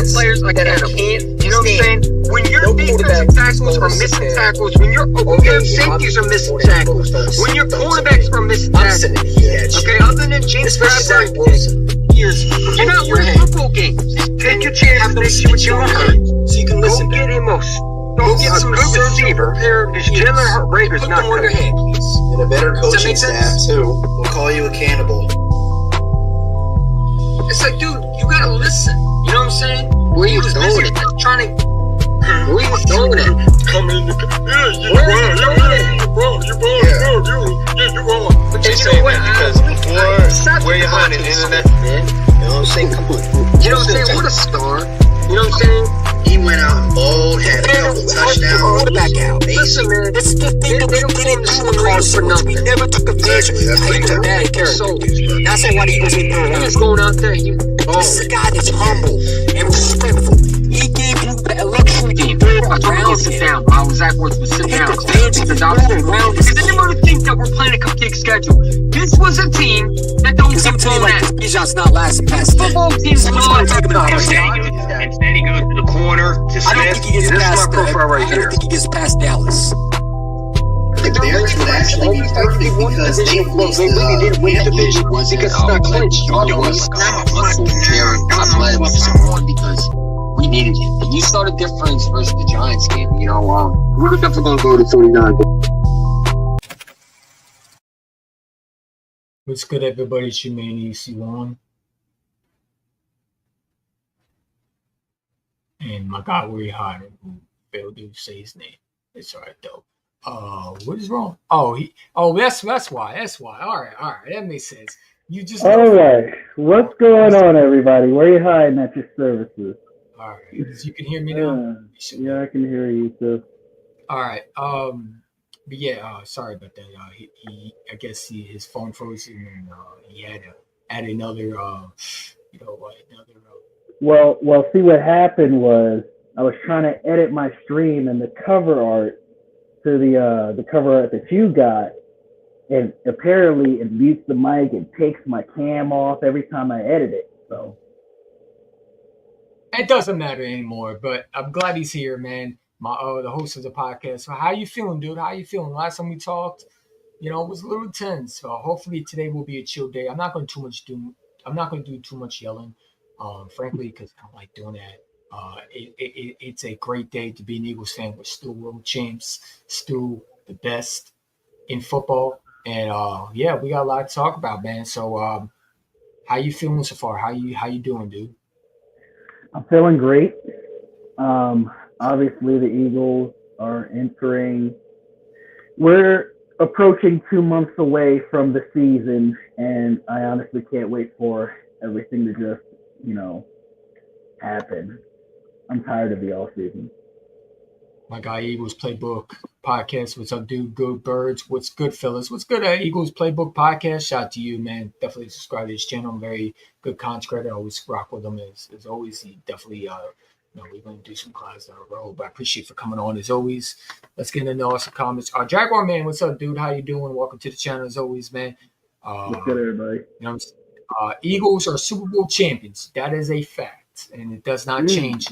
the players accountable. You know what I'm saying? When your defensive tackles are missing tackles, when your safeties are missing tackles, when your quarterbacks are missing tackles, okay, other than James Bradbury, you're not winning football games. Take your chance to see what you want. So you can listen. Go get him Go get some good receiver. Because Jalen Rager's not on your hand, please. And a better coaching staff, too. We'll call you a cannibal. It's like, dude, you gotta listen. You know what I'm saying? Where you throwing it? Trying to. Where you throwing it? Come in the you wrong. But you know what? Because Whereyahidin internet. You know what I'm saying? Come on. You know what I'm saying? What a star. You know what I'm saying? He went out and bowled, had a couple touchdowns. Quarterback out. Listen, man. This is the thing that we didn't do in Carson. We never took advantage of the bad character. That's why the Eagles didn't do it. He's going out there. This is a guy that's humble and respectful. He gave you the luxury to I told him to sit down. I was at work to sit down. Because I didn't want to think that we're playing a cupcake schedule. This was a team that don't get blown out. This shot's not lasting past that. Football team's not taking off. Instead he goes to the corner to Smith. I don't think he gets past right I don't think he gets past Dallas. The Bears would actually be perfect because they really did win the division because it's not clinched. Because we needed him. And you saw the difference versus the Giants game. You know, we're definitely going to go to 49. What's good, everybody? It's your man, EC1. And my guy, Whereyahidin, who failed to say his name. It's all right, though. What is wrong? That's why. All right. That makes sense. You just. All right. What's going on, everybody? Whereyahidin at your services? All right. You can hear me now? Yeah, I can hear you too. All right. But yeah, sorry about that. He I guess his phone froze and he had to add another Well, see what happened was I was trying to edit my stream and the cover art to the cover art that you got, and apparently it mutes the mic and takes my cam off every time I edit it. So it doesn't matter anymore. But I'm glad he's here, man. The host of the podcast. So how you feeling, dude? How you feeling? Last time we talked, it was a little tense. So hopefully today will be a chill day. I'm not going to do too much yelling, frankly, because I don't like doing that. It's a great day to be an Eagles fan. We're still world champs, still the best in football, and yeah, we got a lot to talk about, man. So, how you feeling so far? How you doing, dude? I'm feeling great. Obviously, the Eagles are entering. We're approaching 2 months away from the season, and I honestly can't wait for everything to just, happen. I'm tired of the off season. My guy, Eagles Playbook Podcast. What's up, dude? Good birds. What's good, fellas? What's good, Eagles Playbook Podcast? Shout out to you, man. Definitely subscribe to his channel. Very good content creator. I always rock with him. As always, he definitely, we're going to do some classes down the road, but I appreciate you for coming on as always. Let's get into some comments. Jaguar Man, what's up, dude? How you doing? Welcome to the channel as always, man. What's good, everybody? Eagles are Super Bowl champions. That is a fact, and it does not change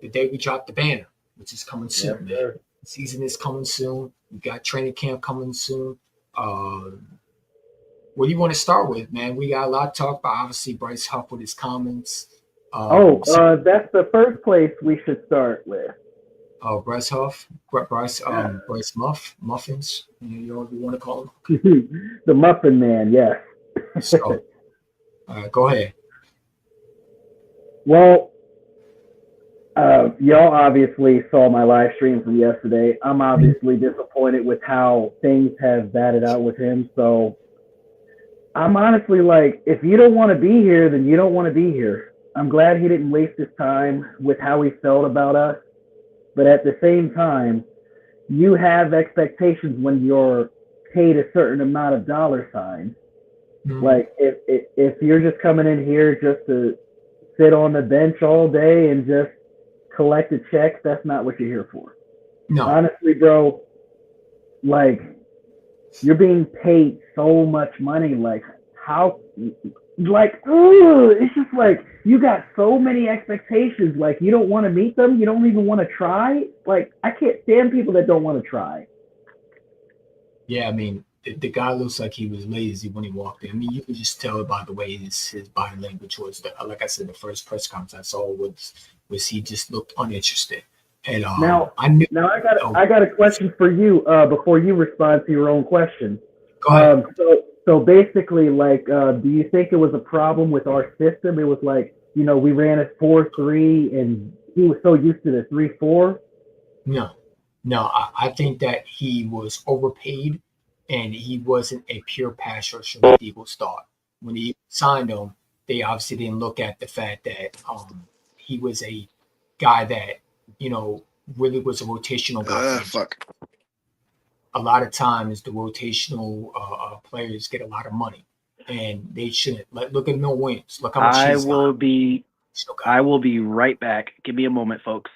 the day we drop the banner, which is coming soon, man. The season is coming soon. We got training camp coming soon. What do you want to start with, man? We got a lot to talk about. Obviously, Bryce Huff with his comments. That's the first place we should start with. Oh, Bryce Huff, Bryce Muffins. You want to call him the Muffin Man, yes. So, go ahead. Well, y'all obviously saw my live stream from yesterday. I'm obviously disappointed with how things have batted out with him. So I'm honestly like, if you don't want to be here, then you don't want to be here. I'm glad he didn't waste his time with how he felt about us. But at the same time, you have expectations when you're paid a certain amount of dollar signs. Mm-hmm. Like if you're just coming in here just to sit on the bench all day and just collect a check, that's not what you're here for. No. Honestly, bro, like, you're being paid so much money. Like, how like, ugh, it's just like you got so many expectations. Like you don't want to meet them. You don't even want to try. Like I can't stand people that don't want to try. Yeah, I mean, the guy looks like he was lazy when he walked in. I mean, you could just tell by the way his body language was. Like I said, the first press conference I saw was he just looked uninterested. And Now I knew. I got a question for you before you respond to your own question. Go ahead. So basically, like, do you think it was a problem with our system? It was like, we ran a 4-3, and he was so used to the 3-4. No, I think that he was overpaid, and he wasn't a pure pass rusher that the Eagles thought. When he signed him, they obviously didn't look at the fact that he was a guy that really was a rotational guy. Fuck. A lot of times, the rotational players get a lot of money, and they shouldn't. Look at Mel Williams. Look how much I will be right back. Give me a moment, folks.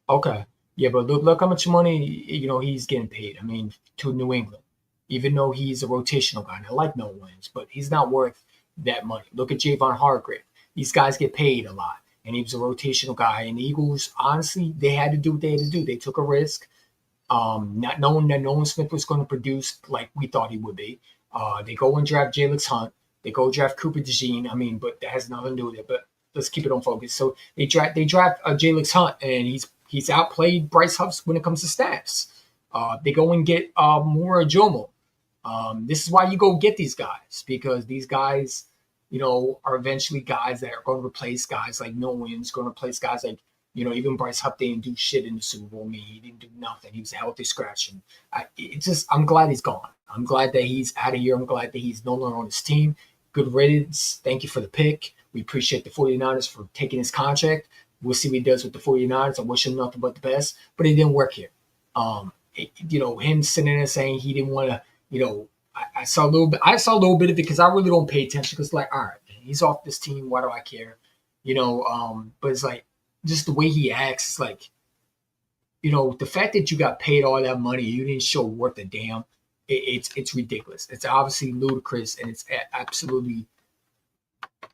Okay. Yeah, but look how much money he's getting paid. I mean, to New England, even though he's a rotational guy. And I like Mel Williams, but he's not worth that money. Look at Javon Hargrave. These guys get paid a lot, and he was a rotational guy. And the Eagles, honestly, they had to do what they had to do. They took a risk, not knowing that Nolan Smith was going to produce like we thought he would be. They go and draft Jalen Hunt. They go draft Cooper DeJean. I mean, but that has nothing to do with it. But let's keep it on focus. So they draft Jalen Hunt, and he's outplayed Bryce Huff when it comes to stats. They go and get Mora Jomo. This is why you go get these guys, because these guys, are eventually guys that are going to replace guys like Nolan Williams, going to replace guys like, even Bryce Huff didn't do shit in the Super Bowl. I mean, he didn't do nothing. He was a healthy scratch. And I'm glad he's gone. I'm glad that he's out of here. I'm glad that he's no longer on his team. Good riddance. Thank you for the pick. We appreciate the 49ers for taking his contract. We'll see what he does with the 49ers. I wish him nothing but the best, but it didn't work here. Him sitting there saying he didn't want to, I saw a little bit of it because I really don't pay attention because all right, man, he's off this team. Why do I care? But it's like just the way he acts. It's like, the fact that you got paid all that money, you didn't show worth a damn. It's ridiculous. It's obviously ludicrous, and it's absolutely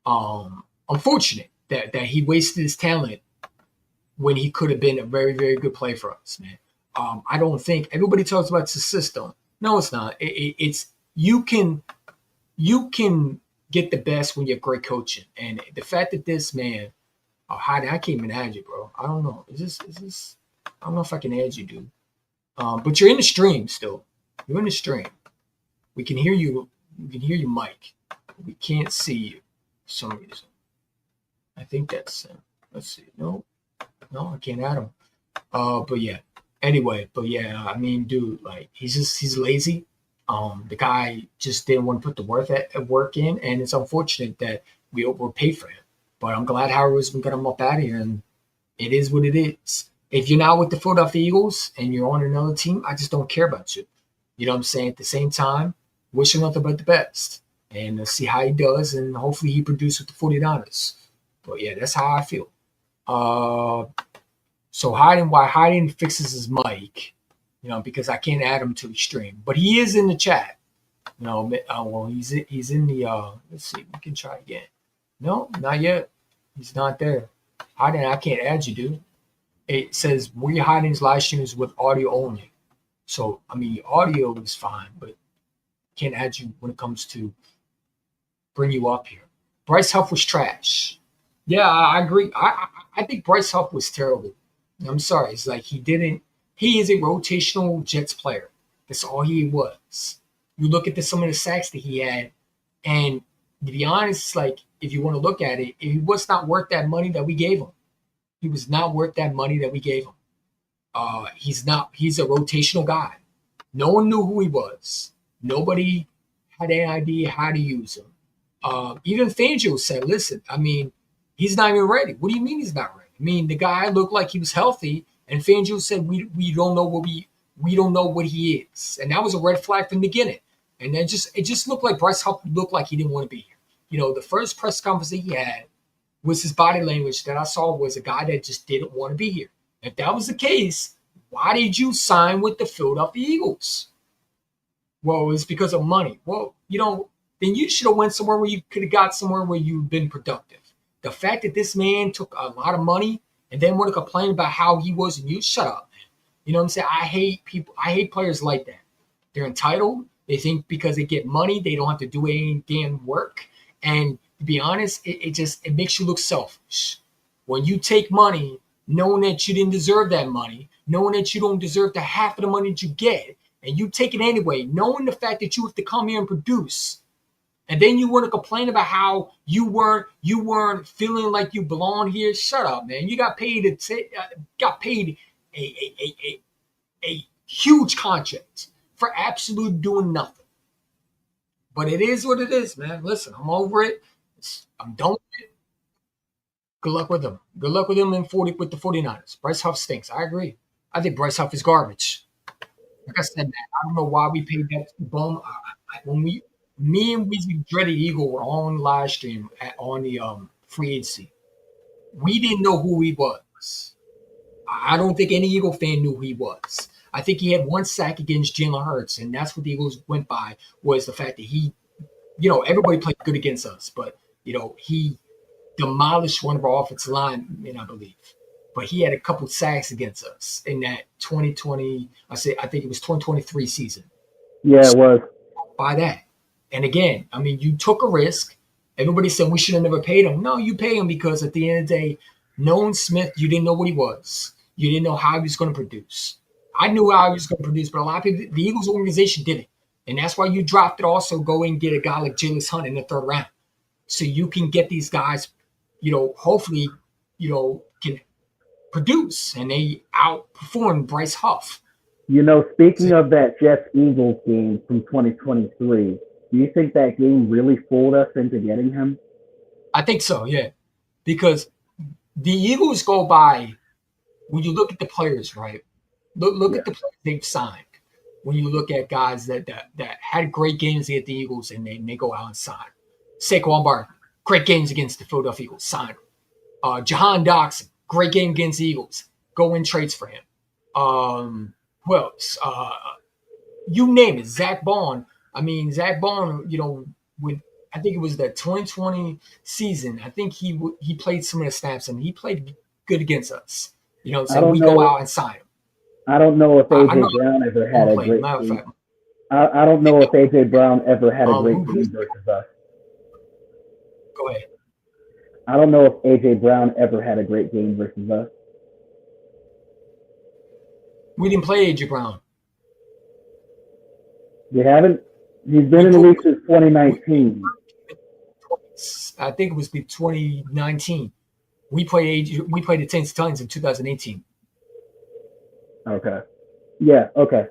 unfortunate that he wasted his talent when he could have been a very, very good player for us, man. I don't think everybody talks about the system. No, it's not. It's you can get the best when you're great coaching, and the fact that this man, I can't even add you, bro. I don't know. Is this? I don't know if I can add you, dude. But you're in the stream still. You're in the stream. We can hear you. We can hear you, Mike. We can't see you for some reason. I think that's let's see. No, I can't add him. But yeah. Anyway, I mean, dude, like he's lazy. The guy just didn't want to put the work in, and it's unfortunate that we overpaid for him. But I'm glad Howard was going to get him up out of here, and it is what it is. If you're not with the Philadelphia Eagles and you're on another team, I just don't care about you. You know what I'm saying? At the same time, wish him nothing but the best, and let's see how he does, and hopefully he produces with the 49ers. But yeah, that's how I feel. So Whereyahidin fixes his mic, because I can't add him to the stream. But he is in the chat. He's in the let's see, we can try again. No, not yet. He's not there. I can't add you, dude. It says Whereyahidin's live stream is with audio only. So I mean audio is fine, but can't add you when it comes to bring you up here. Bryce Huff was trash. Yeah, I agree. I think Bryce Huff was terrible. I'm sorry. It's like he is a rotational Jets player. That's all he was. You look at some of the sacks that he had, and to be honest, like if you want to look at it, he was not worth that money that we gave him. He was not worth that money that we gave him. He's a rotational guy. No one knew who he was. Nobody had any idea how to use him. Even Fangio said, listen, I mean, he's not even ready. What do you mean he's not ready? I mean, the guy looked like he was healthy, and Fangio said we don't know we don't know what he is, and that was a red flag from the beginning. And it just looked like Bryce Huff looked like he didn't want to be here. The first press conference that he had was his body language that I saw was a guy that just didn't want to be here. If that was the case, why did you sign with the Philadelphia Eagles? Well, it's because of money. Well, then you should have went somewhere where you could have got somewhere where you've been productive. The fact that this man took a lot of money and then want to complain about how he was and you, shut up, man. You know what I'm saying? I hate players like that. They're entitled. They think because they get money, they don't have to do any damn work. And to be honest, it makes you look selfish. When you take money, knowing that you didn't deserve that money, knowing that you don't deserve the half of the money that you get, and you take it anyway, knowing the fact that you have to come here and produce, and then you want to complain about how you weren't feeling like you belong here. Shut up, man. You got paid a huge contract for absolute doing nothing. But it is what it is, man. Listen, I'm over it. I'm done with it. Good luck with them. Good luck with them with the 49ers. Bryce Huff stinks. I agree. I think Bryce Huff is garbage. Like I said, man, I don't know why we paid that bum. Me and Weezy Dreaded Eagle were on live stream on the free agency. We didn't know who he was. I don't think any Eagle fan knew who he was. I think he had one sack against Jalen Hurts, and that's what the Eagles went by, was the fact that he, everybody played good against us, but, he demolished one of our offensive linemen, I believe. But he had a couple sacks against us in that 2020, I think it was 2023 season. Yeah, it was. By that. And again, I mean, you took a risk. Everybody said we should have never paid him. No, you pay him because at the end of the day, knowing Smith, you didn't know what he was. You didn't know how he was going to produce. I knew how he was going to produce, but a lot of people, the Eagles organization didn't. And that's why you dropped it also, go and get a guy like Jameis Hunt in the third round. So you can get these guys, hopefully, can produce. And they outperformed Bryce Huff. Speaking of that Jets-Eagles game from 2023, do you think that game really fooled us into getting him? I think so, yeah. Because the Eagles go by, when you look at the players, right? Look at the players they've signed. When you look at guys that had great games against the Eagles and they go out and sign. Saquon Barkley, great games against the Philadelphia Eagles, sign him. Jahan Dotson, great game against the Eagles, go in trades for him. Who else? You name it. Zach Bond. I mean, Zach Bond, when I think it was the 2020 season, I think he played some of the snaps and he played good against us. So we go out and sign him. I don't know if AJ Brown ever had a great game. I don't know if AJ Brown ever had a great game versus us. Go ahead. I don't know if AJ Brown ever had a great game versus us. We didn't play AJ Brown. You haven't? He's been in the league since 2019. I think it was 2019. We played the Tennessee Titans in 2018. Okay. Yeah, okay.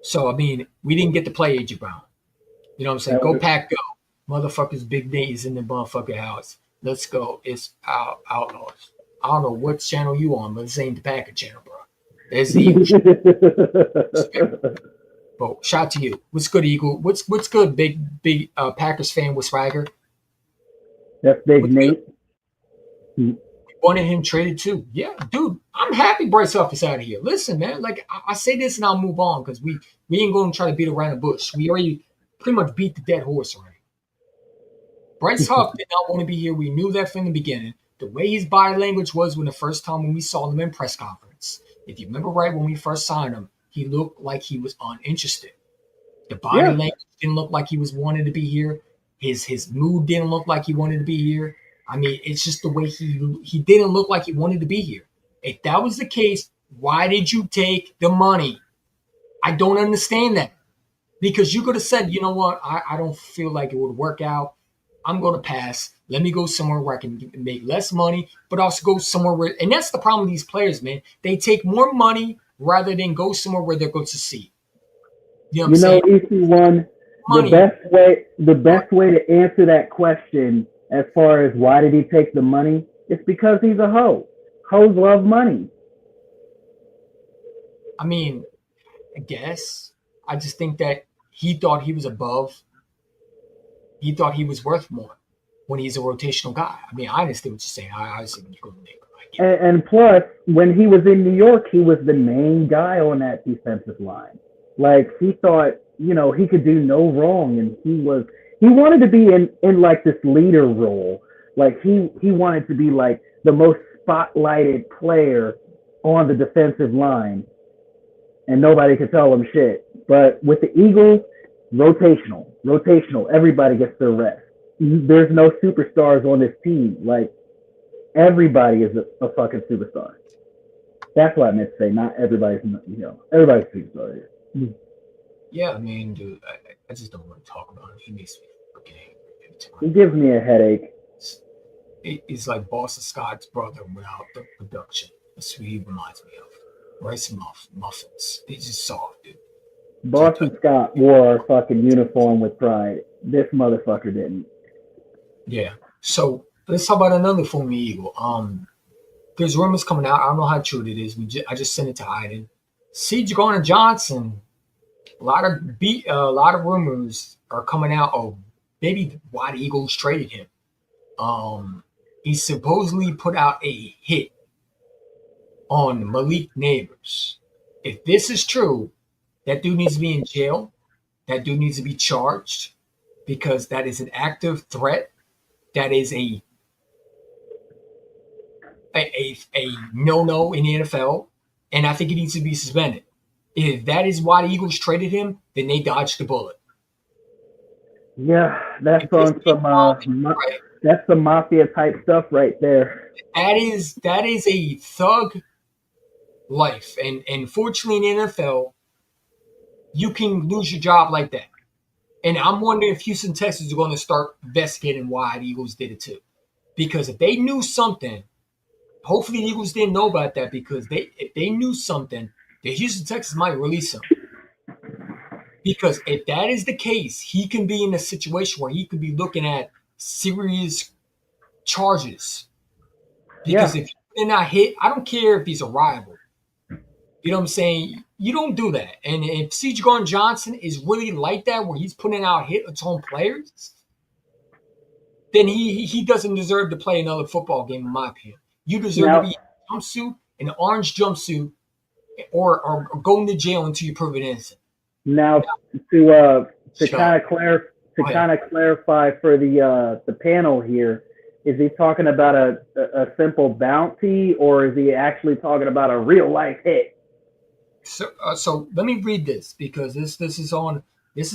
So, I mean, we didn't get to play AJ Brown. You know what I'm saying? Go Pack, go. Motherfuckers, big days in the motherfucking house. Let's go. It's Outlaws. I don't know what channel you on, but this ain't the Packer channel, bro. It's the Eagle channel. But shout out to you. What's good, Eagle? What's good, big Packers fan with swagger? That's Big Nate. We wanted him traded too. Yeah, dude, I'm happy Bryce Huff is out of here. Listen, man, like I say this and I'll move on because we ain't going to try to beat around the bush. We already pretty much beat the dead horse already. Bryce Huff did not want to be here. We knew that from the beginning. The way his body language was when we saw him in press conference. If you remember right, when we first signed him, he looked like he was uninterested. The body language didn't look like he was wanted to be here. His mood didn't look like he wanted to be here. I mean, it's just the way he didn't look like he wanted to be here. If that was the case, why did you take the money? I don't understand that. Because you could have said, you know what, I don't feel like it would work out. I'm going to pass. Let me go somewhere where I can make less money, but also go somewhere where – and that's the problem with these players, man. They take more money rather than go somewhere where they're going to succeed. You know what I'm saying? EC1, the best way to answer that question as far as why did he take the money, it's because he's a hoe. Hoes love money. I mean, I guess. I just think that he thought he was above. He thought he was worth more when he's a rotational guy. I mean, I understand what you're saying. I see what you're going to make. And plus, when he was in New York, he was the main guy on that defensive line. Like, he thought, he could do no wrong, and he wanted to be in like this leader role. Like he wanted to be like the most spotlighted player on the defensive line, and nobody could tell him shit. But with the Eagles, rotational. Everybody gets their rest. There's no superstars on this team. Like everybody is a fucking superstar. That's what I meant to say. Not everybody's, everybody's a superstar here. Yeah, I mean, dude, I just don't want to talk about him. He makes me fucking angry every time. He gives me a headache. He's like Boston Scott's brother without the production. That's what he reminds me of. Rice muffins. He's just soft, dude. Boston Scott wore a fucking uniform with pride. This motherfucker didn't. Yeah. So let's talk about another former Eagle. There's rumors coming out. I don't know how true it is. I just sent it to Iden. C.J. Gardner-Johnson. A lot of rumors are coming out of maybe why the Eagles traded him. He supposedly put out a hit on Malik Neighbors. If this is true, that dude needs to be in jail. That dude needs to be charged because that is an active threat. That is a no-no in the NFL, and I think he needs to be suspended. If that is why the Eagles traded him, then they dodged the bullet. Yeah, that's on some that's some mafia type stuff right there. That is a thug life, and fortunately in the NFL, you can lose your job like that. And I'm wondering if Houston Texans are going to start investigating why the Eagles did it too, because if they knew something, hopefully the Eagles didn't know about that, because if they knew something, the Houston Texans might release him. Because if that is the case, he can be in a situation where he could be looking at serious charges. Because if you're not hit, I don't care if he's a rival. You know what I'm saying? You don't do that. And if C.J. Gardner-Johnson is really like that, where he's putting out hits on players, then he doesn't deserve to play another football game, in my opinion. You deserve to be in a jumpsuit, an orange jumpsuit, or go into jail until you prove it innocent. Now, to kind of clarify for the panel here, is he talking about a simple bounty, or is he actually talking about a real life hit? So let me read this, because this is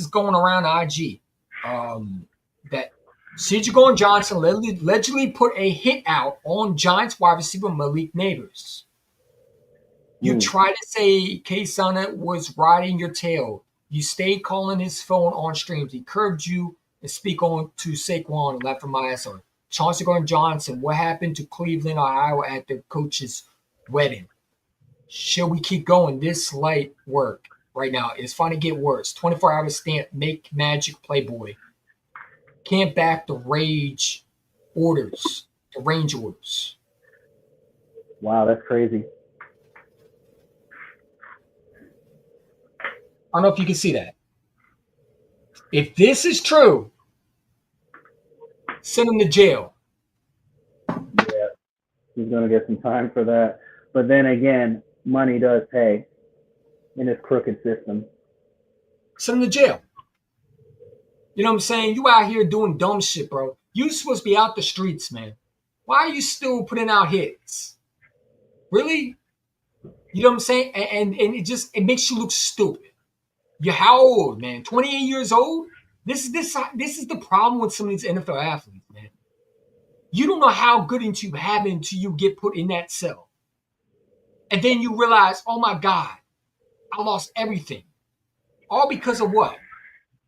going around IG. That C.J. Gardner-Johnson allegedly put a hit out on Giants wide receiver Malik Neighbors. You try to say K-Sana was riding your tail. You stayed calling his phone on streams. He curbed you and speak on to Saquon and left from my ass on. Chauncey Gardner-Johnson, what happened to Cleveland, Ohio at the coach's wedding? Shall we keep going? This light work right now is fine to get worse. 24-hour stamp, make magic playboy. Can't back the range orders. Wow, that's crazy. I don't know if you can see that. If this is true, send him to jail. Yeah, he's going to get some time for that. But then again, money does pay in this crooked system. Send him to jail. You know what I'm saying? You out here doing dumb shit, bro. You supposed to be out the streets, man. Why are you still putting out hits? Really? You know what I'm saying? And it makes you look stupid. You're how old, man? 28 years old? This is the problem with some of these NFL athletes, man. You don't know how good you have until you get put in that cell. And then you realize, oh my God, I lost everything. All because of what?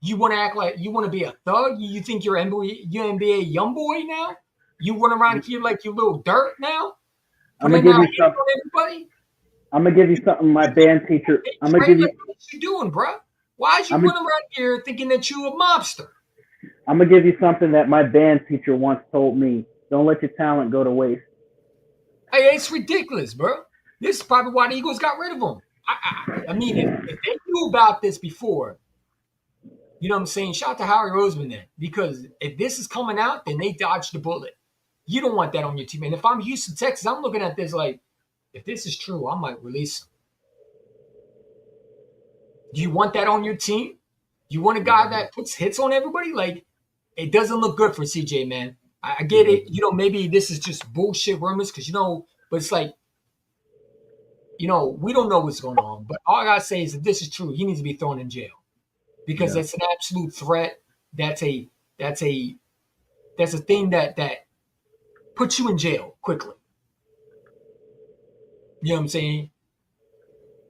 You want to act like you want to be a thug? You think you're NBA young boy now? You run around here like you little dirt now? I'm gonna give you something. I'm gonna give you something. My band teacher. I'm gonna give you. What you doing, bro? Why is you running around here thinking that you a mobster? I'm gonna give you something that my band teacher once told me. Don't let your talent go to waste. Hey, it's ridiculous, bro. This is probably why the Eagles got rid of him. I mean, if they knew about this before, you know what I'm saying? Shout out to Howie Roseman then. Because if this is coming out, then they dodged the bullet. You don't want that on your team. And if I'm Houston, Texas, I'm looking at this like, if this is true, I might release him. Do you want that on your team? You want a guy that puts hits on everybody? Like, it doesn't look good for CJ, man. I get it. You know, maybe this is just bullshit rumors because, you know, but it's like, you know, we don't know what's going on. But all I got to say is that this is true. He needs to be thrown in jail because that's an absolute threat. That's a thing that puts you in jail quickly. You know what I'm saying?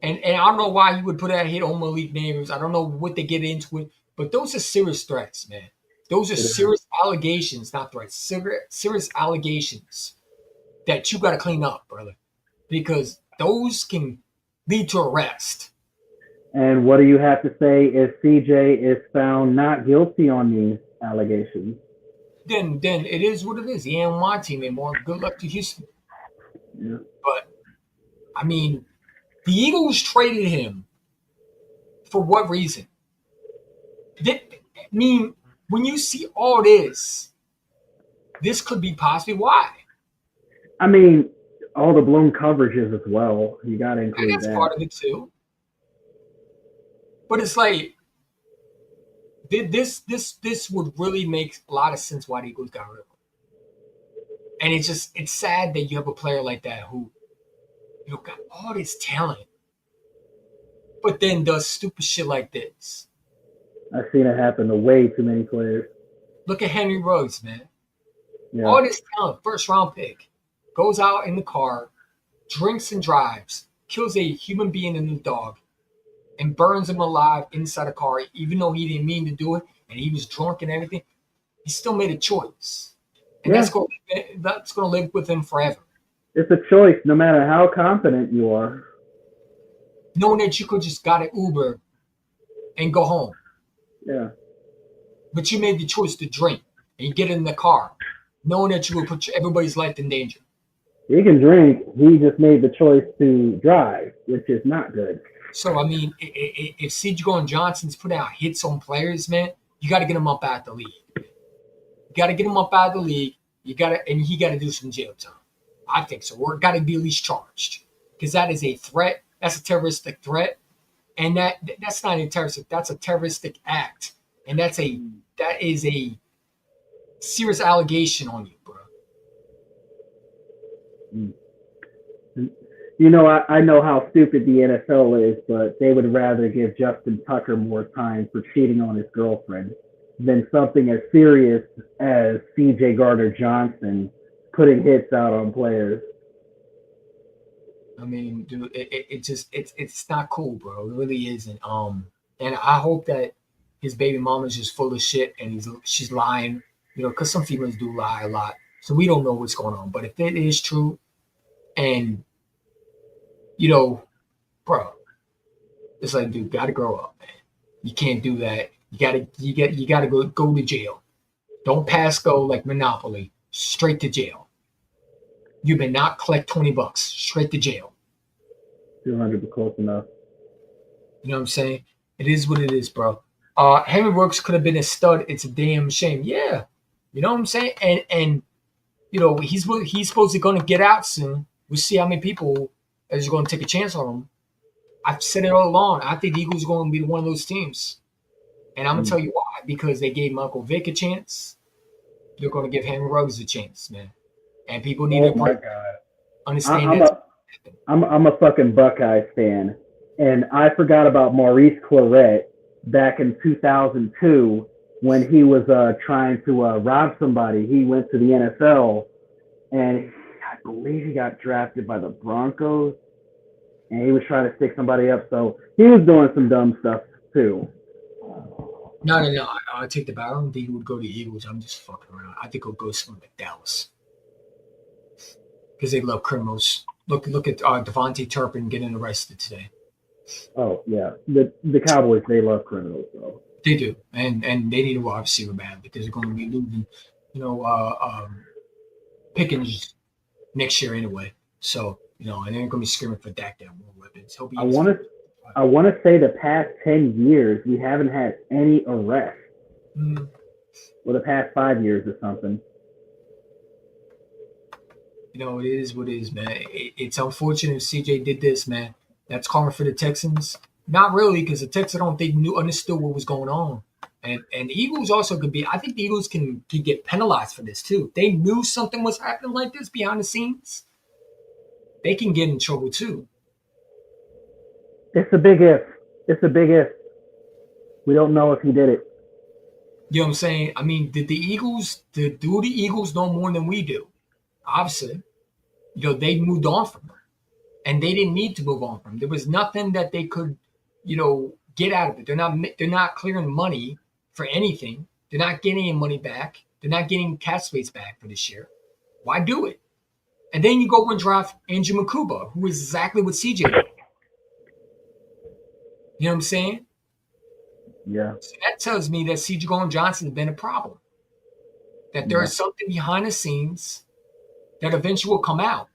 And I don't know why he would put that hit on Malik Neighbors. I don't know what they get into it, but those are serious threats, man. Those are serious allegations, not threats. Serious allegations that you got to clean up, brother, because those can lead to arrest. And what do you have to say if CJ is found not guilty on these allegations? Then it is what it is. He ain't on my team anymore. Good luck to Houston. Yeah. But I mean, the Eagles traded him for what reason? I mean, when you see all this could be possibly why. I mean, all the blown coverages as well. You got to include that's that. part of it too. But it's like this would really make a lot of sense why the Eagles got rid of him. And it's sad that you have a player like that who, you know, got all this talent, but then does stupid shit like this. I've seen it happen to way too many players. Look at Henry Ruggs, man. Yeah. All this talent, first round pick, goes out in the car, drinks and drives, kills a human being and a dog, and burns him alive inside a car, even though he didn't mean to do it and he was drunk and everything. He still made a choice. And that's going to live with him forever. It's a choice, no matter how confident you are. Knowing that you could just got an Uber and go home. Yeah. But you made the choice to drink and you get in the car, knowing that you would put everybody's life in danger. He can drink. He just made the choice to drive, which is not good. So, I mean, if C.J. Johnson's putting out hits on players, man, you got to get him up out of the league. You got to get him up out of the league. He got to do some jail time. I think so. Or got to be at least charged because that is a threat. That's a terroristic threat, and that's not a terroristic. That's a terroristic act, and that is a serious allegation on you, bro. You know, I know how stupid the NFL is, but they would rather give Justin Tucker more time for cheating on his girlfriend than something as serious as C.J. Gardner-Johnson putting hits out on players. I mean, dude, it's not cool, bro. It really isn't. And I hope that his baby mama's just full of shit and she's lying, you know, because some females do lie a lot. So we don't know what's going on. But if it is true, and you know, bro, it's like, dude, gotta grow up, man. You can't do that. You gotta go to jail. Don't pass go like Monopoly. Straight to jail. You may not collect $20. Straight to jail. 200 close enough. You know what I'm saying? It is what it is, bro. Henry Ruggs could have been a stud. It's a damn shame. Yeah. You know what I'm saying? And you know, he's supposed to going to get out soon. We'll see how many people is going to take a chance on him. I've said it all along. I think the Eagles are going to be one of those teams. And I'm going to tell you why. Because they gave Michael Vick a chance. They're going to give Henry Ruggs a chance, man. And people need to understand that. I'm a fucking Buckeyes fan. And I forgot about Maurice Clarett back in 2002 when he was trying to rob somebody. He went to the NFL, and I believe he got drafted by the Broncos, and he was trying to stick somebody up. So he was doing some dumb stuff too. No. I take the back. I don't think he would go to the Eagles. I'm just fucking around. I think he'll go somewhere like Dallas because they love criminals. Look at Devontae Turpin getting arrested today. Oh yeah, the Cowboys, they love criminals though. They do, and they need a wide receiver bad because they're going to be losing, you know, Pickens next year anyway. So you know, and they're going to be screaming for Dak to have more weapons. I want to say the past 10 years we haven't had any arrests. Well, the past 5 years or something. You know, it is what it is, man. It's unfortunate CJ did this, man. That's karma for the Texans. Not really, because the Texans I don't think understood what was going on. And the Eagles also could be. I think the Eagles can get penalized for this too. If they knew something was happening like this behind the scenes, they can get in trouble too. It's a big if. It's a big if. We don't know if he did it. You know what I'm saying? I mean, do the Eagles know more than we do? Obviously, they moved on from him, and they didn't need to move on from him. There was nothing that they could, get out of it. They're not clearing money for anything. They're not getting any money back. They're not getting cap space back for this year. Why do it? And then you go and draft Andrew Makuba, who is exactly what CJ did. You know what I'm saying? Yeah. So that tells me that CJ Gardner-Johnson has been a problem. That there is something behind the scenes that eventually will come out.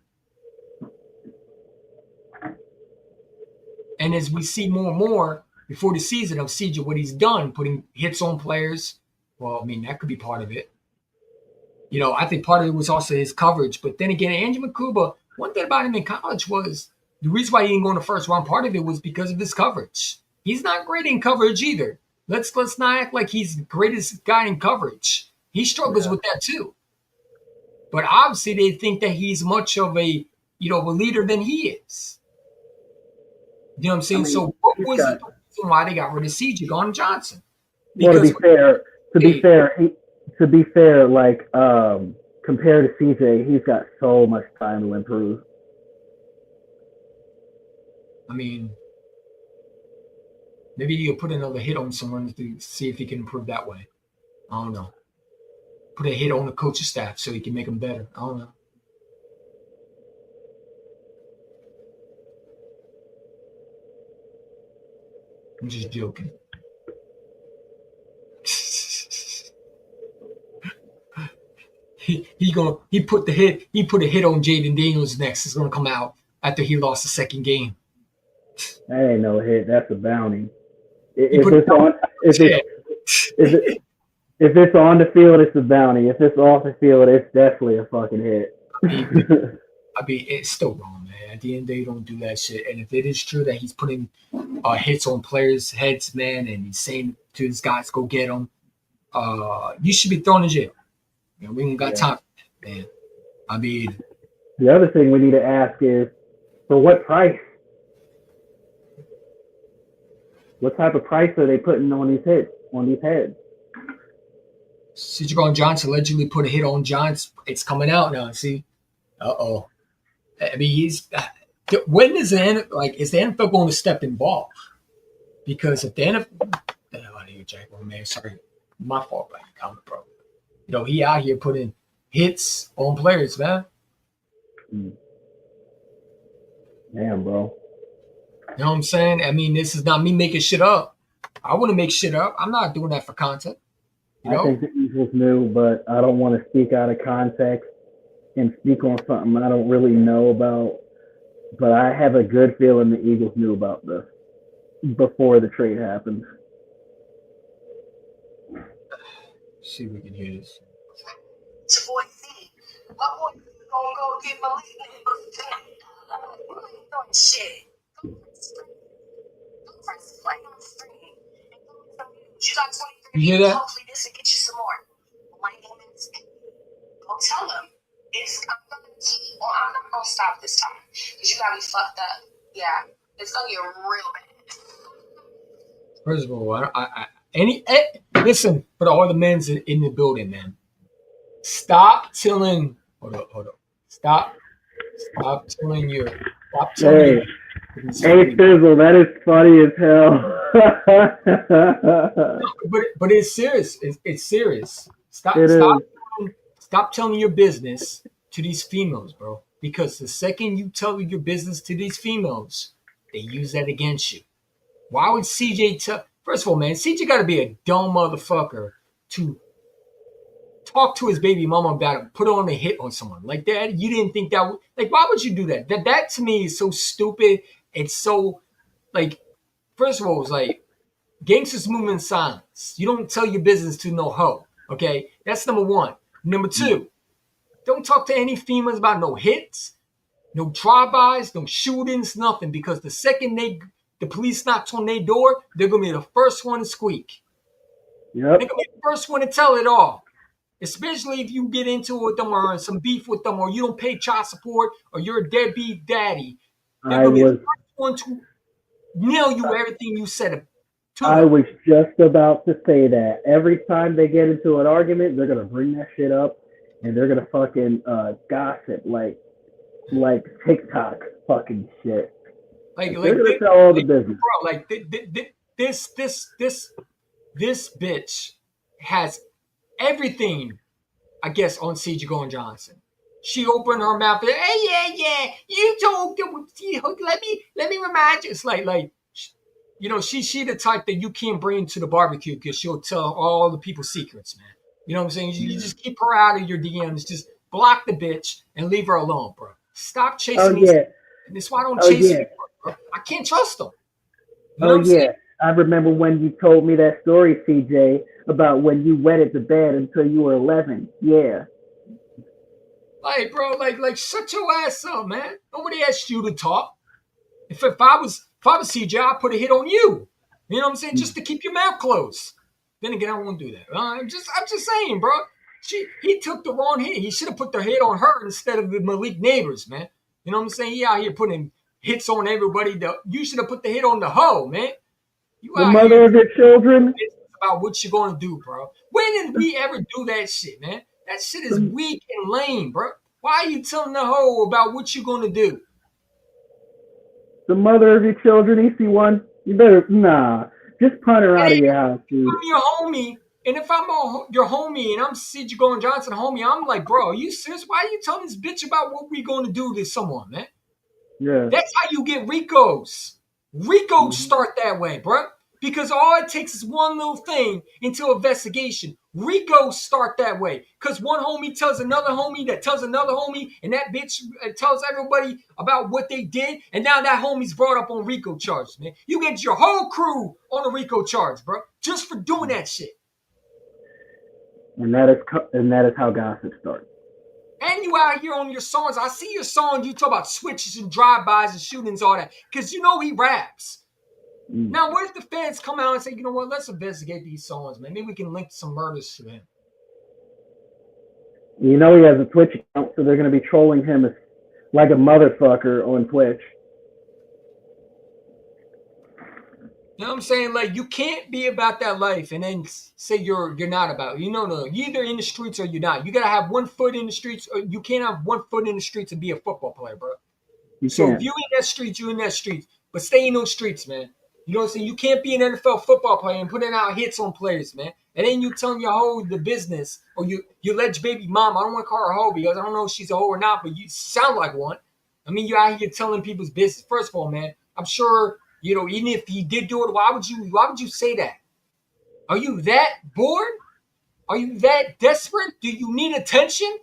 And as we see more and more before the season of CJ, what he's done, putting hits on players, well, I mean, that could be part of it. I think part of it was also his coverage. But then again, Andrew Makuba, one thing about him in college was the reason why he didn't go in the first round, part of it was because of his coverage. He's not great in coverage either. Let's not act like he's the greatest guy in coverage. He struggles with that too. But obviously they think that he's much of a leader than he is. You know what I'm saying? So what was the reason why they got rid of CJ Gardner-Johnson? Well, to be fair, like compared to CJ, he's got so much time to improve. I mean, maybe you put another hit on someone to see if he can improve that way. I don't know. Put a hit on the coaching staff so he can make them better. I don't know. I'm just joking. He put a hit on Jaden Daniels next. It's gonna come out after he lost the second game. That ain't no hit. That's a bounty. If it's on the field, it's a bounty. If it's off the field, it's definitely a fucking hit. I mean, it's still wrong, man. At the end of the day, don't do that shit. And if it is true that he's putting hits on players' heads, man, and he's saying to his guys, go get them, you should be thrown in jail. We ain't got time for that, man. I mean, the other thing we need to ask is, for what price? What type of price are they putting on these hits, on these heads? CJ Gardner-Johnson allegedly put a hit on Johns. It's coming out now. See, I mean, when is is the NFL going to step involved? Because if the NFL, man, sorry, my fault, black comment, bro. He out here putting hits on players, man. Damn, bro. You know what I'm saying? I mean, this is not me making shit up. I wouldn't make shit up. I'm not doing that for content. I think the Eagles knew, but I don't want to speak out of context and speak on something I don't really know about. But I have a good feeling the Eagles knew about this before the trade happened. See if we can hear this. It's your boy C. My boy gonna go get my lead. You ain't doing shit. Go press play on the stream. You got 23. You hear that? Hopefully this will get you some more. My name is. Go tell them. I'm not gonna stop this time because you got me fucked up. Yeah, it's gonna get real bad. First of all, listen, for all the men in the building, man. Stop telling. Hold up. Stop telling your. Hey, Fizzle, that is funny as hell. but it's serious. It's serious. Stop telling your business to these females, bro. Because the second you tell your business to these females, they use that against you. Why would CJ tell? First of all, man, CJ got to be a dumb motherfucker to talk to his baby mama about it, put on a hit on someone like that. You didn't think that would, why would you do that? That to me is so stupid. It's so, first of all, it's gangsters move in silence. You don't tell your business to no hoe, okay? That's number one. Number two, don't talk to any females about no hits, no drive-bys, no shootings, nothing. Because the second they the police knocks on their door, they're gonna be the first one to squeak. Yep. They're gonna be the first one to tell it all. Especially if you get into it with them or some beef with them, or you don't pay child support, or you're a deadbeat daddy. They're gonna be the first one to nail you everything you said. I was just about to say that. Every time they get into an argument, they're gonna bring that shit up, and they're gonna fucking gossip like TikTok fucking shit. They're gonna tell all the business. Bro, like this bitch has everything, I guess, on CJ Gordon Johnson. She opened her mouth and, hey, yeah, you told them, let me remind you. It's like, you know, she the type that you can't bring to the barbecue because she'll tell all the people's secrets, man. You know what I'm saying? You just keep her out of your DMs. Just block the bitch and leave her alone, bro. Stop chasing these. That's why I don't chase people, bro. I can't trust them. You know what I'm saying? I remember when you told me that story, CJ, about when you wetted the bed until you were 11. Yeah. Like, bro, like, shut your ass up, man. Nobody asked you to talk. If I was CJ, I'd put a hit on you. You know what I'm saying? Just to keep your mouth closed. Then again, I won't do that. I'm just saying, bro. He took the wrong hit. He should have put the hit on her instead of the Malik Neighbors, man. You know what I'm saying? He out here putting hits on everybody. You should have put the hit on the hoe, man. The mother of your children? About what you're going to do, bro. When did we ever do that shit, man? That shit is weak and lame, bro. Why are you telling the hoe about what you're going to do? The mother of your children, EC1? You better, just punt her out of your house, dude. If I'm your homie, and if I'm your homie and I'm CJ Gordon Johnson homie, I'm like, bro, are you serious? Why are you telling this bitch about what we going to do to someone, man? Yeah. That's how you get Ricos. Ricos start that way, bro. Because all it takes is one little thing into investigation. Ricos start that way. Because one homie tells another homie that tells another homie, and that bitch tells everybody about what they did, and now that homie's brought up on Rico charges, man. You get your whole crew on a Rico charge, bro, just for doing that shit. And that is how gossip starts. And you out here on your songs. I see your songs. You talk about switches and drive-bys and shootings, all that. Because you know he raps. Now, what if the fans come out and say, you know what, let's investigate these songs, man. Maybe we can link some murders to him. You know he has a Twitch account, so they're going to be trolling him like a motherfucker on Twitch. You know what I'm saying? Like, you can't be about that life and then say you're not about it. You know, no, you're either in the streets or you're not. You got to have one foot in the streets, or you can't have one foot in the streets and be a football player, bro. If you in that street, you in that street. But stay in those streets, man. You know what I'm saying? You can't be an NFL football player and putting out hits on players, man. And then you telling your hoe the business, or you let your baby mom, I don't want to call her hoe because I don't know if she's a hoe or not, but you sound like one. I mean, you're out here telling people's business. First of all, man, I'm sure, you know, even if he did do it, why would you say that? Are you that bored? Are you that desperate? Do you need attention?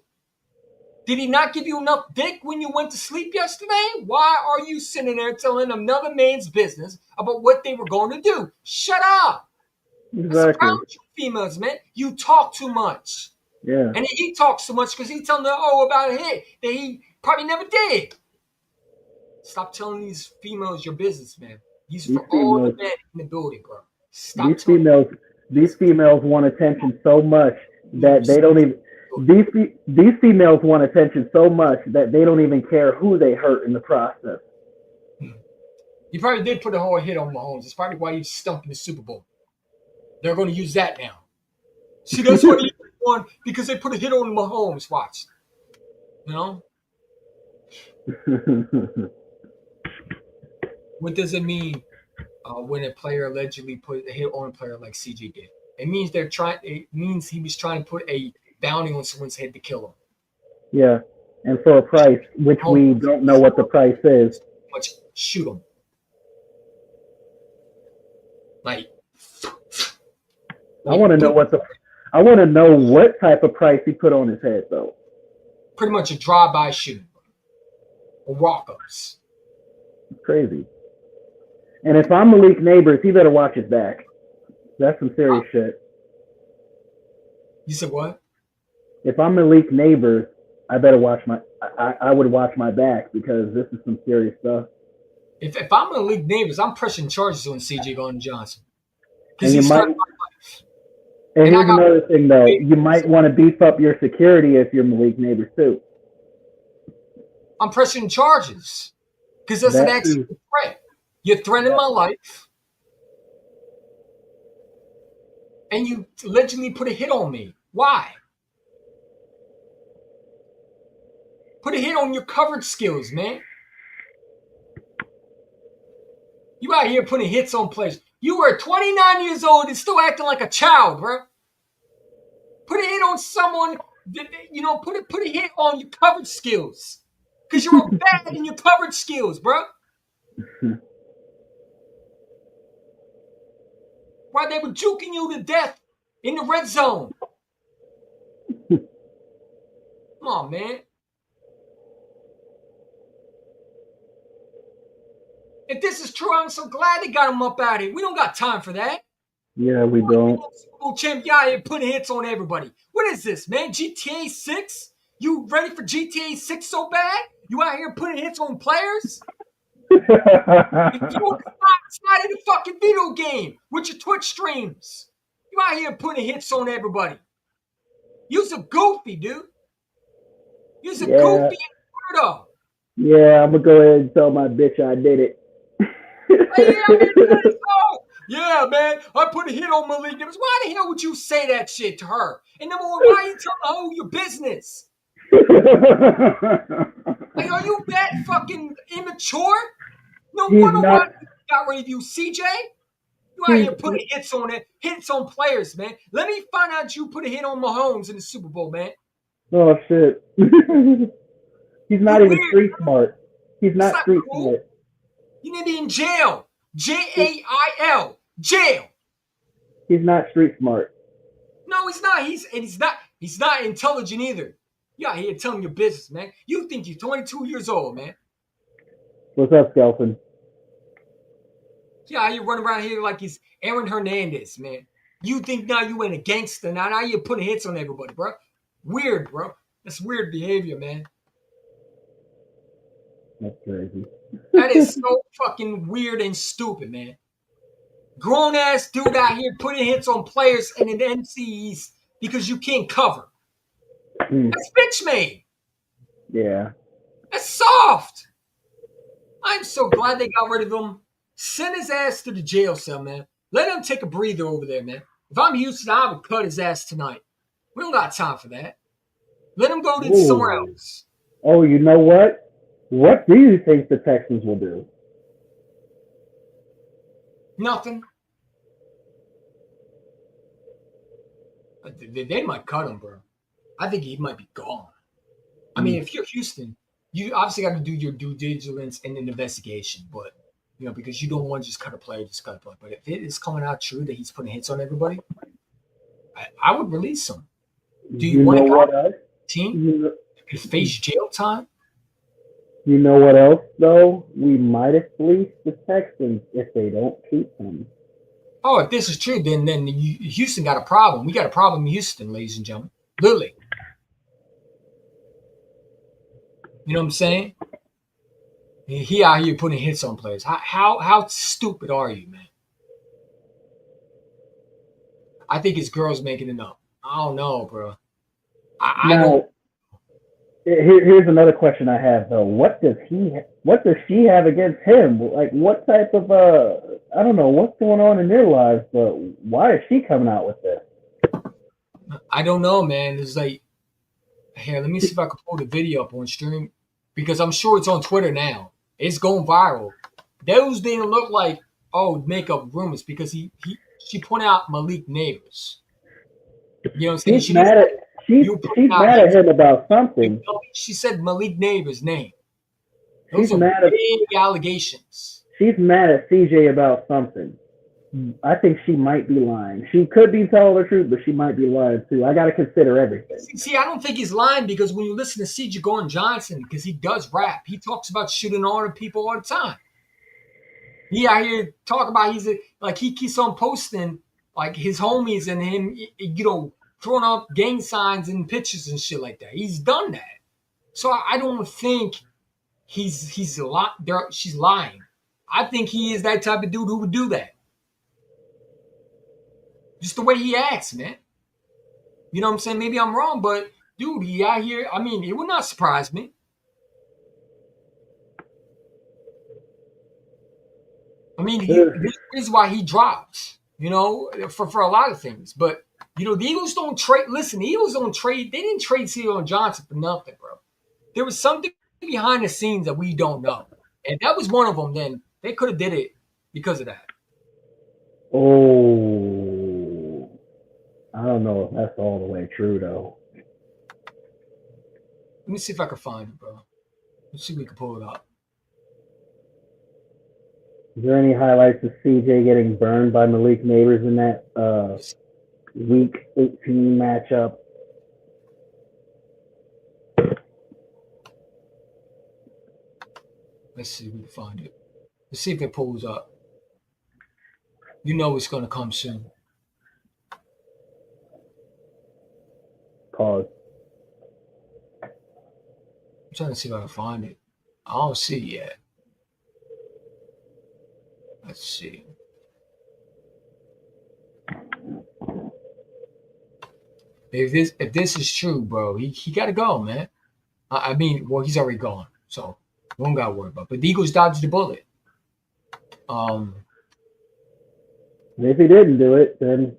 Did he not give you enough dick when you went to sleep yesterday? Why are you sitting there telling another man's business about what they were going to do? Shut up. Exactly. That's the problem with you females, man. You talk too much. Yeah. And he talks too much because he's telling them, about a hit that he probably never did. Stop telling these females your business, man. These are for all the men in the building, bro. Stop These females want attention so much that they don't even... These females want attention so much that they don't even care who they hurt in the process. You probably did put a whole hit on Mahomes. It's probably why you stunk in the Super Bowl. They're going to use that now. See, that's why he won, because they put a hit on Mahomes. Watch. You know? What does it mean when a player allegedly put a hit on a player like CJ did? It means he was trying to put a bounty on someone's head to kill him. Yeah, and for a price, which we don't know what the price is. Shoot him. Like, I want to know what type of price he put on his head, though. Pretty much a drive-by shooting, or walk-ups. Crazy. And if I'm Malik Neighbors, he better watch his back. That's some serious shit. You said what? If I'm Malik Neighbors, I better watch I would watch my back because this is some serious stuff. If I'm Malik Neighbors, I'm pressing charges on CJ Gardner Johnson. Because And he's threatening my life. And here's another thing, though. You might want to beef up your security if you're Malik Neighbors, too. I'm pressing charges. Because that's an actual threat. You're threatening my life. And you allegedly put a hit on me. Why? Put a hit on your coverage skills, man. You out here putting hits on players. You were 29 years old and still acting like a child, bro. Put a hit on someone, put a hit on your coverage skills. Because you're bad in your coverage skills, bro. Why they were juking you to death in the red zone. Come on, man. If this is true, I'm so glad they got him up out of here. We don't got time for that. Yeah, we don't. Champ, you out here putting hits on everybody. What is this, man? GTA 6? You ready for GTA 6 so bad? You out here putting hits on players? It's not in a fucking video game with your Twitch streams. You out here putting hits on everybody. You's a goofy, dude. You's a goofy weirdo. Yeah, I'm going to go ahead and tell my bitch I did it. Yeah, man, I put a hit on Malik Neighbors. Why the hell would you say that shit to her? And number one, why are you telling her your business? Like, are you that fucking immature? No wonder why you got rid of you, CJ. You out here putting hits on players, man. Let me find out you put a hit on Mahomes in the Super Bowl, man. Oh, shit. He's not even street smart. He's not street smart. You need to be in jail. Jail. Jail. He's not street smart. No, he's not. He's not intelligent either. You out here telling your business, man. You think you're 22 years old, man. What's up, Skelton? Yeah, you running around here like he's Aaron Hernandez, man. You think now you ain't a gangster. Now you're putting hits on everybody, bro. Weird, bro. That's weird behavior, man. That's crazy. That is so fucking weird and stupid, man. Grown-ass dude out here putting hits on players and in the NCs because you can't cover. That's bitch made. Yeah. That's soft. I'm so glad they got rid of him. Send his ass to the jail cell, man. Let him take a breather over there, man. If I'm Houston, I would cut his ass tonight. We don't got time for that. Let him go to somewhere else. Oh, you know what? What do you think the Texans will do? Nothing. They might cut him, bro. I think he might be gone. I mean, if you're Houston, you obviously got to do your due diligence and an investigation, but because you don't want to just cut a player, just cut a player. But if it is coming out true that he's putting hits on everybody, I would release him. Do you want to go to the team? You face jail time? You know what else, though? We might have fleeced the Texans if they don't keep him. Oh, if this is true, then Houston got a problem. We got a problem in Houston, ladies and gentlemen. Literally. You know what I'm saying? He out here putting hits on players. How stupid are you, man? I think his girl's making it up. I don't know, bro. I don't. Here's another question I have though. What does she have against him? Like, what type of I don't know what's going on in their lives, but why is she coming out with this? I don't know, man. It's like, here, let me see if I can pull the video up on stream because I'm sure it's on Twitter now. It's going viral. Those didn't look like make up rumors because she pointed out Malik Neighbors. You know what I'm saying? She's mad at him about something. She said Malik Neighbors' name. Those are big allegations. She's mad at CJ about something. I think she might be lying. She could be telling the truth, but she might be lying too. I got to consider everything. See, I don't think he's lying because when you listen to CJ Gordon Johnson, because he does rap, he talks about shooting on people all the time. He out here talking about he keeps on posting like his homies and him, throwing up gang signs and pictures and shit like that. He's done that. So I don't think she's lying. I think he is that type of dude who would do that. Just the way he acts, man. You know what I'm saying? Maybe I'm wrong, but dude, he out here. I mean, it would not surprise me. I mean, this is why he drops, you know, for a lot of things. But, you know, the Eagles don't trade. Listen, the Eagles don't trade. They didn't trade Cedar Johnson for nothing, bro. There was something behind the scenes that we don't know. And that was one of them. Then they could have did it because of that. Oh, I don't know if that's all the way true, though. Let me see if I can find it, bro. Let's see if we can pull it up. Is there any highlights of CJ getting burned by Malik Neighbors in that Week 18 matchup? Let's see if we can find it. Let's see if it pulls up. You know it's going to come soon. Pause. I'm trying to see if I can find it. I don't see it yet. Let's see. If this is true, bro, he got to go, man. I mean, well, he's already gone, so we don't got to worry about it. But the Eagles dodged the bullet. If he didn't do it, then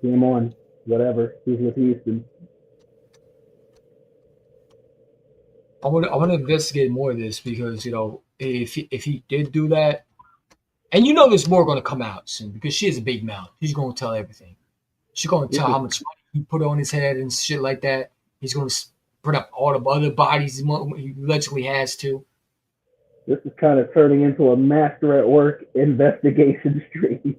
game on. Whatever. He's with Houston. I want to investigate more of this because, you know, if he did do that, and you know there's more going to come out soon because she has a big mouth. He's going to tell everything. She's going to tell how much money he put on his head and shit like that. He's going to put up all the other bodies he allegedly has to. This is kind of turning into a master at work investigation stream.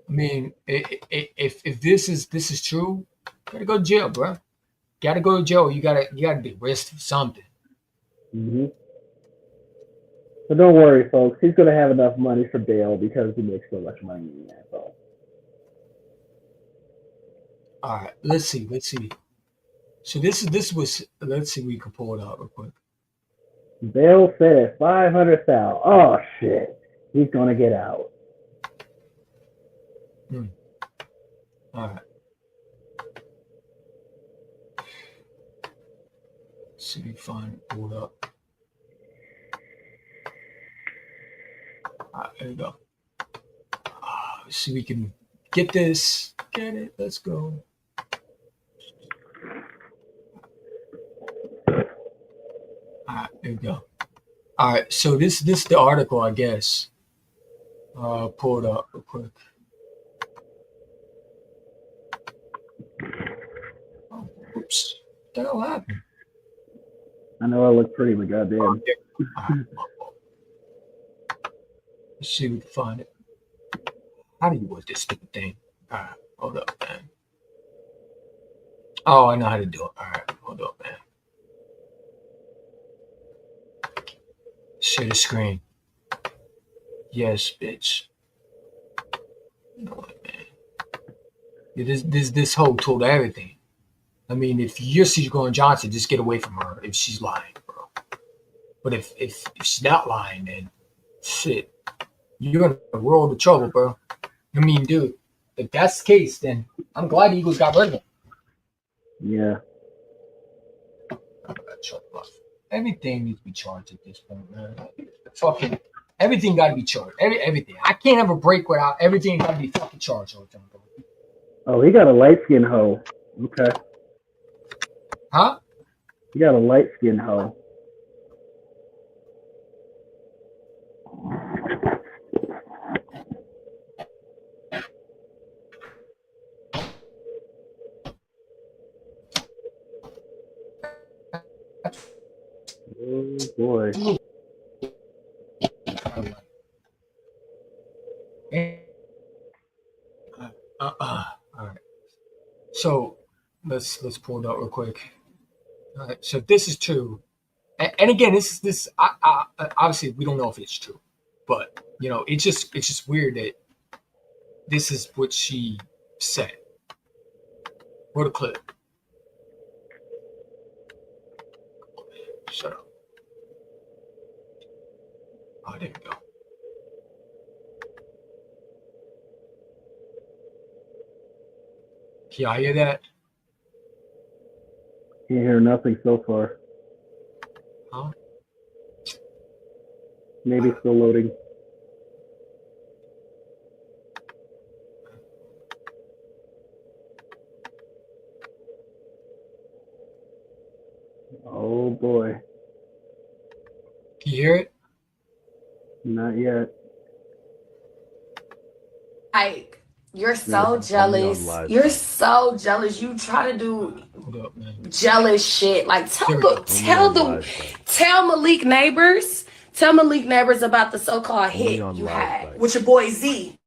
I mean, if this is true, gotta go to jail, bro. Gotta go to jail. You gotta be arrested for something. Mm-hmm. But don't worry, folks. He's gonna have enough money for bail because he makes so much money in that. So. All right, let's see. So this was. Let's see. We can pull it out real quick. Bail set at $500,000. Oh shit! He's gonna get out. All right. Let's see if we can find it. Pull it up. All right, there we go. Let's see if we can get this. Get it. Let's go. All right, there we go. All right, so this is the article, I guess. Pull it up real quick. Oh, oops. What the hell happened? I know I look pretty, but goddamn. All right. Let's see if we can find it. How do you work this stupid thing? All right, hold up, man. Oh, I know how to do it. All right, hold up, man. Share the screen. Yes, bitch. You know what, man? Yeah, this whole told everything. I mean, if you're Cedar Johnson, just get away from her if she's lying, bro. But if she's not lying, then shit, you're in a world of trouble, bro. I mean, dude, if that's the case, then I'm glad the Eagles got rid of him. Yeah. Everything needs to be charged at this point, man. Fucking everything got to be charged. Everything. I can't have a break without everything got to be fucking charged all the time, bro. Oh, he got a light skin hoe. Okay. Huh? He got a light skin hoe. Oh boy. All right. So let's pull it out real quick. All right. So this is true, and again, this. Obviously we don't know if it's true, but you know, it's just weird that This is what she said. Roll the clip. Shut up. Oh, there we go. Can y'all hear that? Can't hear nothing so far. Huh? Maybe still loading. Oh boy. Can you hear it? Not yet. Like, you're so jealous. You're so jealous. You try to do jealous shit. Like, tell Malik Neighbors about the so-called hit you had with your boy Z.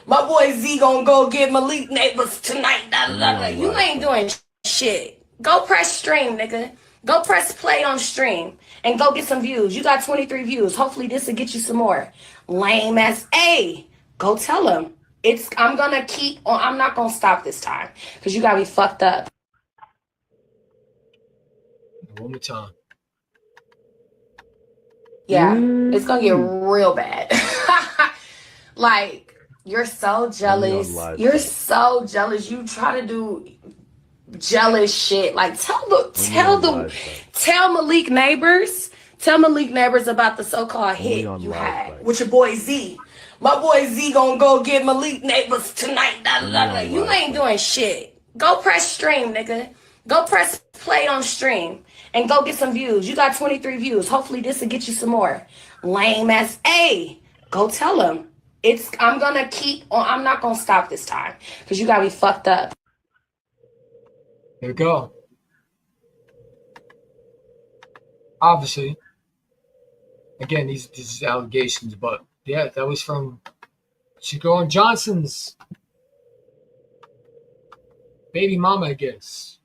My boy Z gonna go get Malik Neighbors tonight. You ain't doing shit. Go press stream, nigga. Go press play on stream and go get some views. You got 23 views. Hopefully this will get you some more. Lame ass. Hey, go tell him. I'm gonna keep on. I'm not gonna stop this time because you gotta be fucked up. One more time. Yeah, it's gonna get real bad. Like, you're so jealous. You're so jealous. You try to do jealous shit. Like, tell Malik Neighbors about the so-called hit you had with your boy Z. My boy Z gonna go get Malik Neighbors tonight. You ain't doing shit. Go press stream, nigga. Go press play on stream and go get some views. You got 23 views. Hopefully this will get you some more. Lame ass. Hey, go tell him. I'm gonna keep on. I'm not gonna stop this time because you gotta be fucked up. There we go. Obviously, again, these allegations, but yeah, that was from Chico Johnson's baby mama, I guess.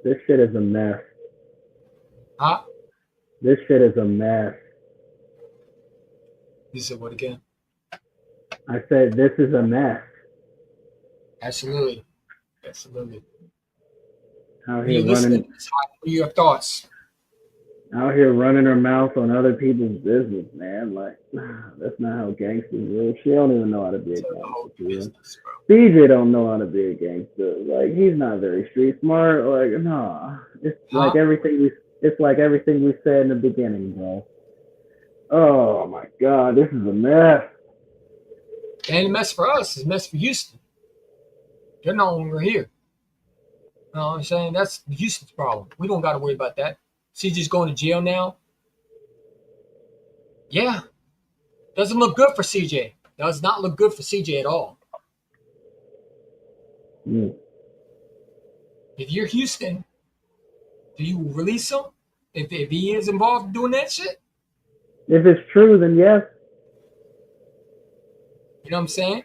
This shit is a mess. Huh? This shit is a mess. You said what again? I said this is a mess. Absolutely. Absolutely. Out When here you listen to running, this, what are your thoughts? out here running her mouth on other people's business, man. Like, that's not how gangsters roll. She don't even know how to be a gangster. CJ don't know how to be a gangster. Like, he's not very street smart. Like, nah. It's like everything we said in the beginning, bro. Oh my God, this is a mess. And a mess for us. It's a mess for Houston. They're no longer here. You know what I'm saying? That's Houston's problem. We don't got to worry about that. CJ's going to jail now. Yeah. Doesn't look good for CJ. Does not look good for CJ at all. Mm. If you're Houston, do you release him? If he is involved in doing that shit? If it's true, then yes. You know what I'm saying?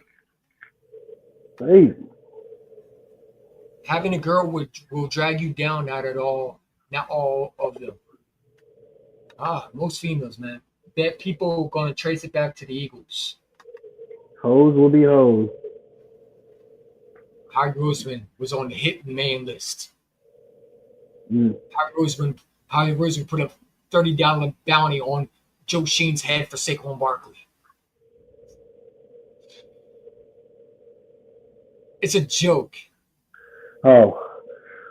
Crazy. Having a girl will drag you down, not all of them. Most females, man. Bet people are going to trace it back to the Eagles. Hoes will be hoes. Howard Roseman was on the hit man list. Mm. Howard Roseman put a $30 bounty on Joe Sheen's head for Saquon Barkley. It's a joke. Oh.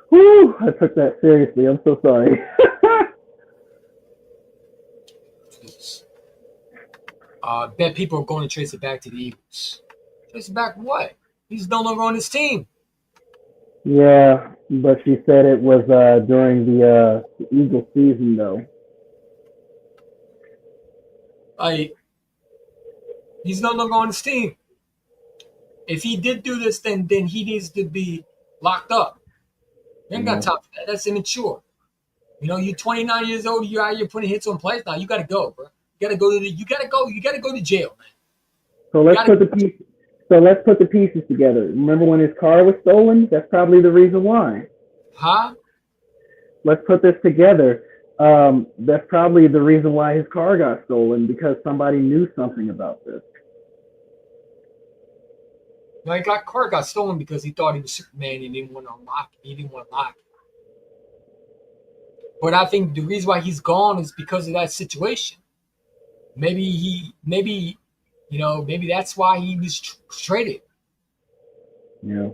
Whew, I took that seriously. I'm so sorry. Bet people are going to trace it back to the Eagles. Trace it back what? He's no longer on his team. Yeah, but she said it was during the Eagles season, though. He's no longer on his team. If he did do this, then he needs to be locked up. You ain't got time for that. That's immature. You know, you're 29 years old. You're out here putting hits on players. Now you got to go, bro. You got to go to jail, man. So let's put the pieces together. Remember when his car was stolen? That's probably the reason why. Huh? Let's put this together. That's probably the reason why his car got stolen, because somebody knew something about this. You know, car got stolen because he thought he was Superman and didn't want to unlock it. He didn't want to lock it. But I think the reason why he's gone is because of that situation. Maybe that's why he was traded. Yeah.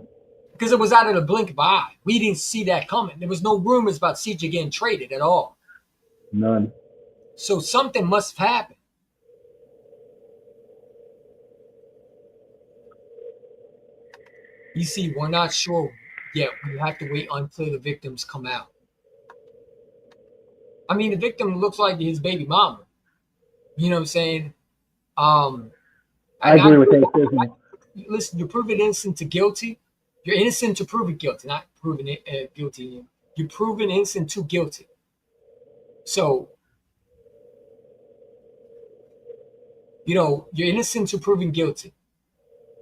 Because it was out of the blink of an eye. We didn't see that coming. There was no rumors about CJ getting traded at all. None. So something must have happened. You see, we're not sure yet. We have to wait until the victims come out. I mean, the victim looks like his baby mama. You know what I'm saying? I agree with that. Listen, you're proven innocent to guilty. You're innocent to proven guilty, not proven guilty. You're proven innocent to guilty. So, you know, you're innocent to proven guilty.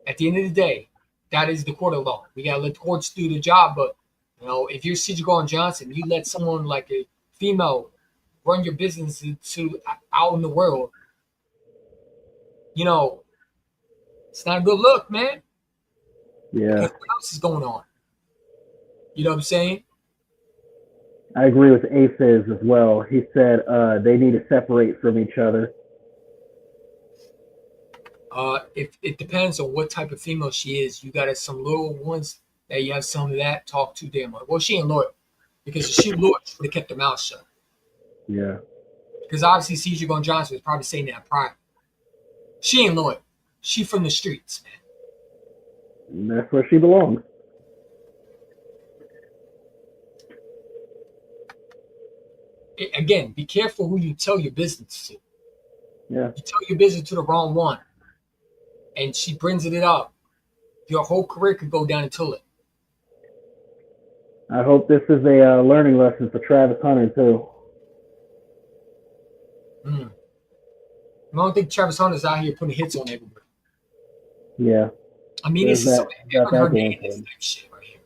At the end of the day, that is the court of law. We gotta let the courts do the job. But you know, if you're CJ Gardner Johnson, you let someone like a female run your business out in the world. You know, it's not a good look, man. Yeah. Because what else is going on? You know what I'm saying? I agree with Aces as well. He said they need to separate from each other. If it depends on what type of female she is. You got some little ones that you have some of that talk too damn much. Well, she ain't loyal. Because if she loyal, she would have kept her mouth shut. Yeah. Because obviously CJ Gardner Johnson was probably saying that prior. She ain't loyal. She from the streets, man. And that's where she belongs. Again, be careful who you tell your business to. Yeah. You tell your business to the wrong one, and she brings it up. Your whole career could go down the toilet. I hope this is a learning lesson for Travis Hunter too. I don't think Travis Hunter's out here putting hits on everybody. Yeah. I mean, this is some Aaron Hernandez type shit right here.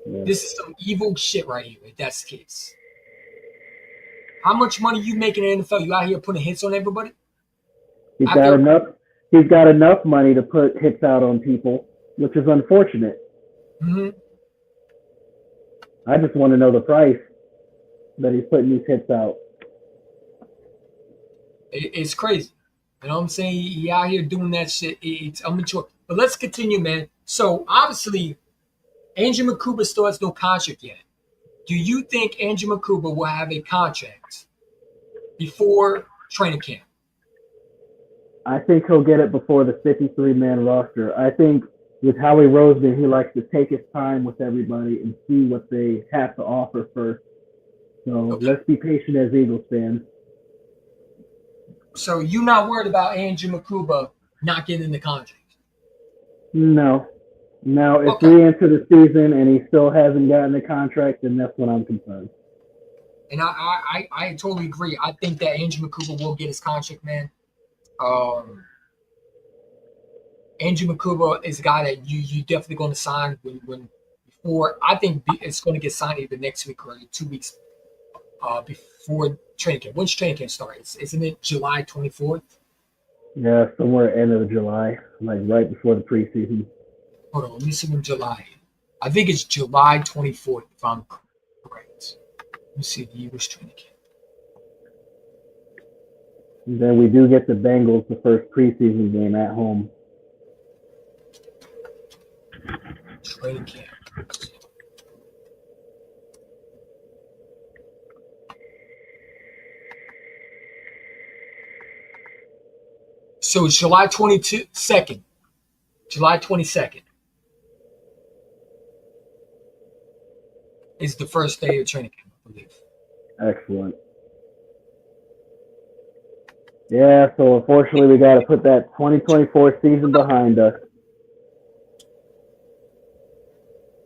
Yeah. This is some evil shit right here, if that's the case. How much money you making in the NFL? You out here putting hits on everybody? He's got enough money to put hits out on people, which is unfortunate. Mm-hmm. I just want to know the price that he's putting these hits out. It's crazy. You know what I'm saying? He out here doing that shit. It's immature. But let's continue, man. So, obviously, Andrew Makuba still has no contract yet. Do you think Andrew Makuba will have a contract before training camp? I think he'll get it before the 53-man roster. I think with Howie Roseman, he likes to take his time with everybody and see what they have to offer first. So Let's be patient as Eagles fans. So you're not worried about Andrew Makuba not getting the contract? No. Now, if we enter the season and he still hasn't gotten the contract, then that's when I'm concerned. And I totally agree. I think that Andrew Makuba will get his contract, man. Andrew Makuba is a guy that you definitely going to sign before. I think it's going to get signed either next week or 2 weeks before training camp. When's training camp starts? Isn't it July 24th? Yeah, somewhere end of July, like right before the preseason. Hold on, let me see when July. I think it's July 24th, if I'm correct. Let me see the Eagles training camp. And then we do get the Bengals the first preseason game at home. Training camp. So it's July 22nd. July 22nd is the first day of training camp, I believe. Excellent. Yeah, so unfortunately we got to put that 2024 season behind us.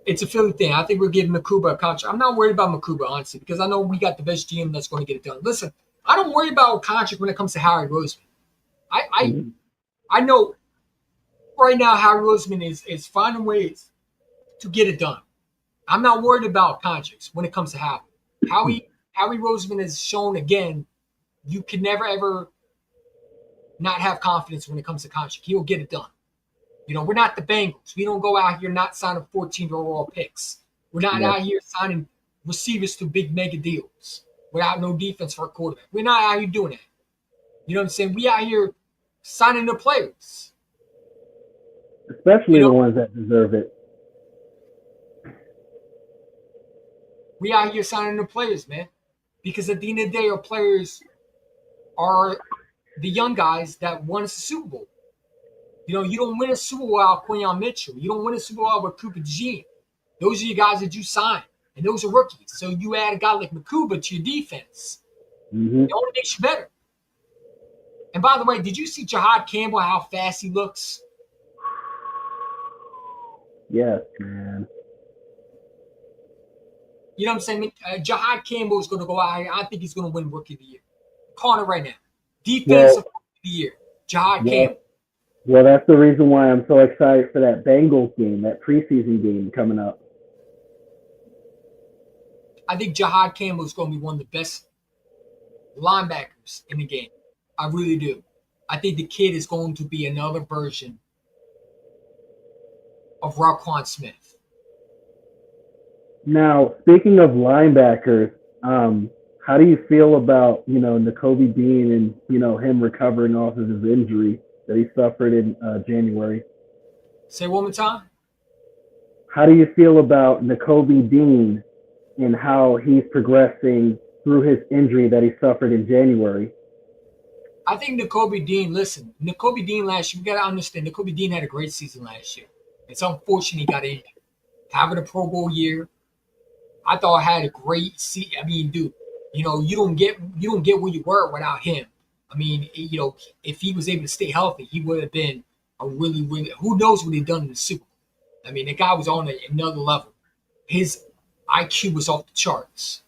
It's a Philly thing. I think we're giving Makuba a contract. I'm not worried about Makuba, honestly, because I know we got the best GM that's going to get it done. Listen, I don't worry about a contract when it comes to Harry Roseman. I know right now Harry Roseman is finding ways to get it done. I'm not worried about contracts when it comes to Harry. Harry Roseman has shown again, you can never ever not have confidence when it comes to contract. He'll get it done. You know, we're not the Bengals. We don't go out here not signing 14 overall picks. We're not out here signing receivers to big mega deals without no defense for a quarterback. We're not out here doing that. You know what I'm saying? We out here signing the players. Especially the ones that deserve it. We out here signing the players, man. Because at the end of the day, our players are the young guys that won us the Super Bowl. You know, you don't win a Super Bowl without Quinyon Mitchell. You don't win a Super Bowl with Cooper DeJean. Those are your guys that you sign, and those are rookies. So you add a guy like Makuba to your defense. Mm-hmm. It only makes you better. And by the way, did you see Jahad Campbell, how fast he looks? Yes, man. You know what I'm saying? Jahad Campbell is going to go out here. I think he's going to win Rookie of the Year. I'm calling it right now. Defensive Rookie of the Year. Jahad Campbell. Well, that's the reason why I'm so excited for that Bengals game, that preseason game coming up. I think Jahad Campbell is going to be one of the best linebackers in the game. I really do. I think the kid is going to be another version of Raquan Smith. Now, speaking of linebackers, how do you feel about, Nakobe Dean and, him recovering off of his injury that he suffered in January? Say one more time. How do you feel about Nakobe Dean and how he's progressing through his injury that he suffered in January? I think Nakobe Dean last year, you got to understand, Nakobe Dean had a great season last year. It's unfortunate he got injured. Having a Pro Bowl year, I thought I had a great season. I mean, dude, you don't get where you were without him. I mean, if he was able to stay healthy, he would have been a really, really, who knows what he'd done in the Super Bowl. I mean, the guy was on another level. His IQ was off the charts.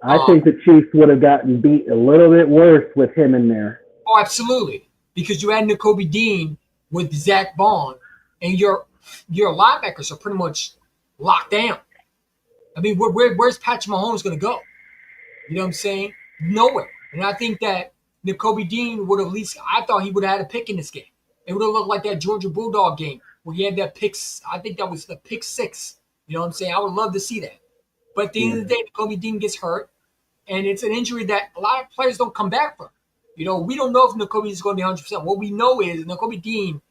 I think the Chiefs would have gotten beat a little bit worse with him in there. Oh, absolutely. Because you had Nakobe Dean with Zach Bond, and your linebackers are pretty much locked down. I mean, where's Patrick Mahomes going to go? You know what I'm saying? Nowhere. And I think that Nakobe Dean would have I thought he would have had a pick in this game. It would have looked like that Georgia Bulldog game where he had that pick. I think that was the pick 6. You know what I'm saying? I would love to see that. But at the end of the day, Nakobe Dean gets hurt, and it's an injury that a lot of players don't come back from. We don't know if Nakobe is going to be 100%. What we know is Nakobe Dean,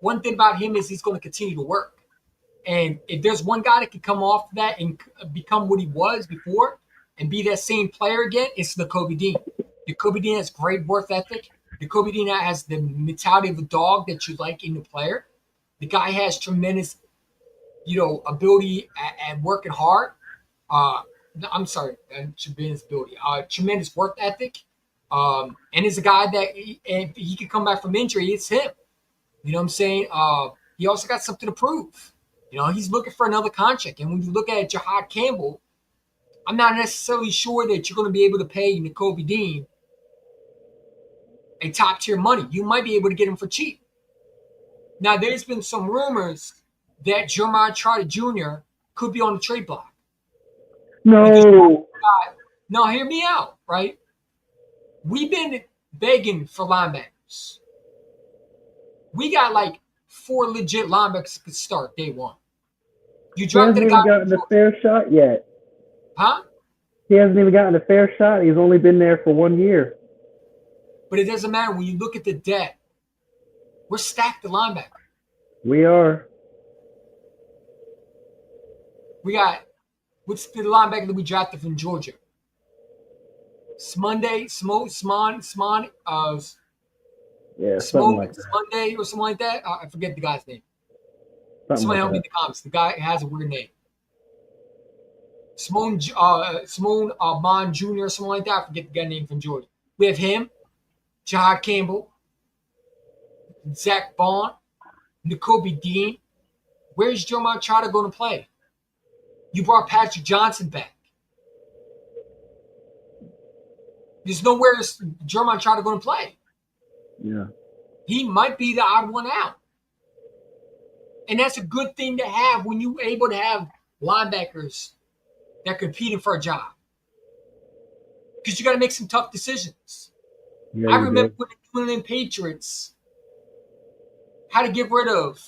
one thing about him is he's going to continue to work. And if there's one guy that can come off that and become what he was before and be that same player again, it's Nakobe Dean. Nakobe Dean has great work ethic. Nakobe Dean has the mentality of a dog that you like in the player. The guy has tremendous, ability at working hard. Tremendous ability. Tremendous work ethic. And it's a guy that if he can come back from injury, it's him. You know what I'm saying? He also got something to prove. He's looking for another contract. And when you look at Jahad Campbell, I'm not necessarily sure that you're going to be able to pay Nakobe Dean a top-tier money. You might be able to get him for cheap. Now, there's been some rumors that Jeremiah Trotter Jr. could be on the trade block. No. No, hear me out, right? We've been begging for linebackers. We got like 4 legit linebackers that could start day one. You drafted a guy. He hasn't even gotten a fair shot yet. Huh? He hasn't even gotten a fair shot. He's only been there for 1 year. But it doesn't matter. When you look at the depth, we're stacked at linebacker. We are. We got, what's the linebacker that we drafted from Georgia? Smonday or something like that. I forget the guy's name. Somebody help me in the comments. The guy has a weird name. Simone Bond Jr. or something like that. I forget the guy's name from Georgia. We have him, Jahad Campbell, Zach Bond, Nakobe Dean. Where's Jeremiah Trotter going to play? You brought Patrick Johnson back. There's nowhere Jeremiah Trotter going to play. Yeah. He might be the odd one out. And that's a good thing to have when you're able to have linebackers that are competing for a job. Because you got to make some tough decisions. Yeah, I remember when the New England Patriots had to get rid of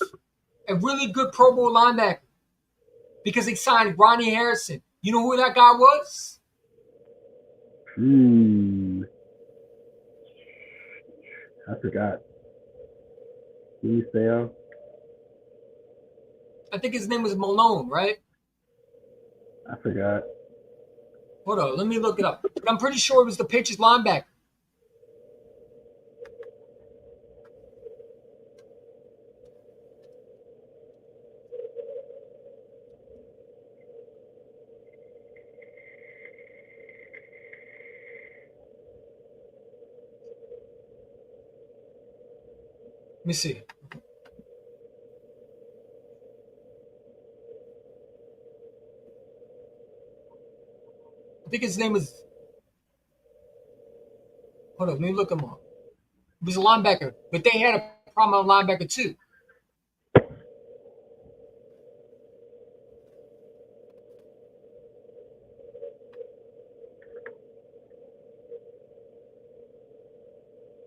a really good Pro Bowl linebacker because they signed Ronnie Harrison. You know who that guy was? I forgot. Can you say I think his name was Malone, right? I forgot. Hold on, let me look it up. But I'm pretty sure it was the Patriots linebacker. Let me see. I think his name was. Hold on, let me look him up. He was a linebacker, but they had a prominent linebacker too.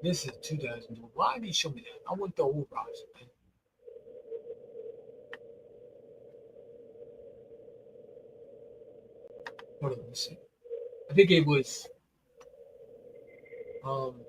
This is 2002. Why did he show me that? I want the old roster, man. Hold on, let me see. I think it was. Hold on.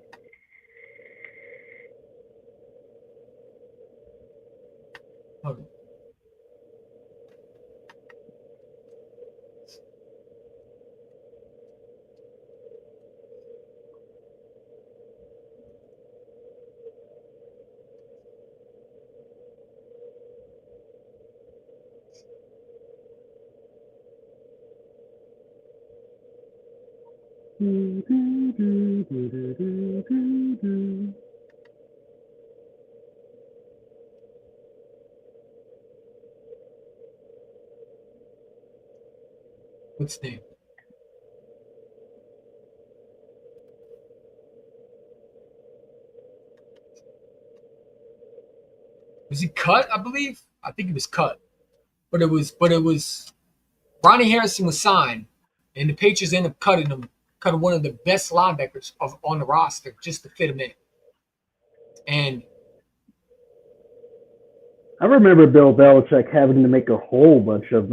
What's his name? Was he cut? I believe. I think he was cut, but it was. Ronnie Harrison was signed, and the Patriots ended up cutting one of the best linebackers on the roster just to fit him in. And I remember Bill Belichick having to make a whole bunch of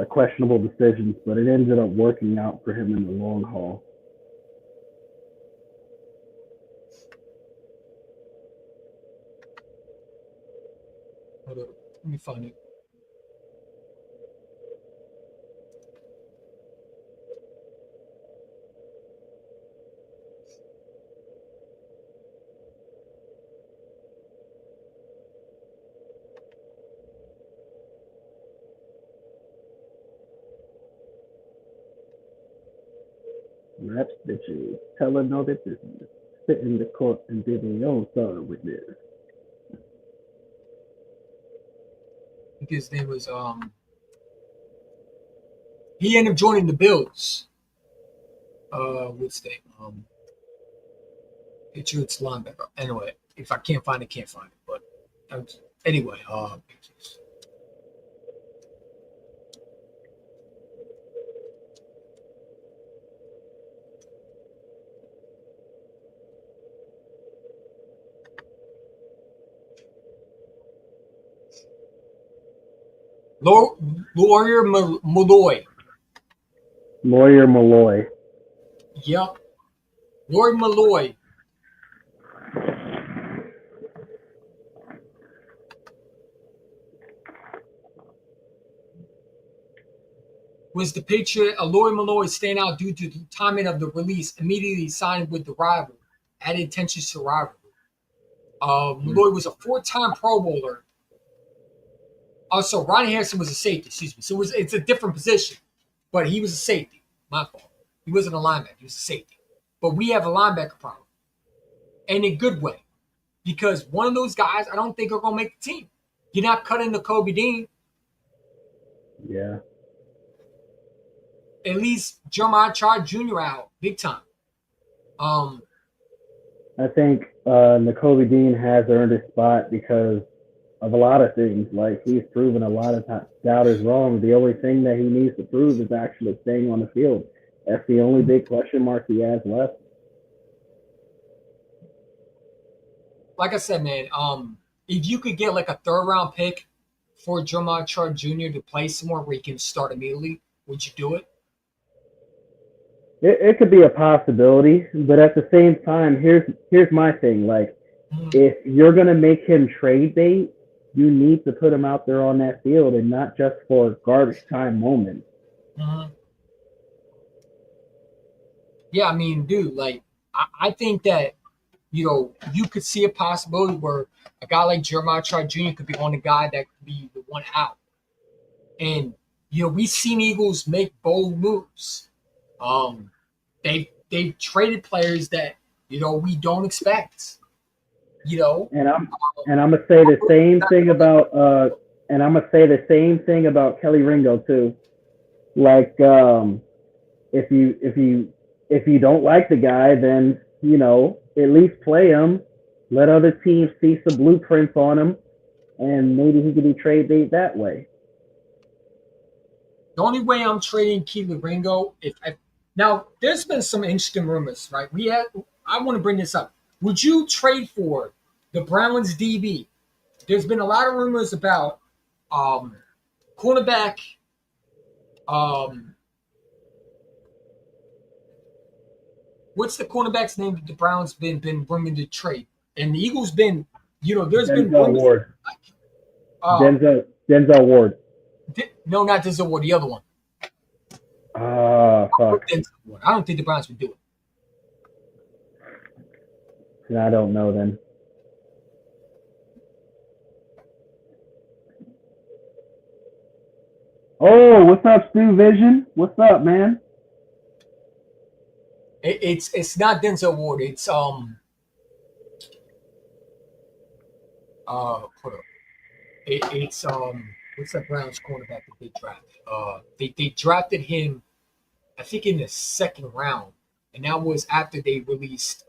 questionable decisions, but it ended up working out for him in the long haul. hold on, let me find it. Rap bitches telling all their business, sit in the court and do their own thorough witness. I think his name was he ended up joining the Bills. What's his name? Patriots linebacker. Anyway, if I can't find it, can't find it. But anyway, Lawyer Malloy. Lawyer Malloy. Yep. Lawyer Malloy. Was the Patriot, Lawyer Malloy staying out due to the timing of the release, immediately signed with the rival, added tension to the rivalry. Malloy was a 4-time Pro Bowler. Also, Ronnie Harrison was a safety, excuse me. So it's a different position, but he was a safety. My fault. He wasn't a linebacker. He was a safety. But we have a linebacker problem, and in a good way, because one of those guys I don't think are going to make the team. You're not cutting the Kobe Dean. Yeah. At least Jeremiah Trott Jr. out big time. I think Nakobe Dean has earned his spot because of a lot of things. Like, he's proven a lot of doubters wrong. The only thing that he needs to prove is actually staying on the field. That's the only big question mark he has left. Like I said, man, if you could get like a 3rd round pick for Jeremiah Chart Jr. to play somewhere where he can start immediately, would you do it? It could be a possibility, but at the same time, here's my thing. Like, if you're gonna make him trade bait, you need to put him out there on that field and not just for garbage time moments. Yeah, I mean, dude, like, I think that, you know, you could see a possibility where a guy like Jeremiah Chart Jr. could be on the guy that could be the one out. And, you know, we've seen Eagles make bold moves. They've traded players that, you know, we don't expect. You know, and I'm gonna say the same thing about Kelly Ringo too. Like, if you don't like the guy, then, you know, at least play him. Let other teams see some blueprints on him, and maybe he could be trade bait that way. The only way I'm trading Keely Ringo, now there's been some interesting rumors, right? I want to bring this up. Would you trade for the Browns DB? There's been a lot of rumors about cornerback. What's the cornerback's name that the Browns been rumored to trade? And the Eagles been, you know, there's been Ward. Denzel Ward. No, not Denzel Ward. The other one. Fuck. I don't think the Browns would do it. I don't know then. Oh, what's up, Stu Vision? What's up, man? It's not Denzel Ward. It's hold up. It's what's that Browns cornerback that they drafted? They drafted him, I think, in the 2nd round, and that was after they released.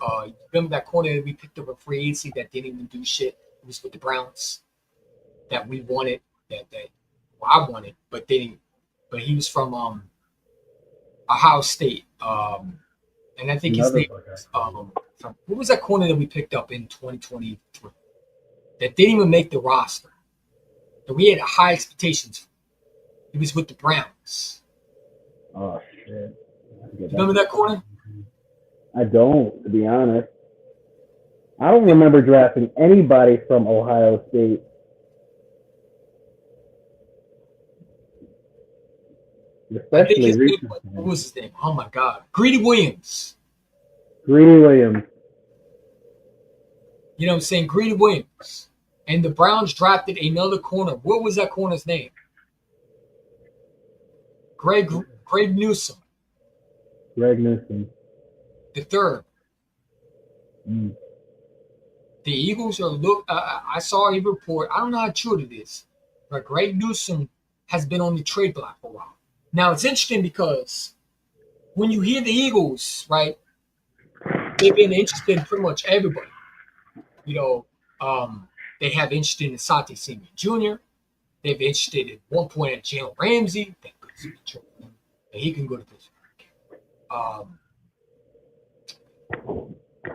Remember that corner that we picked up a free agency that didn't even do shit? It was with the Browns that we wanted. I wanted, but they didn't. But he was from Ohio State, and I think his name was what was that corner that we picked up in 2023 that didn't even make the roster? That we had high expectations for. He was with the Browns. Oh shit! You remember that corner? I don't, to be honest. I don't remember drafting anybody from Ohio State. Especially recently. What was his name? Oh my God, Greedy Williams. Greedy Williams. You know what I'm saying? Greedy Williams. And the Browns drafted another corner. What was that corner's name? Greg Newsome. Greg Newsome. The 3rd. The Eagles are I saw a report. I don't know how true it is, but Greg Newsome has been on the trade block for a while. Now, it's interesting because when you hear the Eagles, right, they've been interested in pretty much everybody. You know, they have interested in Asante Samuel Jr. They've interested at one point at Jalen Ramsey. And he can go to Pittsburgh.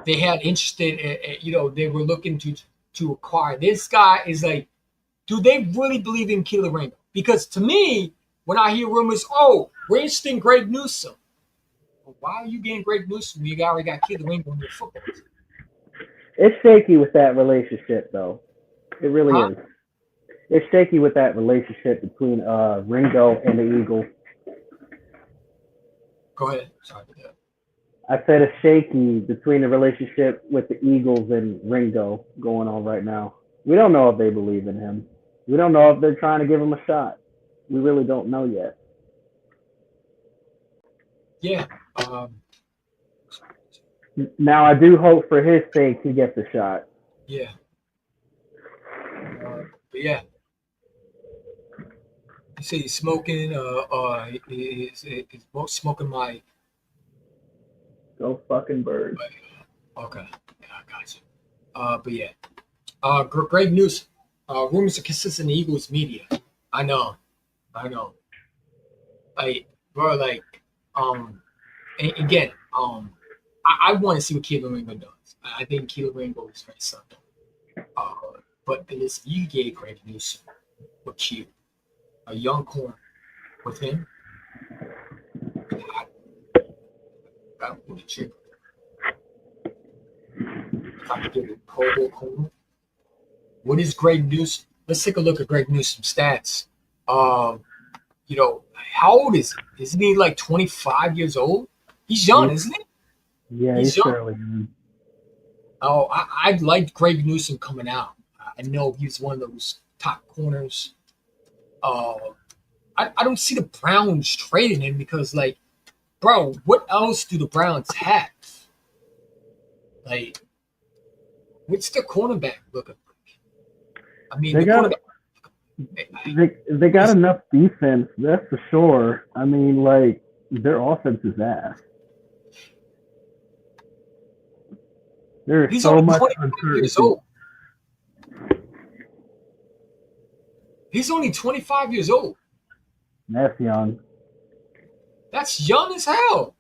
They had interested, you know, they were looking to acquire. This guy is like, do they really believe in Keely Ringo? Because to me, when I hear rumors, we're interested in Greg Newsome. Well, why are you getting Greg Newsome? You already got Keely Ringo in your football team. It's shaky with that relationship, though. It really is. It's shaky with that relationship between Ringo and the Eagles. Go ahead. Sorry about that. I said it's shaky between the relationship with the Eagles and Ringo going on right now. We don't know if they believe in him. We don't know if they're trying to give him a shot. We really don't know yet. Yeah. Now, I do hope for his sake he gets a shot. Yeah. But yeah. You say he's smoking. He's smoking my. Go fucking bird. Okay. Yeah, I got you. But yeah. Greg Newsome. Rumors are consistent in the Eagles media. I know. Like, bro, like, again, I want to see what Keely Ringo does. I think Keely Ringo is very subtle. But listen, you gave Greg Newsom a Q, a young corner with him. I don't put a chip. If I could get a Pro Bowl corner. What is Greg Newsom? Let's take a look at Greg Newsom's stats. You know, how old is he? Isn't he like 25 years old? He's young, isn't he? Yeah, he's fairly young. Oh, I like Greg Newsom coming out. I know he's one of those top corners. I don't see the Browns trading him because, like, bro, what else do the Browns have? Like, what's the cornerback looking like? I mean, they got enough defense, that's for sure. I mean, like, their offense is ass. There's so much uncertainty. He's only 25 years old. That's young. That's young as hell.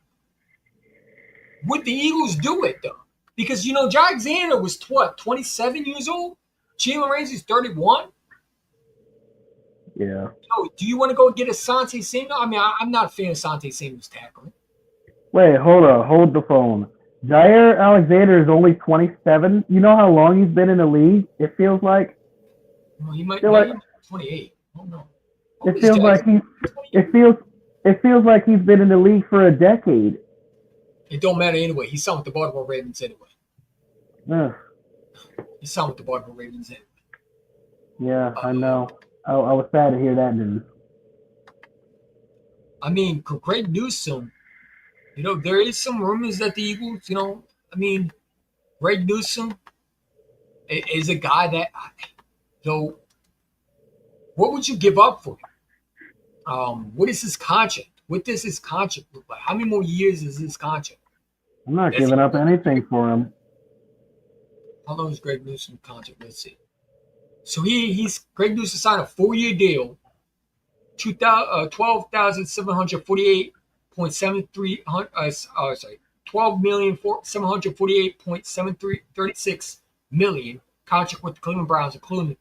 Would the Eagles do it, though? Because, you know, Alexander was, 27 years old? Jalen Ramsey's 31? Yeah. You know, do you want to go get a Asante Samuel? I mean, I'm not a fan of Asante Samuel's tackling. Wait, hold the phone. Jair Alexander is only 27. You know how long he's been in the league? It feels like. Well, he might be 28. I don't know. It feels like he's been in the league for a decade. It don't matter anyway. He signed with the Baltimore Ravens anyway. Yeah. He signed with the Baltimore Ravens anyway. Yeah, I know. I was sad to hear that news. I mean, Greg Newsom, you know, there is some rumors that the Eagles, you know, I mean, Greg Newsom is a guy that, you know, what would you give up for him? What is his contract? What does his contract look like? How many more years is his contract? I'm not giving up anything for him. How long is Greg Newsom's contract? Let's see. So he's Greg Newsom signed a 4-year deal, $12,748.36 million contract with the Cleveland Browns, including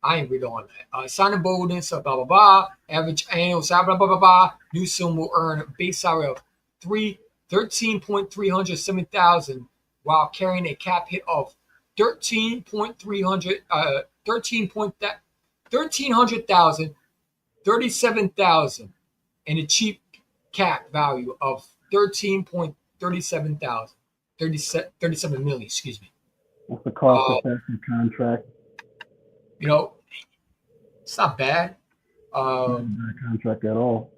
I ain't read on that. Signing bonus, blah blah blah. Average annual salary, blah blah blah blah. Newsom will earn a base salary of $13,307,000 while carrying a cap hit of $13,300,000, $37,000, and a cheap cap value of $37 million. Excuse me. What's the cost-effective contract? You know, it's not bad. Not a bad contract at all.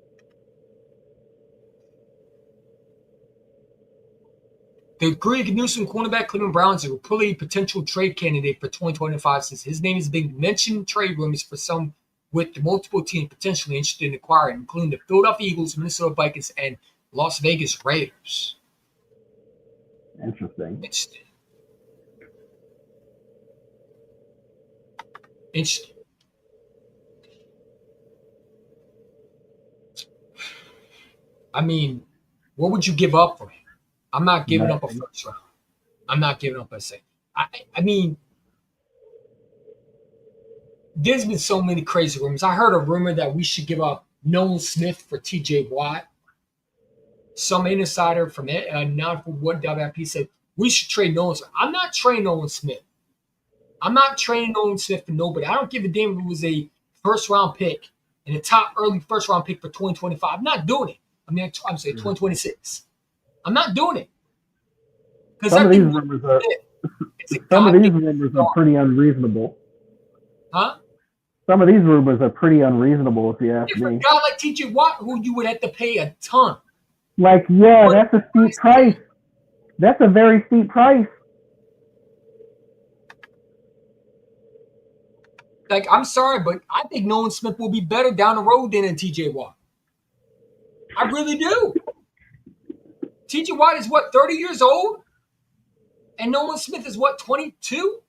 The Greg Newsom cornerback Cleveland Browns are a reportedly potential trade candidate for 2025 since his name has been mentioned in trade rumors for some with multiple teams potentially interested in acquiring, including the Philadelphia Eagles, Minnesota Vikings, and Las Vegas Raiders. Interesting. I mean, what would you give up for him? I'm not giving up a first round. I'm not giving up a second. I mean, there's been so many crazy rumors. I heard a rumor that we should give up Nolan Smith for TJ Watt. Some insider from not for what WIP said we should trade Nolan Smith. I'm not trading Nolan Smith. I'm not trading Nolan Smith for nobody. I don't give a damn if it was a first round pick and a top early first round pick for 2025. I'm not doing it. I mean, I'm saying 2026. I'm not doing it. Some of these rumors are pretty unreasonable. Huh? Some of these rumors are pretty unreasonable, if you ask me. For a guy like TJ Watt, who you would have to pay a ton. Like, yeah, that's a steep price. That's a very steep price. Like, I'm sorry, but I think Nolan Smith will be better down the road than a TJ Watt. I really do. TJ Watt is what, 30 years old? And Nolan Smith is what, 22?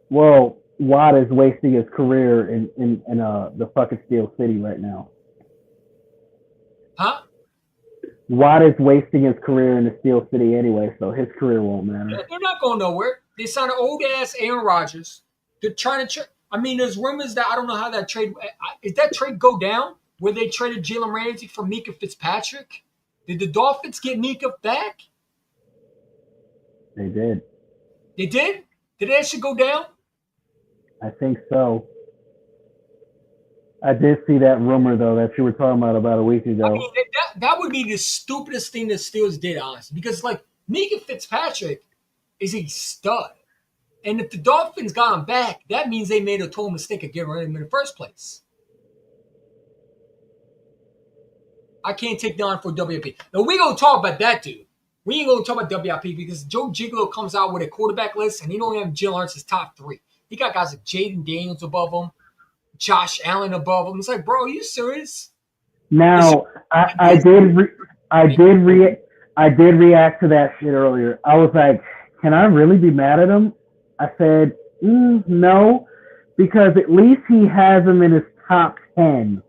Well, Watt is wasting his career in the fucking Steel City right now. Huh? Watt is wasting his career in the Steel City anyway, so his career won't matter. They're not going nowhere. They signed an old ass Aaron Rodgers. They're trying to trade. I mean, there's rumors that I don't know how that trade is. That trade go down where they traded Jalen Ramsey for Mika Fitzpatrick? Did the Dolphins get Mika back? They did. They did? Did that shit go down? I think so. I did see that rumor, though, that you were talking about a week ago. I mean, that would be the stupidest thing the Steelers did, honestly. Because, like, Mika Fitzpatrick is a stud. And if the Dolphins got him back, that means they made a total mistake of getting rid of him in the first place. I can't take down for WIP. Now, we going to talk about that, dude. We ain't going to talk about WIP because Joe Gigolo comes out with a quarterback list, and he don't have Jalen Hurts' top 3. He got guys like Jaden Daniels above him, Josh Allen above him. It's like, bro, are you serious? Now, I did react to that shit earlier. I was like, can I really be mad at him? I said, no, because at least he has him in his top 10.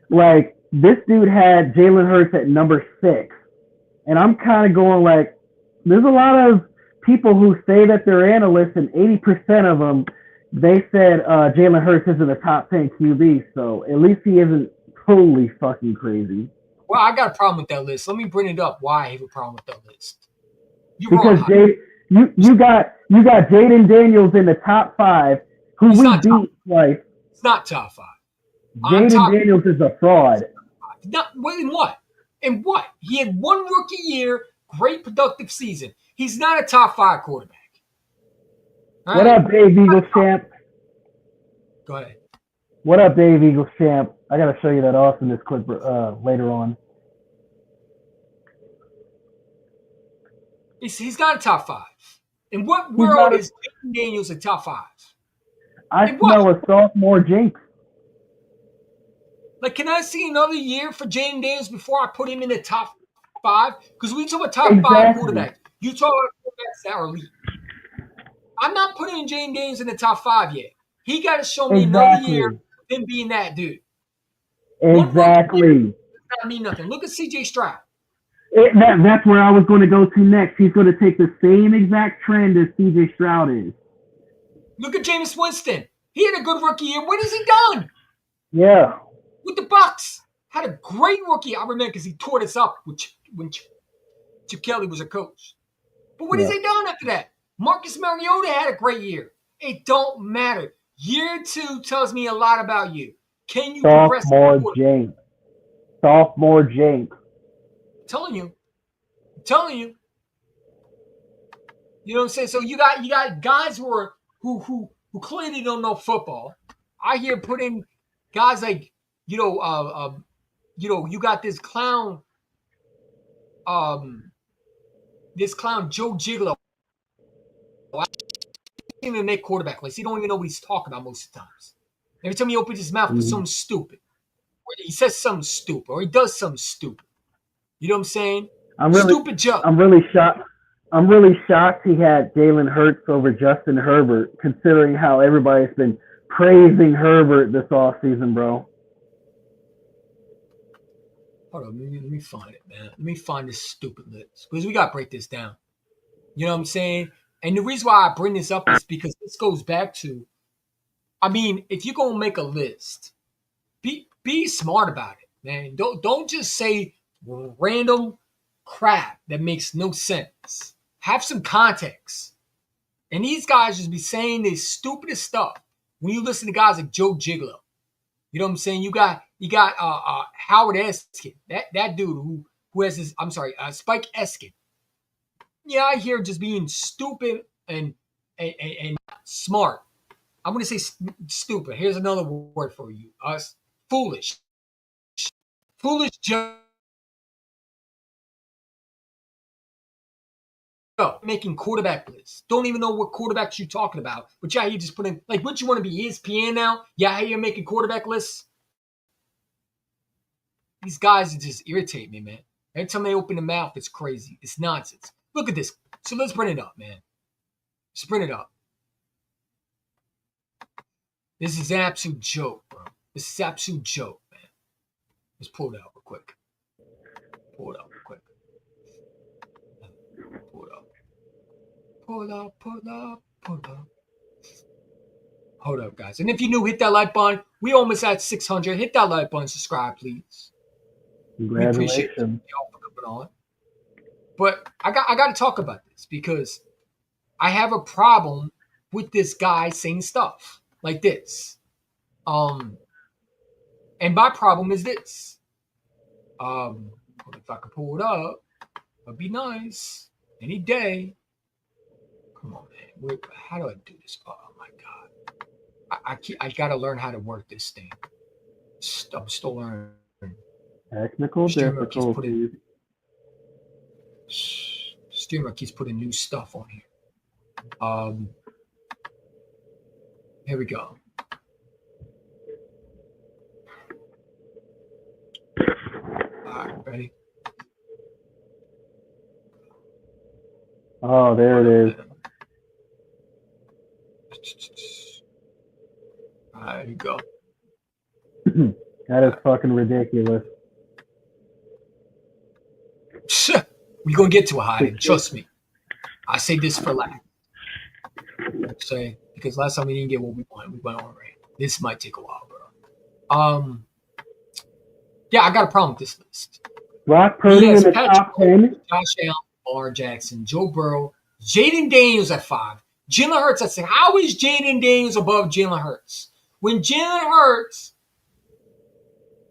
Like, this dude had Jalen Hurts at number 6. And I'm kind of going like, there's a lot of people who say that they're analysts, and 80% of them, they said Jalen Hurts isn't a top 10 QB. So at least he isn't totally fucking crazy. Well, I got a problem with that list. Let me bring it up why I have a problem with that list. Because you got Jaden Daniels in the top 5, who we beat twice. It's not top 5. Jaden Daniels is a fraud. In what? In what? He had one rookie year, great productive season. He's not a top 5 quarterback. All what right? up, Dave Eagles champ? Go ahead. What up, Dave Eagles champ? I got to show you that awesomeness clip later on. He's not a top 5. In what world is Jaden Daniels a top 5? I smell a sophomore jinx. Like, can I see another year for Jaden Daniels before I put him in the top 5? Because we talk about top 5 quarterbacks. You talk about quarterbacks that are elite. I'm not putting Jaden Daniels in the top 5 yet. He got to show me another year of him being that dude. Exactly. Does not mean nothing. Look at CJ Stroud. That's where I was going to go to next. He's going to take the same exact trend as CJ Stroud is. Look at Jameis Winston. He had a good rookie year. What has he done? Yeah. With the Bucs. Had a great rookie. I remember because he tore this up when Chip Kelly was a coach. But what has he done after that? Marcus Mariota had a great year. It don't matter. Year 2 tells me a lot about you. Can you progress? Sophomore jinx. I'm telling you. You know what I'm saying? So you got guys who clearly don't know football. I hear putting guys like you got this clown Joe Gigolo. I can't even make quarterback lists. He don't even know what he's talking about most of the times. Every time he opens his mouth with something stupid, or he says something stupid, or he does something stupid. You know what I'm saying? Stupid joke. I'm really shocked. I'm really shocked he had Jalen Hurts over Justin Herbert, considering how everybody's been praising Herbert this offseason, bro. Hold on, let me find it, man. Let me find this stupid list because we got to break this down. You know what I'm saying? And the reason why I bring this up is because this goes back to, I mean, if you're gonna make a list, be smart about it, man. Don't just say random crap that makes no sense. Have some context. And these guys just be saying the stupidest stuff when you listen to guys like Joe Gigolo. You know what I'm saying? You got Howard Eskin, that dude who has this. I'm sorry, Spike Eskin. Yeah, I hear just being stupid and smart. I'm going to say stupid. Here's another word for you. Foolish. Foolish Joe. Making quarterback lists. Don't even know what quarterbacks you're talking about. But yeah, you just put in, like, what you want to be, ESPN now? Yeah, you're making quarterback lists? These guys just irritate me, man. Every time they open their mouth, it's crazy. It's nonsense. Look at this. So let's bring it up, man. Let's bring it up. This is an absolute joke, bro. This is an absolute joke, man. Let's pull it out real quick. Pull it up. Hold up, guys. And if you're new, hit that like button. We almost at 600. Hit that like button. Subscribe, please. We appreciate y'all for coming on. But I got to talk about this because I have a problem with this guy saying stuff like this. And my problem is this. If I could pull it up, it'd be nice. Any day. Come on, man. How do I do this? Oh my God. I gotta learn how to work this thing. I'm still learning. Technical difficulties. Streamer keeps putting new stuff on here. Here we go. All right, ready? Oh, there it is. All right, here you go. That is fucking ridiculous. We're going to get to a hiding. Trust me. I say this for laugh. Say because last time we didn't get what we wanted. We went on right. This might take a while, bro. Yeah, I got a problem with this list. Brock Purdy in the top 10. Josh Allen, Lamar Jackson, Joe Burrow, Jaden Daniels at 5. Jalen Hurts at 6. How is Jaden Daniels above Jalen Hurts? When Jalen Hurts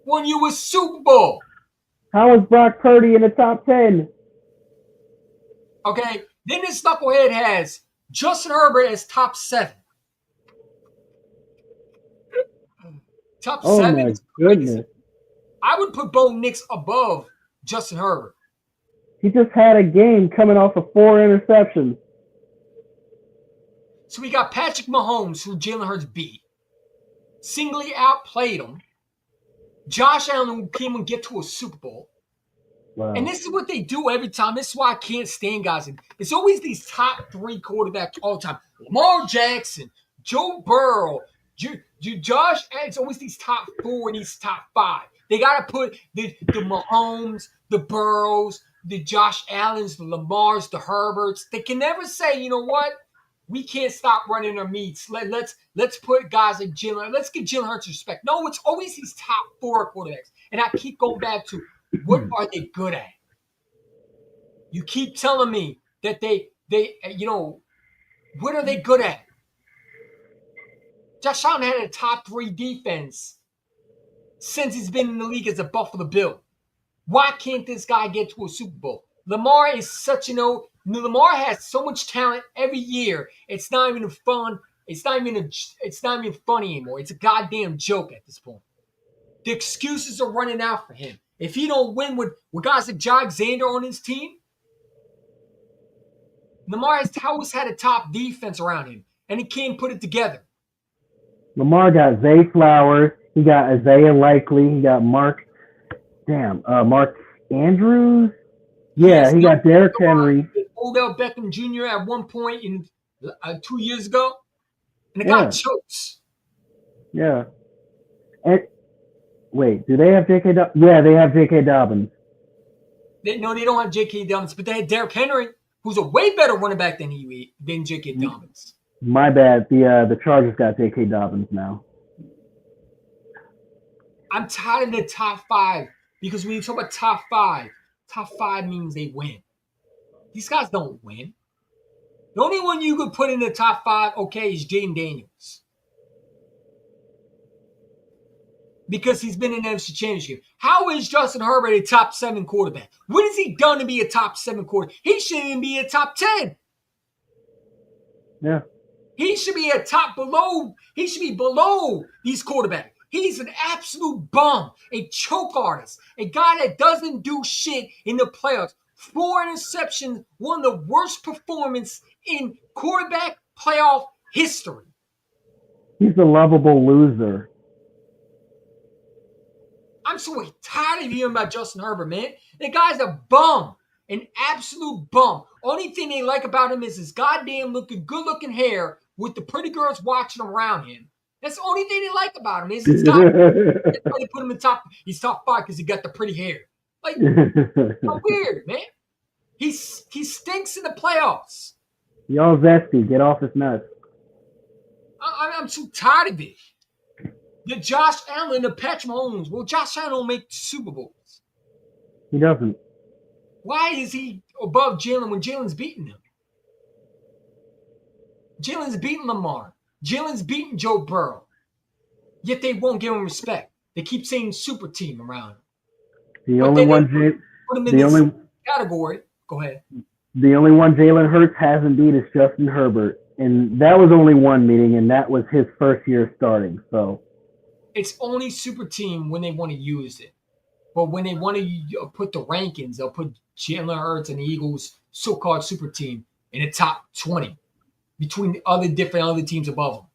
won you a Super Bowl. How is Brock Purdy in the top 10? Okay, then this knucklehead has Justin Herbert as top 7. Top 7? Oh my goodness. I would put Bo Nix above Justin Herbert. He just had a game coming off of 4 interceptions. So we got Patrick Mahomes, who Jalen Hurts beat. Singly outplayed him. Josh Allen, who came and get to a Super Bowl. Wow. And this is what they do every time. This is why I can't stand guys. It's always these top 3 quarterbacks all the time. Lamar Jackson, Joe Burrow, Josh. It's always these top 4 and these top 5. They got to put the Mahomes, the Burrows, the Josh Allens, the Lamars, the Herberts. They can never say, you know what? We can't stop running our meets. Let's put guys like Jalen. Let's give Jalen Hurts respect. No, it's always these top 4 quarterbacks. And I keep going back to what are they good at? You keep telling me that they what are they good at? Josh Allen had a top 3 defense since he's been in the league as a Buffalo Bill. Why can't this guy get to a Super Bowl? Lamar is such Lamar has so much talent every year. It's not even fun. It's not even funny anymore. It's a goddamn joke at this point. The excuses are running out for him. If he don't win with guys like John Xander on his team, Lamar has always had a top defense around him, and he can't put it together. Lamar got Zay Flowers. He got Isaiah Likely. He got Mark Andrews. Yeah, he got Derrick Henry. Odell Beckham Jr. at one point in 2 years ago, and the guy chokes. Yeah. And wait, do they have J.K. Dobbins? Yeah, they have J.K. Dobbins. They don't have J.K. Dobbins, but they had Derrick Henry, who's a way better running back than J.K. Dobbins. My bad. The Chargers got J.K. Dobbins now. I'm tired of the top 5 because when you talk about top 5 means they win. These guys don't win. The only one you could put in the top 5, okay, is Jaden Daniels. Because he's been in the NFC Championship. How is Justin Herbert a top 7 quarterback? What has he done to be a top 7 quarterback? He shouldn't even be a top 10. Yeah. He should be He should be below these quarterbacks. He's an absolute bum, a choke artist, a guy that doesn't do shit in the playoffs. 4 interceptions, one of the worst performances in quarterback playoff history. He's a lovable loser. I'm so tired of hearing about Justin Herbert, man. The guy's a bum, an absolute bum. Only thing they like about him is his goddamn good-looking hair with the pretty girls watching around him. That's the only thing they like about him is his guy. That's why they put him in he's top 5 because he got the pretty hair. Like, how weird, man. He stinks in the playoffs. Y'all zesty. Get off his nuts. I'm so tired of it. The Josh Allen, the Patrick Mahomes. Well, Josh Allen don't make Super Bowls. He doesn't. Why is he above Jalen when Jalen's beating him? Jalen's beating Lamar. Jalen's beating Joe Burrow. Yet they won't give him respect. They keep saying super team around him. The only one category. Go ahead. The only one Jalen Hurts hasn't beat is Justin Herbert. And that was only one meeting, and that was his first year starting. So it's only super team when they want to use it. But when they want to put the rankings, they'll put Jalen Hurts and the Eagles' so-called super team in the top 20 between the other teams above them.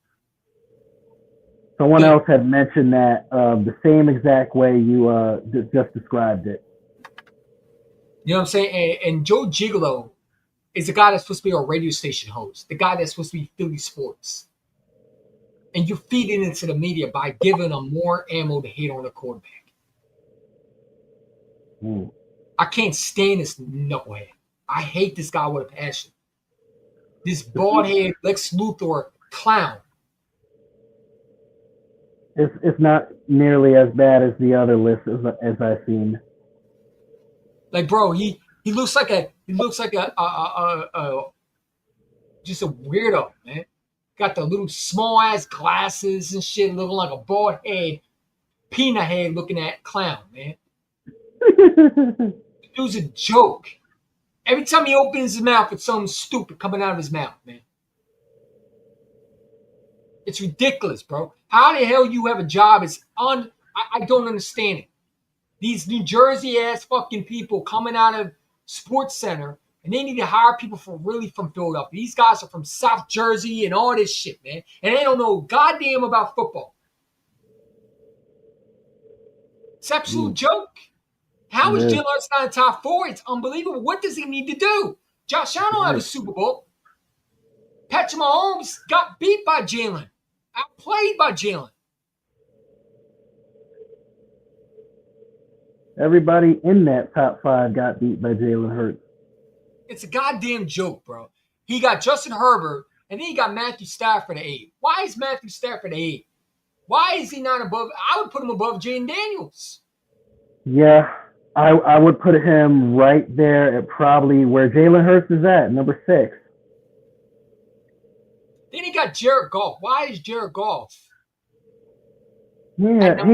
Someone else had mentioned that the same exact way you just described it. You know what I'm saying? And Joe Gigolo is the guy that's supposed to be a radio station host, the guy that's supposed to be Philly sports. And you're feeding into the media by giving them more ammo to hate on the quarterback. I can't stand this knucklehead. I hate this guy with a passion. This bald-headed Lex Luthor clown. It's not nearly as bad as the other list as I've seen. Like, bro, he looks like a just a weirdo, man. Got the little small ass glasses and shit, looking like a bald head, peanut head looking at clown, man. The dude's a joke. Every time he opens his mouth, it's something stupid coming out of his mouth, man. It's ridiculous, bro. How the hell you have a job? I don't understand it. These New Jersey ass fucking people coming out of Sports Center, and they need to hire people from Philadelphia. These guys are from South Jersey and all this shit, man. And they don't know goddamn about football. It's an absolute joke. How is Jalen Hurts not in top 4? It's unbelievable. What does he need to do? Josh Allen don't have a Super Bowl. Patrick Mahomes got beat by Jalen. Outplayed by Jalen. Everybody in that top 5 got beat by Jalen Hurts. It's a goddamn joke, bro. He got Justin Herbert, and then he got Matthew Stafford at 8. Why is Matthew Stafford at 8? Why is he not above? I would put him above Jaden Daniels. Yeah, I would put him right there at probably where Jalen Hurts is at, number 6. Then he got Jared Goff. Why is Jared Goff? Yeah,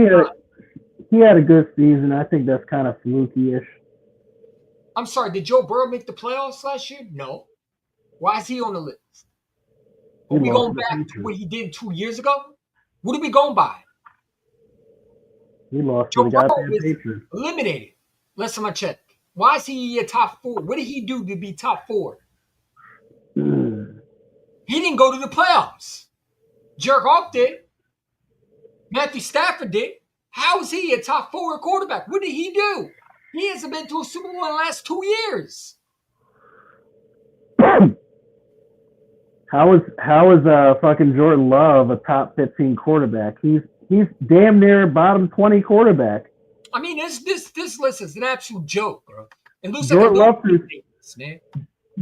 he had a good season. I think that's kind of fluky-ish. I'm sorry, did Joe Burrow make the playoffs last year? No. Why is he on the list? Are we going back to what he did 2 years ago? What are we going by? He lost Joe to the Burrow goddamn was Patriots. eliminated. Last time I checked. Why is he a top 4? What did he do to be top 4? He didn't go to the playoffs. Jared Goff did. Matthew Stafford did. How is he a top 4 quarterback? What did he do? He hasn't been to a Super Bowl in the last 2 years. How is fucking Jordan Love a top 15 quarterback? He's damn near bottom 20 quarterback. I mean, this list is an absolute joke, bro. It looks Jordan like Love man.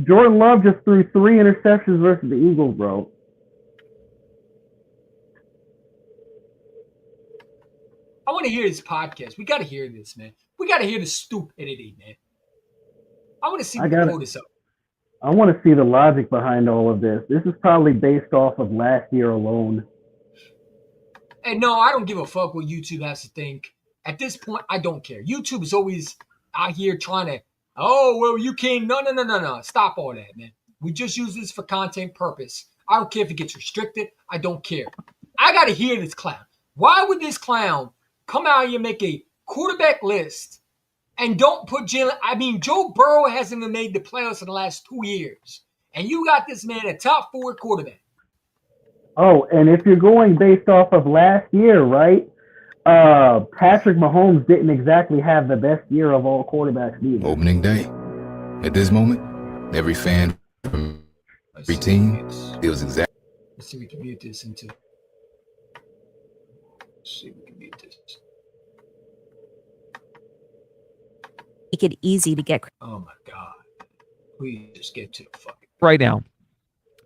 Jordan Love just threw 3 interceptions versus the Eagles, bro. I want to hear this podcast. We got to hear this, man. We got to hear the stupidity, man. I want to see what pull this up. I want to see the logic behind all of this. This is probably based off of last year alone. And no, I don't give a fuck what YouTube has to think. At this point, I don't care. YouTube is always out here trying to, oh, well, you can't. No. Stop all that, man. We just use this for content purpose. I don't care if it gets restricted. I don't care. I got to hear this clown. Why would this clown come out here and make a quarterback list and don't put Jalen? I mean, Joe Burrow hasn't even made the playoffs in the last 2 years. And you got this man a top 4 quarterback. Oh, and if you're going based off of last year, right? Patrick Mahomes didn't exactly have the best year of all quarterbacks either. Opening day. At this moment, every fan from every team feels exactly. Let's see if we can mute this into. Let's see if we can mute this. Make it easy to get. Oh my God. Please just get to the fucking. Right now.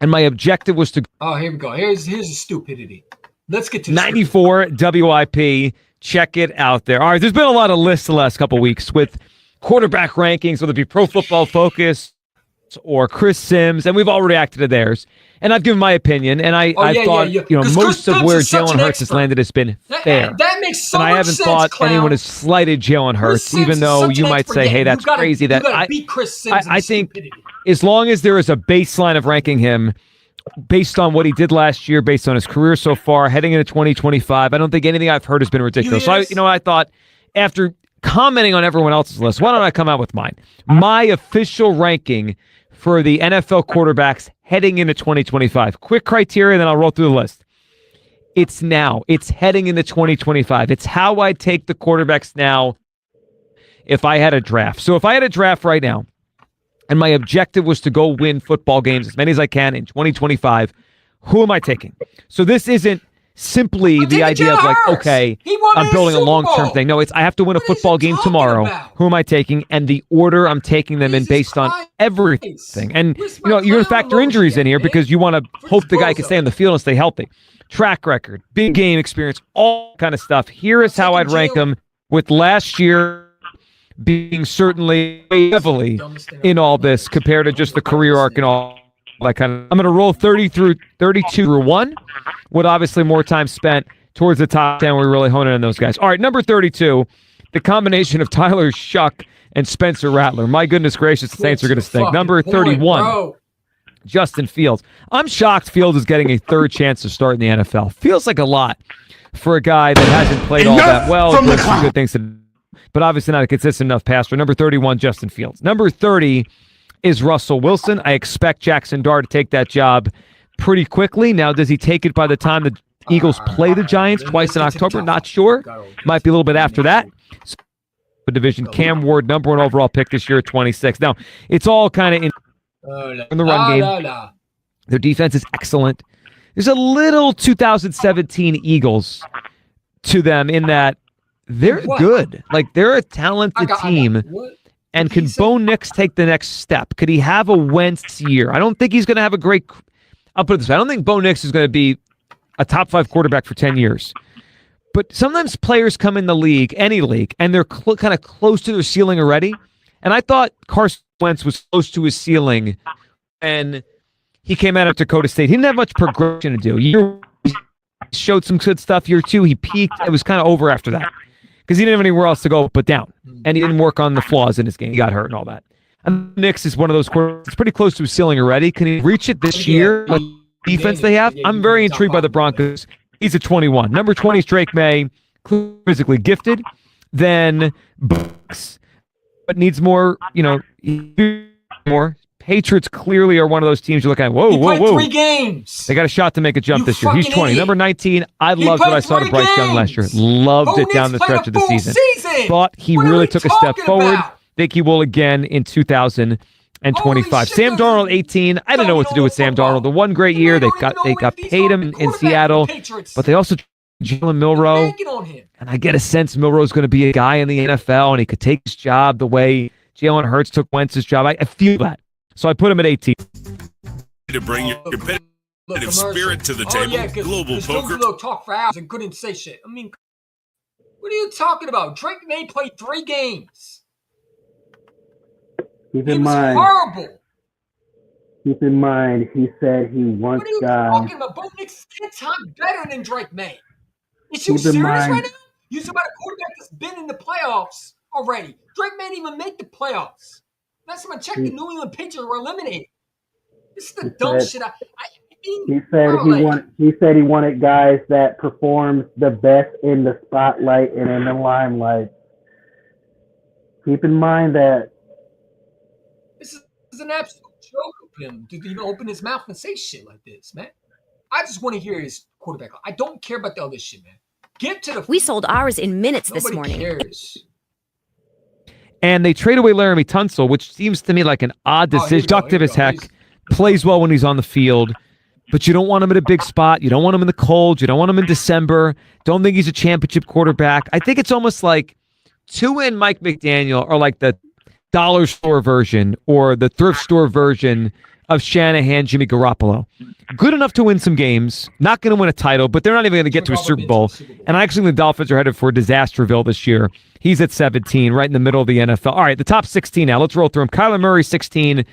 And my objective was to Oh, here we go. Here's the stupidity. Let's get to 94 WIP. Check it out there. All right, there's been a lot of lists the last couple weeks with quarterback rankings, whether it be Pro Football Focus or Chris Sims, and we've all reacted to theirs. And I've given my opinion, and I thought most of where Jalen Hurts has landed has been fair. That makes so and I much haven't sense, thought clown. anyone has slighted Jalen Hurts, even though you might say, "Hey, that's crazy." That I think, as long as there is a baseline of ranking him based on what he did last year, based on his career so far, heading into 2025, I don't think anything I've heard has been ridiculous. So I thought after commenting on everyone else's list, why don't I come out with mine? My official ranking for the NFL quarterbacks heading into 2025. Quick criteria, then I'll roll through the list. It's now. It's heading into 2025. It's how I take the quarterbacks now if I had a draft. So if I had a draft right now, and my objective was to go win football games, as many as I can in 2025, who am I taking? So this isn't simply the idea of like, okay, I'm building a long-term thing. No, it's I have to win a football game tomorrow. Who am I taking? And the order I'm taking them in based on everything. And you're going to factor injuries in here because you want to hope the guy can stay on the field and stay healthy. Track record, big game experience, all kind of stuff. Here is how I'd rank them, with last year being certainly heavily in all this compared to just the career arc and all that kind of. I'm going to roll 30 through 32 through 1, with obviously more time spent towards the top 10. We're really honing on those guys. All right, number 32, the combination of Tyler Shuck and Spencer Rattler. My goodness gracious, the Saints are going to stink. Number 31, Justin Fields. I'm shocked Fields is getting a third chance to start in the NFL. Feels like a lot for a guy that hasn't played all that well. Doing some good things, but obviously not a consistent enough passer. Number 31, Justin Fields. Number 30 is Russell Wilson. I expect Jackson Dart to take that job pretty quickly. Now, does he take it by the time the Eagles play the Giants twice in October? Not sure. Might be a little bit after that. So, the division, Cam Ward, number 1 overall pick this year at 26. Now, it's all kind of in the run game. Their defense is excellent. There's a little 2017 Eagles to them in that they're good. Like, they're a talented team. And can Bo Nix take the next step? Could he have a Wentz year? I don't think he's going to have a great. I'll put it this way. I don't think Bo Nix is going to be a top 5 quarterback for 10 years. But sometimes players come in the league, any league, and they're kind of close to their ceiling already. And I thought Carson Wentz was close to his ceiling, and he came out of Dakota State. He didn't have much progression to do. Year showed some good stuff. Year 2, he peaked. It was kind of over after that because he didn't have anywhere else to go but down. And he didn't work on the flaws in his game. He got hurt and all that. And Nix is one of those quarterbacks. It's pretty close to his ceiling already. Can he reach it this year with the defense they have? I'm very intrigued by the Broncos. He's at 21. Number 20 is Drake May, physically gifted, then Bucks, but needs more, more. Patriots clearly are one of those teams you look at. Whoa. 3 games. They got a shot to make a jump this year. He's 20. Idiot. Number 19, I loved what I saw to Bryce Young last year. Loved it down the stretch of the season. Thought he really took a step forward. Think he will again in 2025. Sam Darnold, 18. I don't know what to do with Sam Darnold. The one great year, they got paid him in Seattle, but they also Jalen Milroe. And I get a sense Milroe's going to be a guy in the NFL, and he could take his job the way Jalen Hurts took Wentz's job. I feel that. So I put him at 18. To bring your competitive spirit to the table. Global Poker. Talk for hours and couldn't say shit. I mean, what are you talking about? Drake May played 3 games. Keep in mind. Horrible. Keep in mind, he said he wants guys. What are you talking about? Bo Nix is 10 times better than Drake May. Is you serious right now? You talking about a quarterback that's been in the playoffs already. Drake May didn't even make the playoffs. Last time I checked, the New England Patriots were eliminated. This is the dumb shit. He said he wanted guys that performed the best in the spotlight and in the limelight. Keep in mind that this is an absolute joke of him to even open his mouth and say shit like this, man. I just want to hear his quarterback. I don't care about the other shit, man. Get to the. We sold ours in minutes this morning. Cares. And they trade away Laramie Tunsil, which seems to me like an odd decision. Productive as heck, plays well when he's on the field, but you don't want him at a big spot. You don't want him in the cold. You don't want him in December. Don't think he's a championship quarterback. I think it's almost like Tua and Mike McDaniel are like the dollar store version or the thrift store version of Shanahan, Jimmy Garoppolo. Good enough to win some games, not going to win a title, but they're not even going to get to a Super Bowl. And I actually think the Dolphins are headed for Disasterville this year. He's at 17, right in the middle of the NFL. All right, the top 16 now. Let's roll through them. Kyler Murray, 16.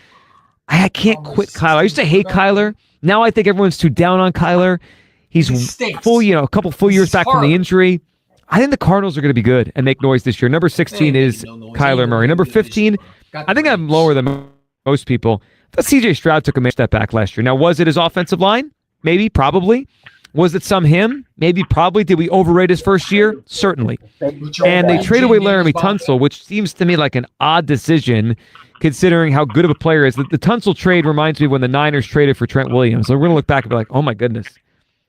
I can't quit Kyler. I used to hate Kyler. Now I think everyone's too down on Kyler. He's full, a couple full years back from the injury. I think the Cardinals are going to be good and make noise this year. Number 16 is Kyler Murray. Number 15, I think I'm lower than most people. But CJ Stroud took a step back last year. Now, was it his offensive line? Maybe, probably. Was it some him? Maybe, probably. Did we overrate his first year? Certainly. And they traded away Laramie Tunsil, which seems to me like an odd decision considering how good of a player he is. The Tunsil trade reminds me when the Niners traded for Trent Williams. So we're going to look back and be like, oh my goodness.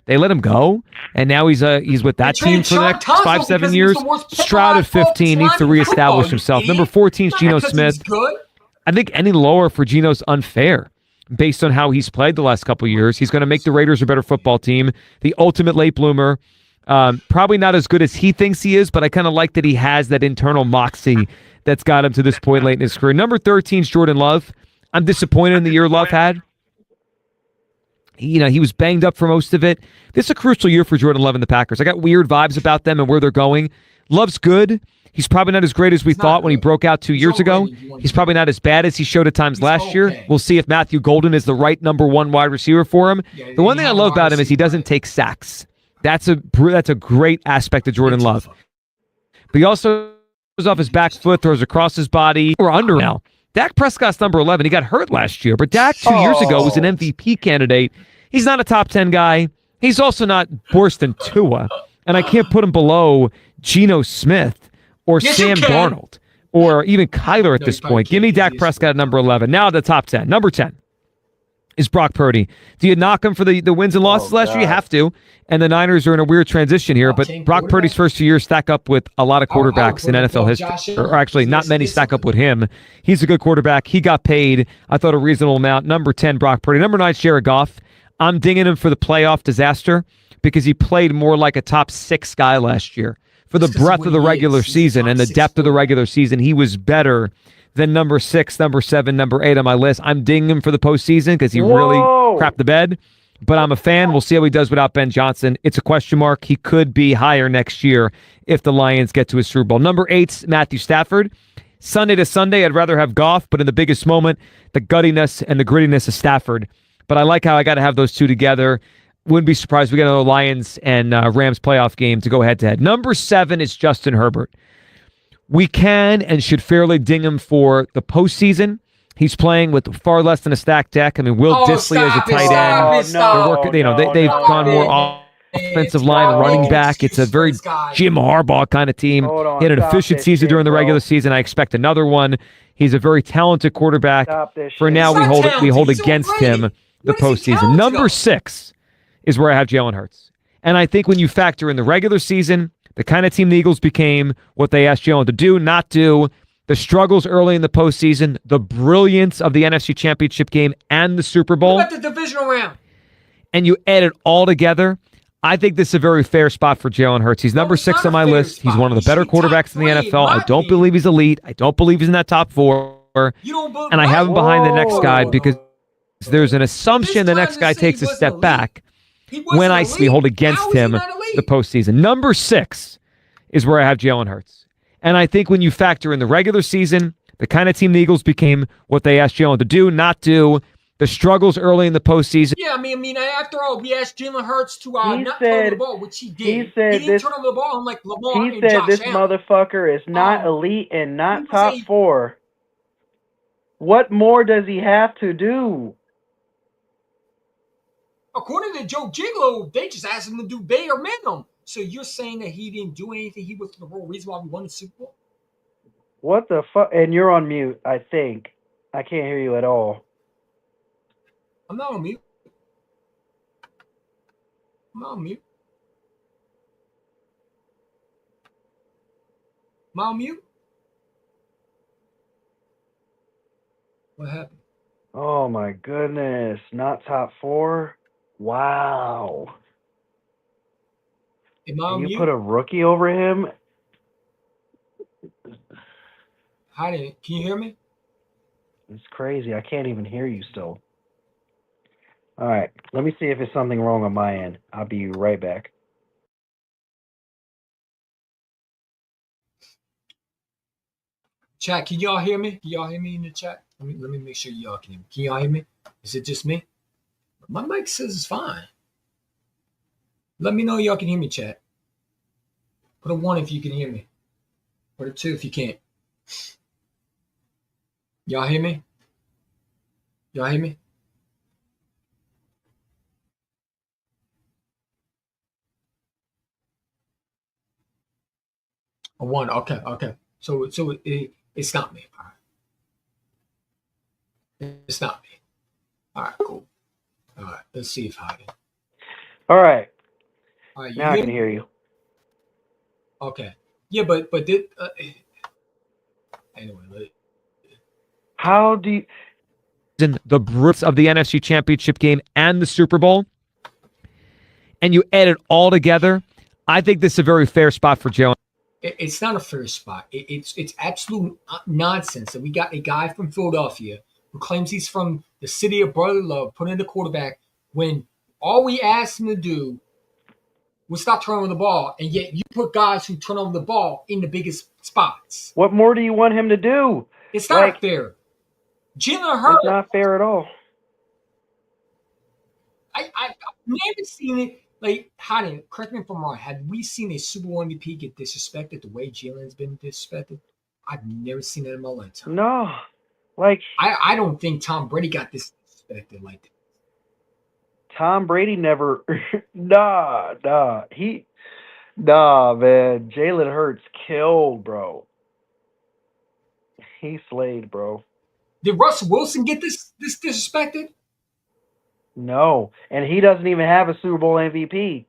They let him go, and now he's with that team for the next 5-7 years. Stroud at 15 needs to reestablish himself. Number 14 is Geno Smith. I think any lower for Geno's unfair based on how he's played the last couple of years. He's going to make the Raiders a better football team. The ultimate late bloomer. Probably not as good as he thinks he is, but I kind of like that he has that internal moxie that's got him to this point late in his career. Number 13 is Jordan Love. I'm disappointed in the year Love had. He was banged up for most of it. This is a crucial year for Jordan Love and the Packers. I got weird vibes about them and where they're going. Love's good. He's probably not as great as we thought when he broke out 2 years ago. He's probably not as bad as he showed at times last year. We'll see if Matthew Golden is the right number one wide receiver for him. The one thing I love about him is he doesn't take sacks. That's a great aspect of Jordan Love. But he also goes off his back foot, throws across his body. We're under now. Dak Prescott's number 11. He got hurt last year, but Dak 2 years ago was an MVP candidate. He's not a top 10 guy. He's also not worse than Tua, and I can't put him below Geno Smith or Sam Darnold or even Kyler at this point. Give me Dak Prescott at number 11. Now the top 10. Number 10 is Brock Purdy. Do you knock him for the wins and losses last year? You have to. And the Niners are in a weird transition here, but Brock Purdy's first 2 years stack up with a lot of quarterbacks in NFL history. Or actually, not many stack up with him. He's a good quarterback. He got paid, I thought, a reasonable amount. Number 10, Brock Purdy. Number 9, Jared Goff. I'm dinging him for the playoff disaster because he played more like a top 6 guy last year. For the breadth of the regular season and the depth of the regular season, he was better than number 6, number 7, number 8 on my list. I'm dinging him for the postseason because he really crapped the bed. But I'm a fan. We'll see how he does without Ben Johnson. It's a question mark. He could be higher next year if the Lions get to a Super Bowl. Number 8's Matthew Stafford. Sunday to Sunday, I'd rather have Goff, but in the biggest moment, the guttiness and the grittiness of Stafford. But I like how I got to have those two together. Wouldn't be surprised if we get another Lions and Rams playoff game to go head-to-head. Number 7 is Justin Herbert. We can and should fairly ding him for the postseason. He's playing with far less than a stacked deck. I mean, Will Dissly as a tight end. They've gone more offensive line, running back. It's a very Jim Harbaugh kind of team. He had an efficient season during the regular season. I expect another one. He's a very talented quarterback. For now, we hold against him the postseason. Number 6 is where I have Jalen Hurts. And I think when you factor in the regular season, the kind of team the Eagles became, what they asked Jalen to do, not do, the struggles early in the postseason, the brilliance of the NFC Championship game and the Super Bowl. What about the divisional round? And you add it all together, I think this is a very fair spot for Jalen Hurts. He's number 6 on my list. He's one of the better quarterbacks in the NFL. I don't believe he's elite. I don't believe he's in that top 4. And I have him behind the next guy because there's an assumption the next guy takes a step back when we hold against him the postseason. Number 6 is where I have Jalen Hurts. And I think when you factor in the regular season, the kind of team the Eagles became, what they asked Jalen to do, not do, the struggles early in the postseason. Yeah, I mean, after all, we asked Jalen Hurts to not turn over the ball, which he did. He didn't turn over the ball unlike Lamar and Josh Allen. He said this motherfucker is not elite and not top 4. What more does he have to do? According to Joe Gigolo, they just asked him to do bare minimum. So you're saying that he didn't do anything? He was the whole reason why we won the Super Bowl? What the fuck? And you're on mute, I think. I can't hear you at all. I'm not on mute. I'm not on mute. Am I on mute? What happened? Oh my goodness. Not top 4? Wow. Am I on you mute? Put a rookie over him? Hi, can you hear me? It's crazy. I can't even hear you still. All right. Let me see if it's something wrong on my end. I'll be right back. Chat, can y'all hear me? Can y'all hear me in the chat? Let me make sure y'all can hear me. Can y'all hear me? Is it just me? My mic says it's fine. Let me know y'all can hear me, chat. Put a 1 if you can hear me. Put a 2 if you can't. Y'all hear me? Y'all hear me? A 1. Okay. So it's not me. All right. It's not me. All right, cool. All right, let's see if I can. All right. All right, now I can hear you. Okay. Yeah, but anyway. How do you... In the brutes of the NFC Championship game and the Super Bowl, and you add it all together, I think this is a very fair spot for Jalen. It's not a fair spot. It's absolute nonsense that we got a guy from Philadelphia who claims he's from the city of brotherly love put in the quarterback when all we asked him to do was stop turning over the ball, and yet you put guys who turn over the ball in the biggest spots. What more do you want him to do? It's not fair. Jalen Hurts. It's not fair at all. I've never seen it. Like, Hayden, correct me if I'm wrong. Have we seen a Super Bowl MVP get disrespected the way Jalen's been disrespected? I've never seen that in my lifetime. No. Like, I don't think Tom Brady got disrespected like that. Tom Brady never... Nah, man. Jalen Hurts killed, bro. He slayed, bro. Did Russell Wilson get this disrespected? No. And he doesn't even have a Super Bowl MVP.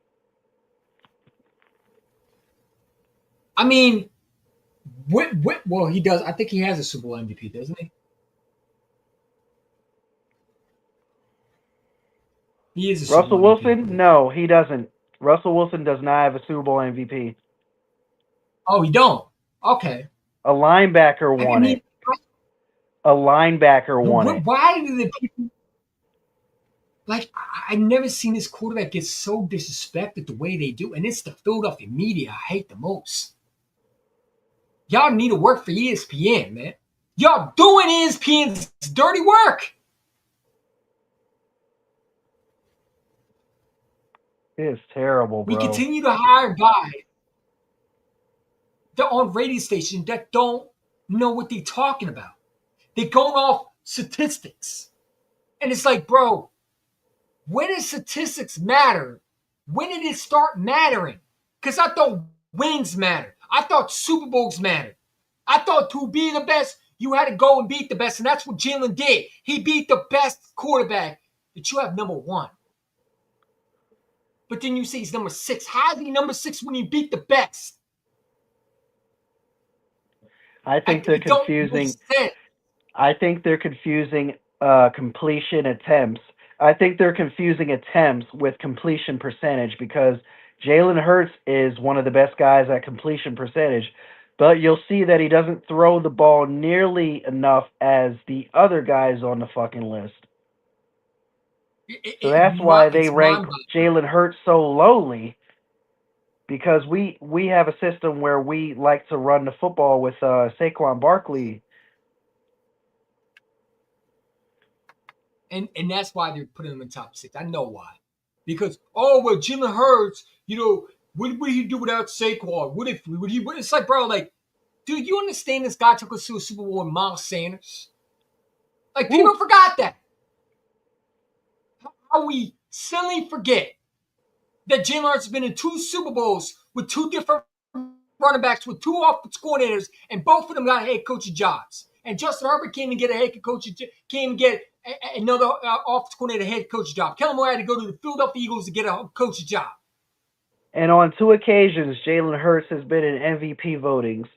I mean, well, he does. I think he has a Super Bowl MVP, doesn't he? He is a Russell Super Bowl Wilson? MVP. No, he doesn't. Russell Wilson does not have a Super Bowl MVP. Oh, he don't? Okay. A linebacker won it. A linebacker won it. Why do the people... Like, I've never seen this quarterback get so disrespected the way they do. And it's the Philadelphia media I hate the most. Y'all need to work for ESPN, man. Y'all doing ESPN's dirty work. It's terrible, bro. We continue to hire guys that on radio stations that don't know what they're talking about. They're going off statistics. And it's like, bro, when did statistics matter? When did it start mattering? Because I thought wins mattered. I thought Super Bowls mattered. I thought to be the best, you had to go and beat the best. And that's what Jalen did. He beat the best quarterback that you have number 1. But then you say he's number 6. How is he number 6 when you beat the best? I think they're confusing. I think they're confusing completion attempts. I think they're confusing attempts with completion percentage because Jalen Hurts is one of the best guys at completion percentage, but you'll see that he doesn't throw the ball nearly enough as the other guys on the fucking list. So that's why they rank Jalen Hurts so lowly, because we have a system where we like to run the football with Saquon Barkley. And that's why they're putting him in top 6. I know why. Because, well, Jalen Hurts, what would he do without Saquon? It's like, bro, like, dude, you understand this guy took us to a Super Bowl with Miles Sanders? Like, people forgot that. How we suddenly forget that Jalen Hurts has been in 2 Super Bowls with 2 different running backs with 2 offensive coordinators, and both of them got head coaching jobs. And Justin Herbert can't even get a head coach, can't even get another offensive coordinator head coach job. Kellen Moore had to go to the Philadelphia Eagles to get a coach job. And on 2 occasions, Jalen Hurts has been in MVP votings.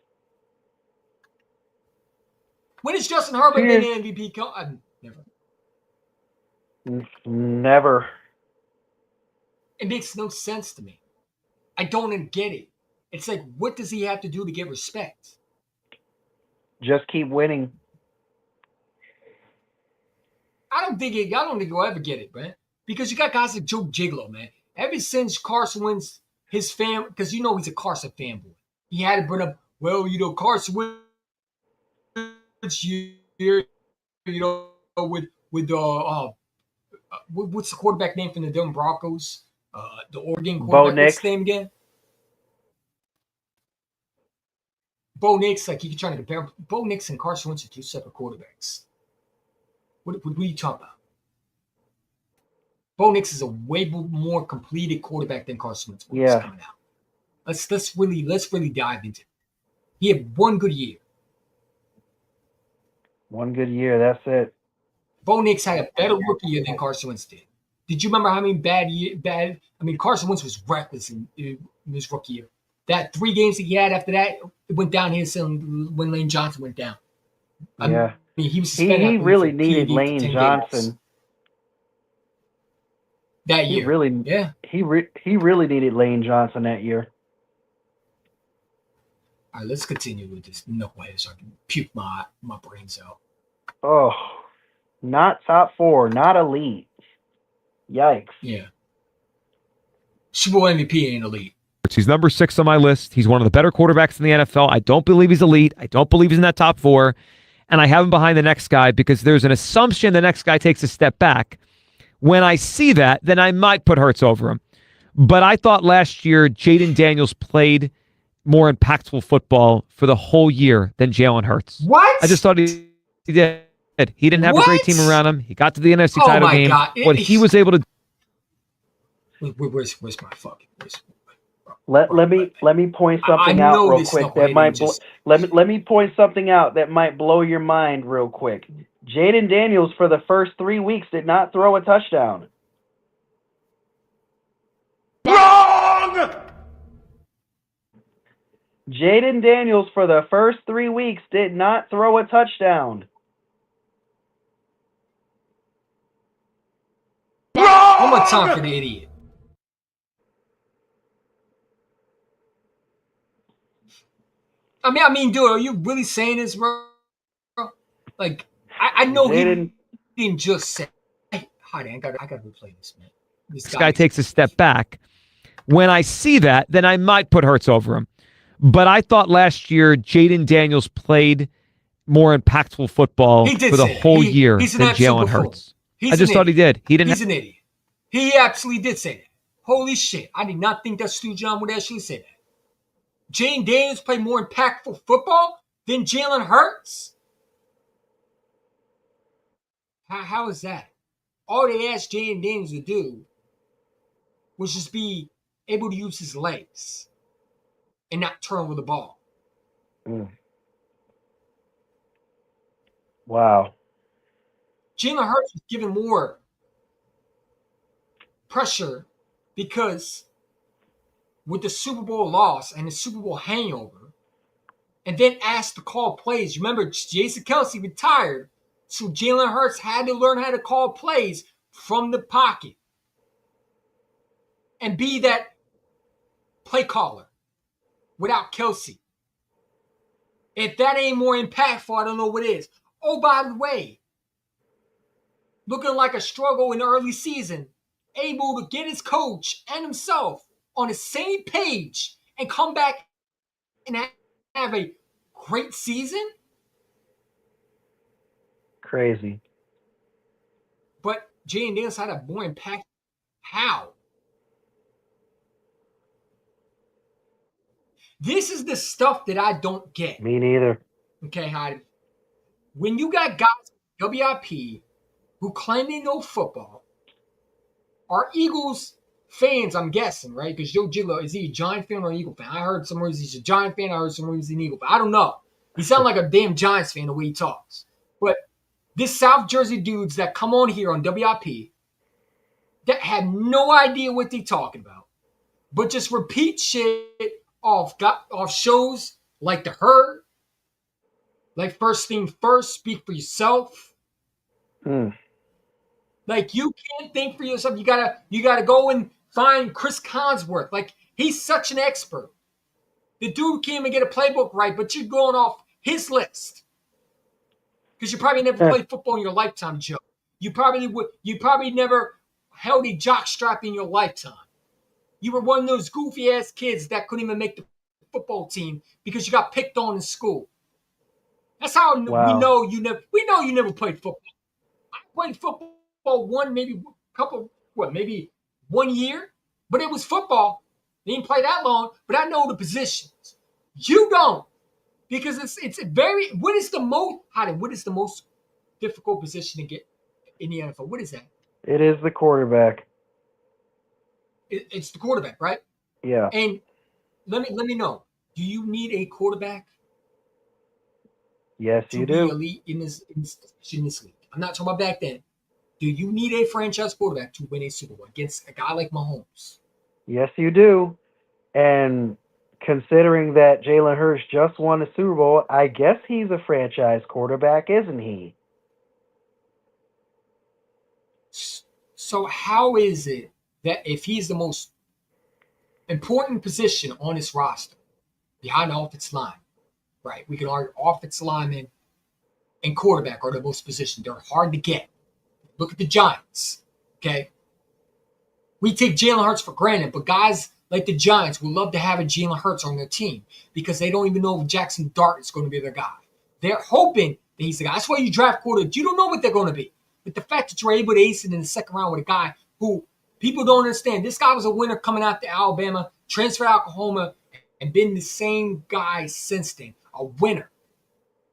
When has Justin Herbert been in MVP? Never. Never. It makes no sense to me. I don't get it. It's like, what does he have to do to get respect? Just keep winning. I don't think he'll ever get it, man. Because you got guys like Joe Gigolo, man. Ever since Carson Wentz, his fam, because you know he's a Carson fanboy. He had to bring up, well, you know, Carson Wentz year, you know, with what's the quarterback name from the Denver Broncos? The Oregon quarterback. What's his name again? Bo Nix, like you trying to compare Bo Nix and Carson Wentz are two separate quarterbacks. What are you talking about? Bo Nix is a way more completed quarterback than Carson Wentz was coming out. Let's really dive into it. He had one good year. One good year, that's it. Bo Nix had a better rookie year than Carson Wentz did. Did you remember how many Carson Wentz was reckless in his rookie year. That 3 games that he had after that, it went downhill when Lane Johnson went down. Yeah. I mean, he was suspended. He really needed Lane Johnson. Games. That year. He really needed Lane Johnson that year. All right, let's continue with this knucklehead so I can puke my brains out. Oh, not top 4, not elite. Yikes. Yeah. Super Bowl MVP ain't elite. He's number 6 on my list. He's one of the better quarterbacks in the NFL. I don't believe he's elite. I don't believe he's in that top 4. And I have him behind the next guy because there's an assumption the next guy takes a step back. When I see that, then I might put Hurts over him. But I thought last year Jaden Daniels played more impactful football for the whole year than Jalen Hurts. What? I just thought he did. He didn't have a great team around him. He got to the NFC title game. God. What he was able to. Where's my fucking? Let me point something out real quick that might let me point something out that might blow your mind real quick. Jaden Daniels for the first 3 weeks did not throw a touchdown. Wrong! Jaden Daniels for the first 3 weeks did not throw a touchdown. Wrong! One more time for the idiot. I mean, dude, are you really saying this, bro? Like, I know he didn't just say, hey, I gotta replay this, man. This guy takes a step back. When I see that, then I might put Hurts over him. But I thought last year Jaden Daniels played more impactful football for the whole year than Jalen Hurts. I just thought he did. He's an idiot. He absolutely did say that. Holy shit. I did not think that Stu John would actually say that. Jaden Daniels played more impactful football than Jalen Hurts? How is that? All they asked Jaden Daniels to do was just be able to use his legs and not turn over the ball. Wow. Jalen Hurts was given more pressure because with the Super Bowl loss and the Super Bowl hangover, and then asked to call plays. Remember, Jason Kelce retired, so Jalen Hurts had to learn how to call plays from the pocket and be that play caller without Kelce. If that ain't more impactful, I don't know what is. Oh, by the way, looking like a struggle in the early season, able to get his coach and himself on the same page and come back and have a great season? Crazy. But Jaden Daniels had a more impact. How? This is the stuff that I don't get. Me neither. Okay, Heidi. When you got guys WIP who claim they know football, are Eagles fans, I'm guessing, right? Because Joe Gigolo, is he a Giant fan or an Eagle fan? I heard somewhere he's a Giant fan. I heard somewhere he's an Eagle fan. I don't know. He sounds like a damn Giants fan the way he talks. But this South Jersey dudes that come on here on WIP that have no idea what they're talking about, but just repeat shit off shows like The Herd, like First Thing First, Speak for Yourself. Like, you can't think for yourself. You gotta go and find Chris Collinsworth. Like, he's such an expert. The dude can't even get a playbook right, but you're going off his list. Because you probably never played football in your lifetime, Joe. You probably never held a jock strap in your lifetime. You were one of those goofy ass kids that couldn't even make the football team because you got picked on in school. That's how we know you never. We know you never played football. I played football maybe 1 year, but it was football. They didn't play that long, but I know the positions. You don't, because it's very. What is the most difficult position to get in the NFL? What is that? It is the quarterback. It's the quarterback, right? Yeah. And let me know. Do you need a quarterback? Yes, to you be do. elite in this league? I'm not talking about back then. Do you need a franchise quarterback to win a Super Bowl against a guy like Mahomes? Yes, you do. And considering that Jalen Hurts just won the Super Bowl, I guess he's a franchise quarterback, isn't he? So how is it that if he's the most important position on this roster, behind the offensive line, right? We can argue offensive linemen and quarterback are the most positioned. They're hard to get. Look at the Giants, okay? We take Jalen Hurts for granted, but guys like the Giants would love to have a Jalen Hurts on their team because they don't even know if Jackson Dart is going to be their guy. They're hoping that he's the guy. That's why you draft quarterbacks. You don't know what they're going to be. But the fact that you're able to ace it in the second round with a guy who people don't understand. This guy was a winner coming out to Alabama, transferred to Oklahoma, and been the same guy since then. A winner.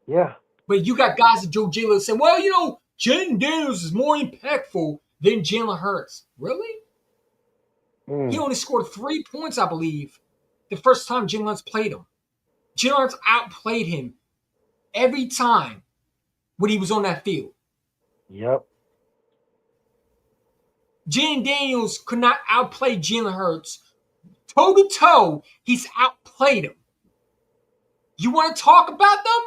Yeah. But you got guys like Joe Jalen saying, well, Jaden Daniels is more impactful than Jalen Hurts. Really? He only scored 3 points, I believe, the first time Jalen Hurts played him. Jalen Hurts outplayed him every time when he was on that field. Yep. Jaden Daniels could not outplay Jalen Hurts. Toe to toe, he's outplayed him. You want to talk about them?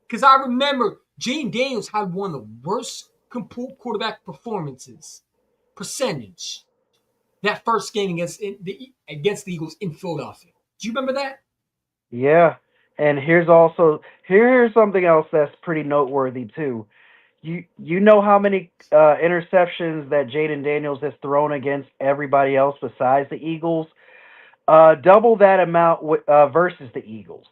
Because I remember Jaden Daniels had one of the worst quarterback percentage that first game against the Eagles in Philadelphia. Do you remember that? Yeah. And here's something else that's pretty noteworthy too. You know how many interceptions that Jaden Daniels has thrown against everybody else besides the Eagles? Double that amount versus the Eagles.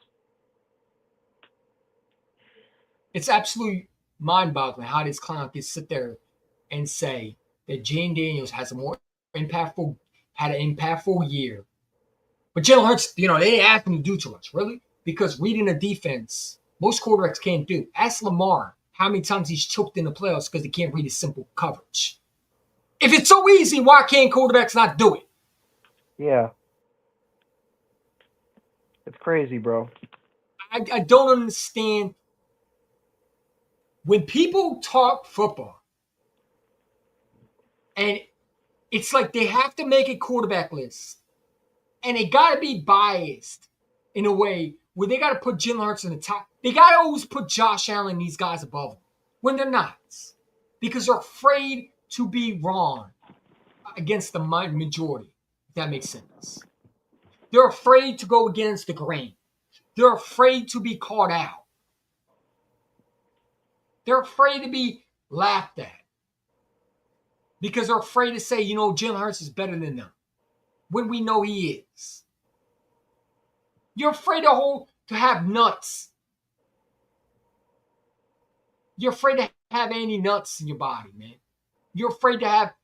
It's absolutely mind-boggling how this clown can sit there and say that Jaden Daniels had an impactful year. But Jalen Hurts, they didn't ask him to do too much, really, because reading a defense, most quarterbacks can't do. Ask Lamar how many times he's choked in the playoffs because they can't read a simple coverage. If it's so easy, why can't quarterbacks not do it? Yeah. It's crazy, bro. I don't understand. When people talk football, and it's like they have to make a quarterback list, and they got to be biased in a way where they got to put Jalen Hurts in the top. They got to always put Josh Allen and these guys above them when they're not, because they're afraid to be wrong against the majority, if that makes sense. They're afraid to go against the grain. They're afraid to be caught out. They're afraid to be laughed at because they're afraid to say, Jalen Hurts is better than them when we know he is. You're afraid to have nuts. You're afraid to have any nuts in your body, man. You're afraid to have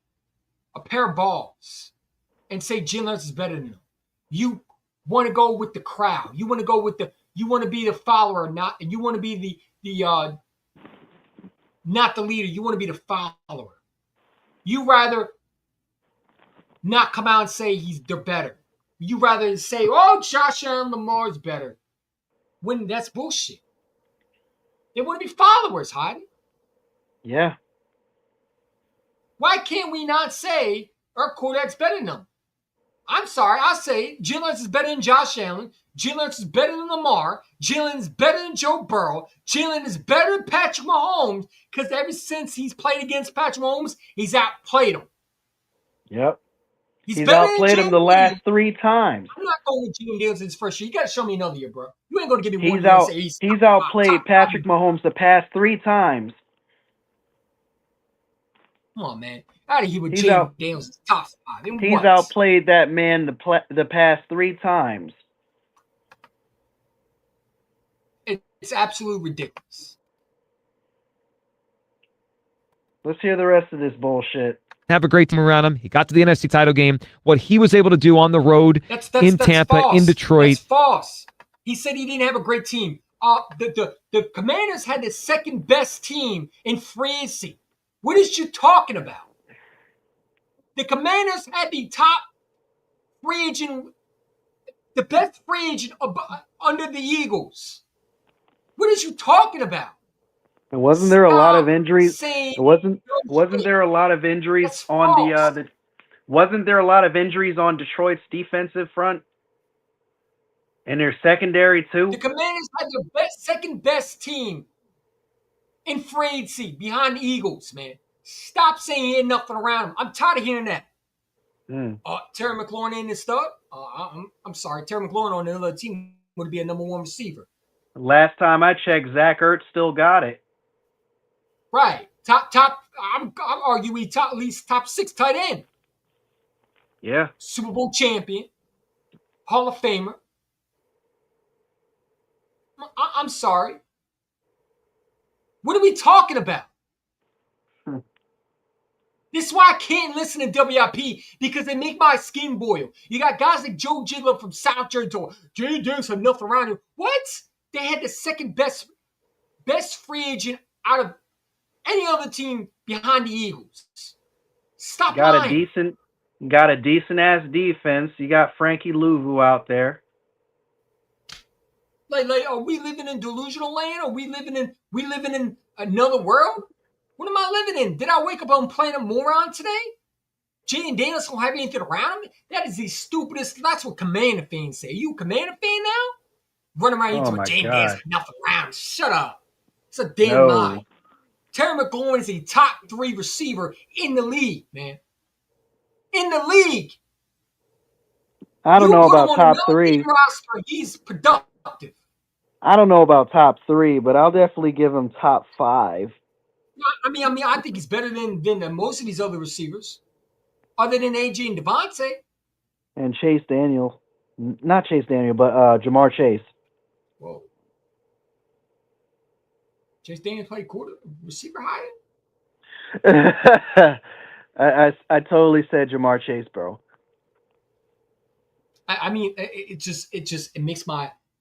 a pair of balls and say Jalen Hurts is better than them. You want to go with the crowd. You want to be the follower, and you want to be the not the leader. You want to be the follower. You rather not come out and say they're better. You rather say, Josh Allen, Lamar's better. When that's bullshit. They want to be followers, Heidi. Yeah. Why can't we not say our quarterback's better than them? I'm sorry, I say Jalen Hurts is better than Josh Allen. Jalen Hurts is better than Lamar. Jalen is better than Joe Burrow. Jalen is better than Patrick Mahomes because ever since he's played against Patrick Mahomes, he's outplayed him. Yep. He's outplayed him the last 3 times. I'm not going with Jaden Daniels in his first year. You got to show me another year, bro. You ain't going to give me 1 year and say he's outplayed Patrick Mahomes the past 3 times. Come on, man. Out of here with Jaden Daniels, top 5. He's outplayed that man the past 3 times. It's absolutely ridiculous. Let's hear the rest of this bullshit. Have a great team around him. He got to the NFC title game. What he was able to do on the road in Tampa, false. in Detroit. That's false. He said he didn't have a great team. The Commanders had the second best team in free agency. What is you talking about? The Commanders had the top free agent, the best free agent under the Eagles. What is you talking about? And wasn't there a lot of injuries? Wasn't there a lot of injuries on wasn't there a lot of injuries on Detroit's defensive front? And their secondary too? The Commanders had the second best team in free agency behind the Eagles, man. Stop saying he had nothing around him. I'm tired of hearing that. Terry McLaurin ain't a stud? I'm sorry. Terry McLaurin on another team would be a number 1 receiver. Last time I checked, Zach Ertz still got it. Right. I'm arguing at least top 6 tight end. Yeah. Super Bowl champion. Hall of Famer. I'm sorry. What are we talking about? This is why I can't listen to WIP, because they make my skin boil. You got guys like Joe Giglio from South Jersey talking, Jay Daniels had nothing around him. What? They had the second best free agent out of any other team behind the Eagles. Stop lying. Got a decent ass defense. You got Frankie Louvu out there. Like, are we living in delusional land? Are we living in another world? What am I living in? Did I wake up on planet moron today? Jaden Daniels don't have anything around him? That is the stupidest. That's what Commander fans say. Are you a Commander fan now? Running around into a Jaden Daniels got nothing around. Shut up. It's a damn lie. Terry McLaurin is a top 3 receiver in the league, man. In the league. I don't know about top 3. Roster, he's productive. I don't know about top 3, but I'll definitely give him top 5. I mean, I think he's better than most of these other receivers, other than AJ and Devontae. And Chase Daniel. Not Chase Daniel, but Jamar Chase. Whoa. Chase Daniel played receiver higher? I totally said Jamar Chase, bro. I mean, it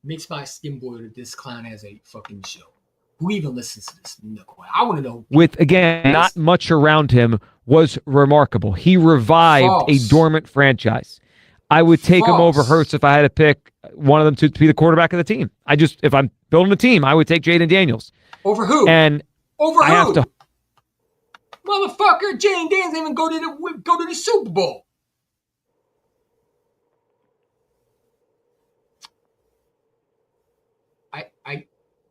makes my skin boil that this clown has a fucking show. Who even listens to this? No, I want to know. With, again, not much around him was remarkable. He revived a dormant franchise. I would take him over Hurts if I had to pick one of them to be the quarterback of the team. If I'm building a team, I would take Jaden Daniels. Over who? Over who? Have to. Motherfucker, Jaden Daniels didn't even go to the Super Bowl.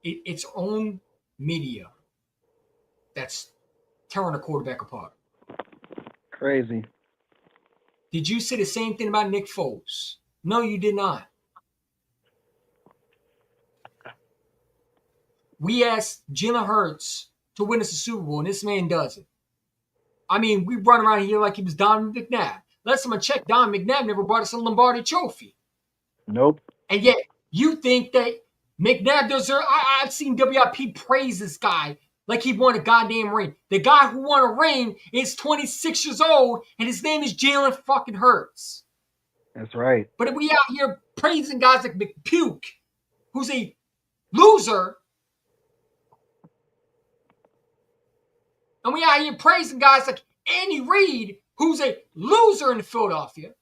Its own media that's tearing a quarterback apart. Crazy. Did you say the same thing about Nick Foles? No, you did not. We asked Jalen Hurts to win us a Super Bowl, and this man does it. I mean, we run around here like he was Don McNabb. Last time I checked, Don McNabb never brought us a Lombardi trophy. Nope. And yet, you think that McNabb deserves. I've seen WIP praise this guy like he won a goddamn ring. The guy who won a ring is 26 years old, and his name is Jalen fucking Hurts. That's right. But if we out here praising guys like McPuke, who's a loser, and we out here praising guys like Andy Reid, who's a loser in Philadelphia,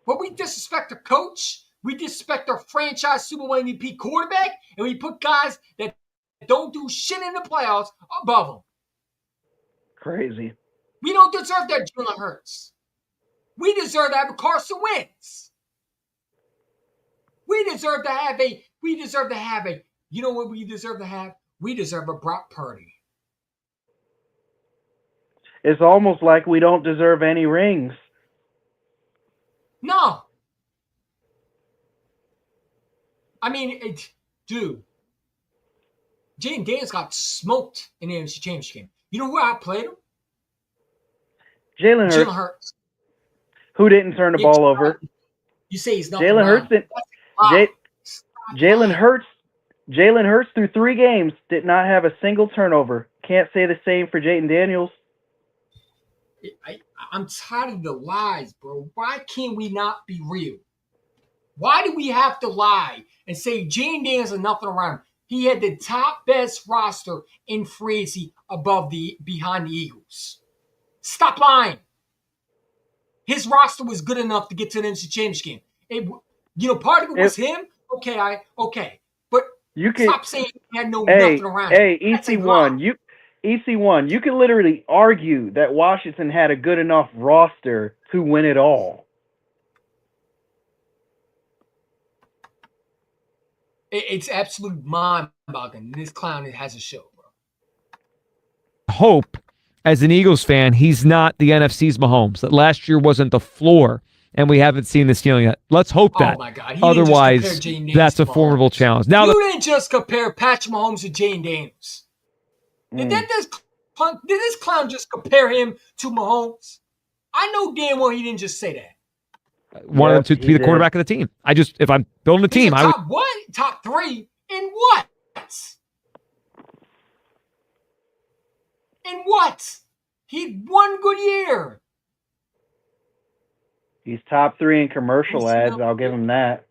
but we disrespect our coach. We disrespect our franchise Super Bowl MVP quarterback, and we put guys that don't do shit in the playoffs above them. Crazy. We don't deserve that Jalen Hurts. We deserve to have a Carson Wentz. We deserve to have a, you know what we deserve to have? We deserve a Brock Purdy. It's almost like we don't deserve any rings. No. I mean, dude, Jaden Daniels got smoked in the NFC Championship game. You know who outplayed him? Jalen Hurts. Who didn't turn the ball over? You say he's not. Jalen Hurts didn't. Jalen Hurts through 3 games did not have a single turnover. Can't say the same for Jayden Daniels. I'm tired of the lies, bro. Why can't we not be real? Why do we have to lie and say Jayden Daniels is nothing around him? He had the top best roster in free agency behind the Eagles. Stop lying. His roster was good enough to get to the NFC Championship game. Part of it was him. Okay. But stop saying he had nothing around him. Hey, EC1, you can literally argue that Washington had a good enough roster to win it all. It's absolute mind-boggling. This clown has a show, bro. Hope, as an Eagles fan, he's not the NFC's Mahomes. That last year wasn't the floor, and we haven't seen the ceiling yet. Let's hope that. Oh my God! Otherwise, that's a formidable challenge. Now, you didn't just compare Patrick Mahomes to Jayden Daniels. Did this clown just compare him to Mahomes? I know damn well he didn't just say that. Wanted him to be the quarterback of the team. If I'm building a team, I would. Top 3 in what? In what? He had 1 good year. He's top 3 in commercial ads. I'll give him that.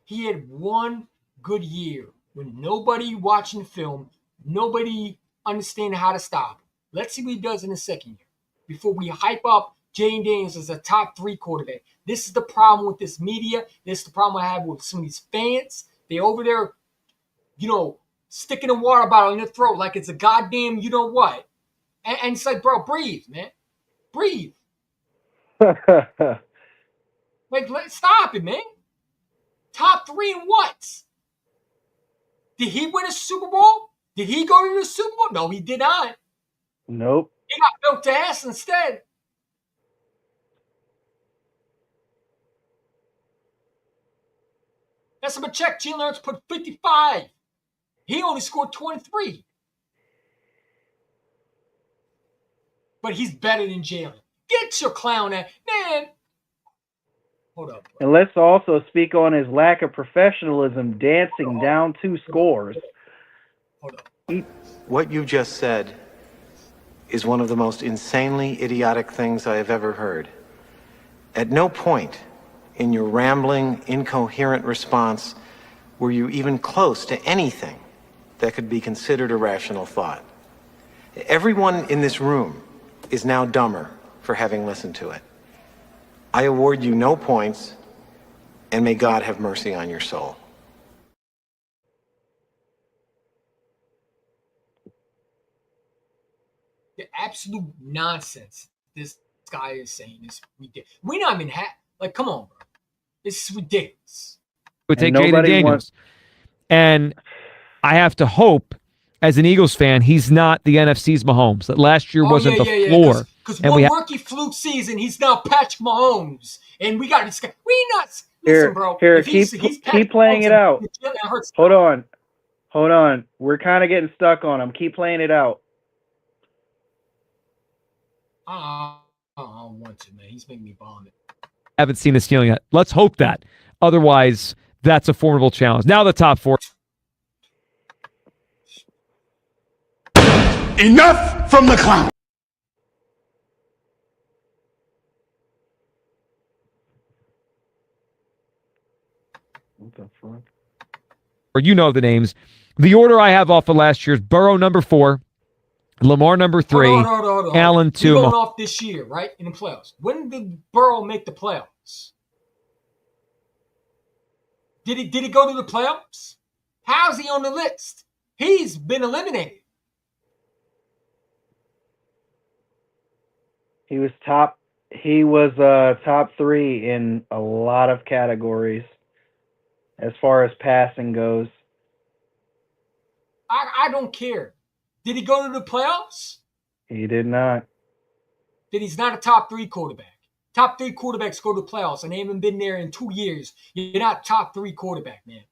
He had 1 good year when nobody watching film, nobody understanding how to stop him. Let's see what he does in the second year before we hype up Jayden Daniels as a top 3 quarterback. This is the problem with this media. This is the problem I have with some of these fans. They over there, sticking a water bottle in your throat like it's a goddamn you-know-what. And it's like, bro, breathe, man. Breathe. Stop it, man. Top 3 in what? Did he win a Super Bowl? Did he go to the Super Bowl? No, he did not. Nope. He got built to ass instead. That's him a check. Jalen Hurts put 55. He only scored 23. But he's better than Jalen. Get your clown at. Man. Hold up. Bro. And let's also speak on his lack of professionalism dancing down 2 scores. Hold up. What you just said is one of the most insanely idiotic things I have ever heard. At no point in your rambling, incoherent response were you even close to anything that could be considered a rational thought. Everyone in this room is now dumber for having listened to it. I award you no points, and may God have mercy on your soul. The absolute nonsense this guy is saying is ridiculous. We not even come on, bro. It's ridiculous. Would take Jayden Daniels. And I have to hope, as an Eagles fan, he's not the NFC's Mahomes. That last year wasn't the floor. Because one rookie fluke season, he's now Patrick Mahomes. And we got this guy. We nuts. Listen, bro. Keep playing it out. Hold on. We're kind of getting stuck on him. Keep playing it out. I don't want to, man. He's making me vomit. Haven't seen the ceiling yet. Let's hope that. Otherwise, that's a formidable challenge. Now the top 4. Enough from the clown. What the fuck? Or you know the names. The order I have off of last year's Burrow number 4, Lamar number 3, hold on. Allen 2. We're going off this year, right? In the playoffs. When did Burrow make the playoffs? Did he go to the playoffs? How's he on the list? He's been eliminated. He was top 3 in a lot of categories as far as passing goes. I don't care. Did he go to the playoffs? He did not. Then he's not a top 3 quarterback. Top 3 quarterbacks go to the playoffs, and they haven't been there in 2 years. You're not top 3 quarterback, man.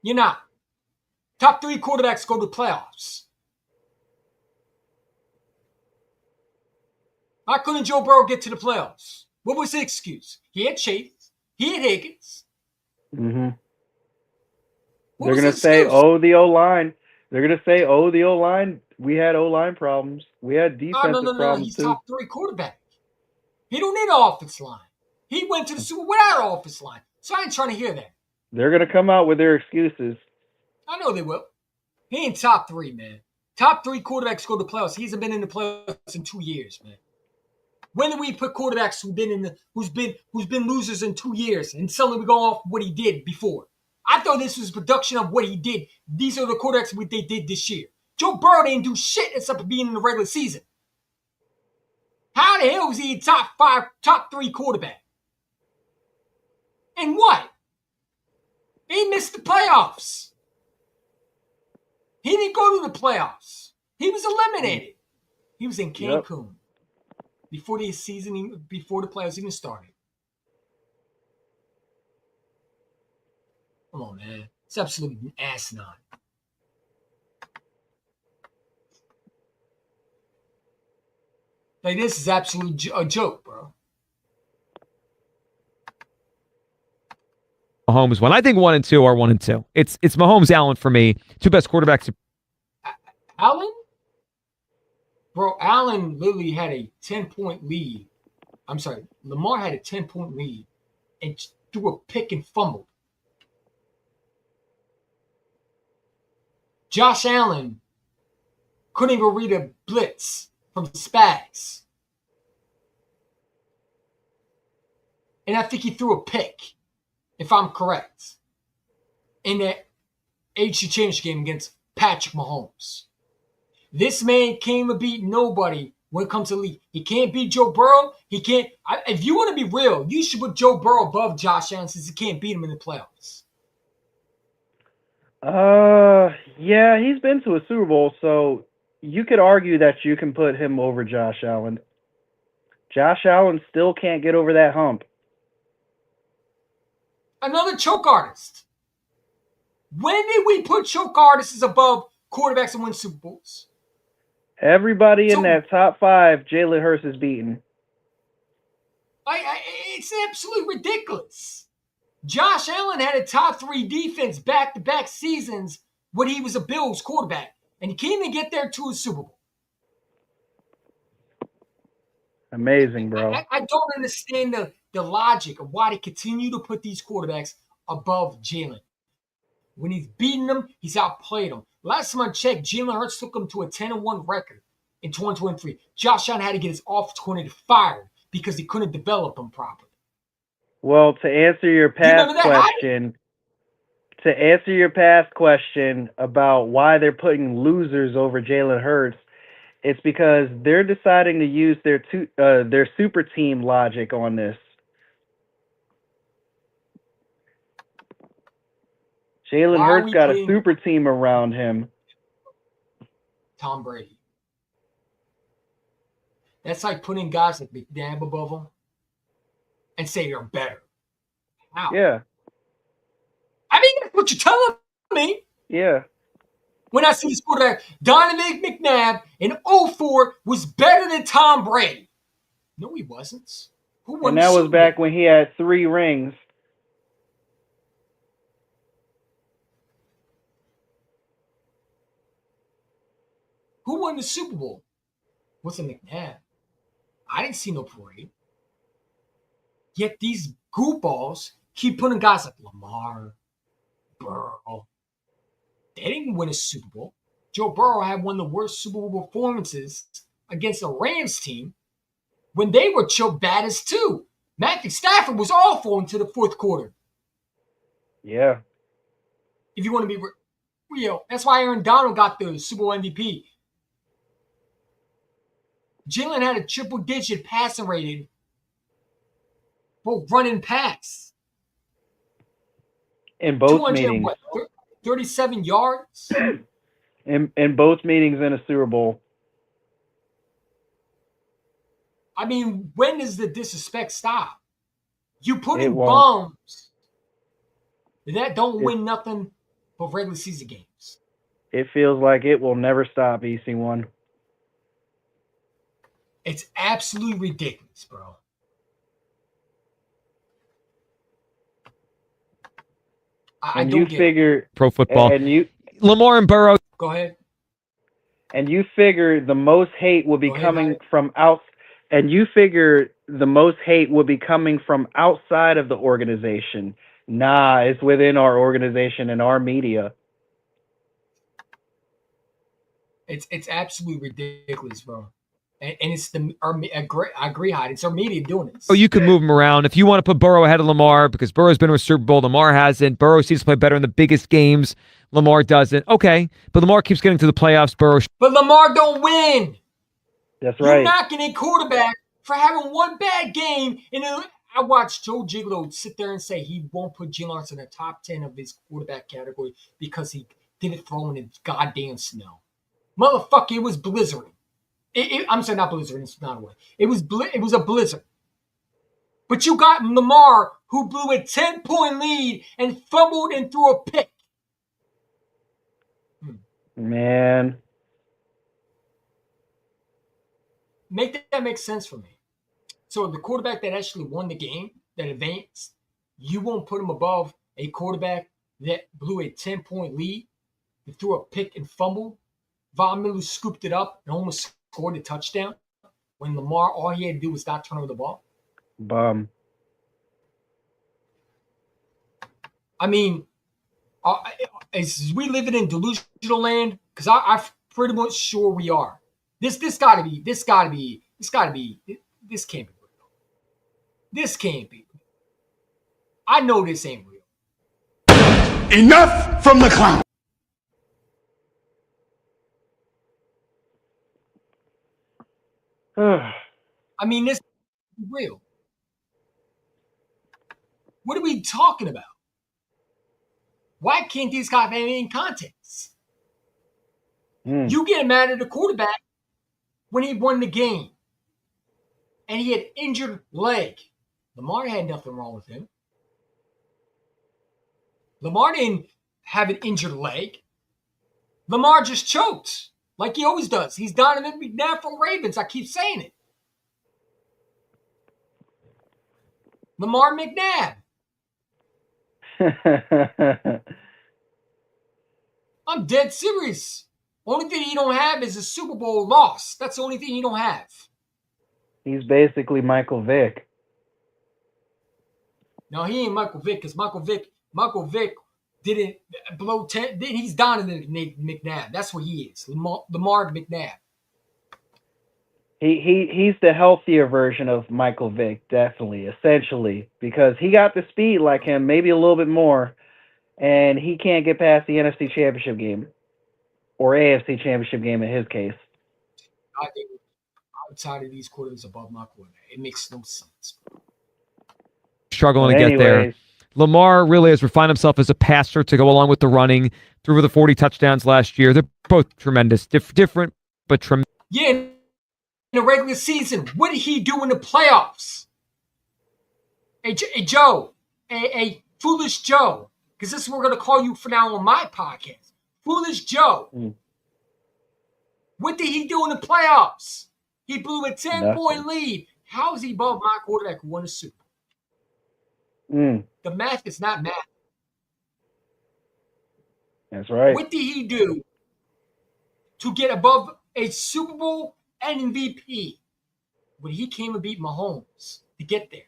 You're not. Top 3 quarterbacks go to the playoffs. Why couldn't Joe Burrow get to the playoffs? What was the excuse? He had Chase. He had Higgins. Mm-hmm. What They're was going to say, oh, the O-line. They're going to say, oh, the O-line. We had O-line problems. We had defensive problems, He's too. top 3 quarterback. He don't need an offense line. He went to the Super Bowl without an offense line. So I ain't trying to hear that. They're going to come out with their excuses. I know they will. He ain't top 3, man. Top 3 quarterbacks go to the playoffs. He hasn't been in the playoffs in 2 years, man. When did we put quarterbacks who've been losers in 2 years and suddenly we go off what he did before? I thought this was a production of what he did. These are the quarterbacks what they did this year. Joe Burrow didn't do shit except being in the regular season. How the hell was he a top 3 quarterback? And what? He missed the playoffs. He didn't go to the playoffs. He was eliminated. He was in Cancun before the season, before the playoffs even started. Come on, man. It's absolutely asinine. Like, this is absolutely a joke, bro. Mahomes won. I think 1 and 2 are 1 and 2. It's Mahomes, Allen for me. 2 best quarterbacks. Allen? Bro, Allen literally had a 10-point lead. I'm sorry, Lamar had a 10-point lead and threw a pick and fumbled. Josh Allen couldn't even read a blitz from Spags. And I think he threw a pick, if I'm correct, in that HWTCP championship game against Patrick Mahomes. This man came to beat nobody when it comes to the league. He can't beat Joe Burrow. He can't. If you want to be real, you should put Joe Burrow above Josh Allen since he can't beat him in the playoffs. Yeah, he's been to a Super Bowl, so you could argue that you can put him over Josh Allen. Josh Allen still can't get over that hump. Another choke artist. When did we put choke artists above quarterbacks and win Super Bowls? Everybody in that top 5, Jalen Hurts is beaten. It's absolutely ridiculous. Josh Allen had a top 3 defense back-to-back seasons when he was a Bills quarterback, and he can't even get there to a Super Bowl. Amazing, bro. I don't understand the logic of why they continue to put these quarterbacks above Jalen. When he's beaten them, he's outplayed them. Last time I checked, Jalen Hurts took him to a 10-1 record in 2023. Josh Allen had to get his offensive coordinator fired because he couldn't develop them properly. Well, to answer your past question about why they're putting losers over Jalen Hurts, it's because they're deciding to use their super team logic on this. Jalen Hurts got a super team around him. Tom Brady. That's like putting guys like McNabb above him and say they're better. How? Yeah. I mean, that's what you're telling me. Yeah. When I see this quarterback, Donovan McNabb in 04 was better than Tom Brady. No, he wasn't. Who won? And that was back when he had 3 rings. Who won the Super Bowl? Was it McNabb? I didn't see no parade. Yet these goofballs keep putting guys like Lamar, Burrow. They didn't win a Super Bowl. Joe Burrow had one of the worst Super Bowl performances against a Rams team when they were choked bad as too. Matthew Stafford was awful into the fourth quarter. Yeah. If you want to be real, that's why Aaron Donald got the Super Bowl MVP. Jalen had a triple-digit passing rating, both run and pass. In both meetings. 37 yards? In both meetings in a Super Bowl. I mean, when does the disrespect stop? You put in bombs that don't win nothing but regular season games. It feels like it will never stop, EC1. It's absolutely ridiculous, bro. And you figure pro football. And you Lamar and Burrow. Go ahead. And you figure the most hate will be coming from out. And you figure the most hate will be coming from outside of the organization. Nah, it's within our organization and our media. It's absolutely ridiculous, bro. And it's I agree, Hyde. It's our media doing this. Oh, you can move him around. If you want to put Burrow ahead of Lamar because Burrow's been to a Super Bowl, Lamar hasn't. Burrow seems to play better in the biggest games. Lamar doesn't. Okay, but Lamar keeps getting to the playoffs. Burrow. But Lamar don't win. That's right. You're knocking a quarterback for having one bad game. And I watched Joe Giglio sit there and say he won't put Jalen Hurts in the top 10 of his quarterback category because he didn't throw in the goddamn snow. Motherfucker, it was blizzarding. I'm sorry, not blizzarding. It's not a way. It was a blizzard. But you got Lamar, who blew a 10-point lead and fumbled and threw a pick. Man. Make that make sense for me. So the quarterback that actually won the game, that advanced, you won't put him above a quarterback that blew a 10-point lead, that threw a pick and fumbled. Von Miller scooped it up and almost scored a touchdown when Lamar, all he had to do was not turn over the ball. Bum. I mean, is we living in delusional land? Because I'm pretty much sure we are. This can't be real. This can't be. I know this ain't real. Enough from the clown. I mean, this is real. What are we talking about? Why can't these guys have any context? You get mad at the quarterback when he won the game and he had injured leg. Lamar had nothing wrong with him. Lamar didn't have an injured leg. Lamar just choked like he always does. He's Donovan McNabb from Ravens. I keep saying it. Lamar McNabb. I'm dead serious. Only thing he don't have is a Super Bowl loss. That's the only thing he don't have. He's basically Michael Vick. No, he ain't Michael Vick because Michael Vick didn't blow 10. He's Donovan McNabb. That's what he is. Lamar McNabb. He's the healthier version of Michael Vick, definitely, essentially, because he got the speed like him, maybe a little bit more, and he can't get past the NFC Championship game or AFC Championship game in his case. I think outside of these quarterbacks above my quarterback, it makes no sense. Struggling to get there. Lamar really has refined himself as a passer to go along with the running. Threw over the 40 touchdowns last year. They're both tremendous. Different, but tremendous. Yeah, in the regular season, what did he do in the playoffs? Hey, Joe, a foolish Joe, because this is what we're going to call you for now on my podcast. Foolish Joe. What did he do in the playoffs? He blew a 10-point lead. How is he above my quarterback who won the Super Bowl? The math is not math. That's right. What did he do to get above a Super Bowl and MVP when he came and beat Mahomes to get there?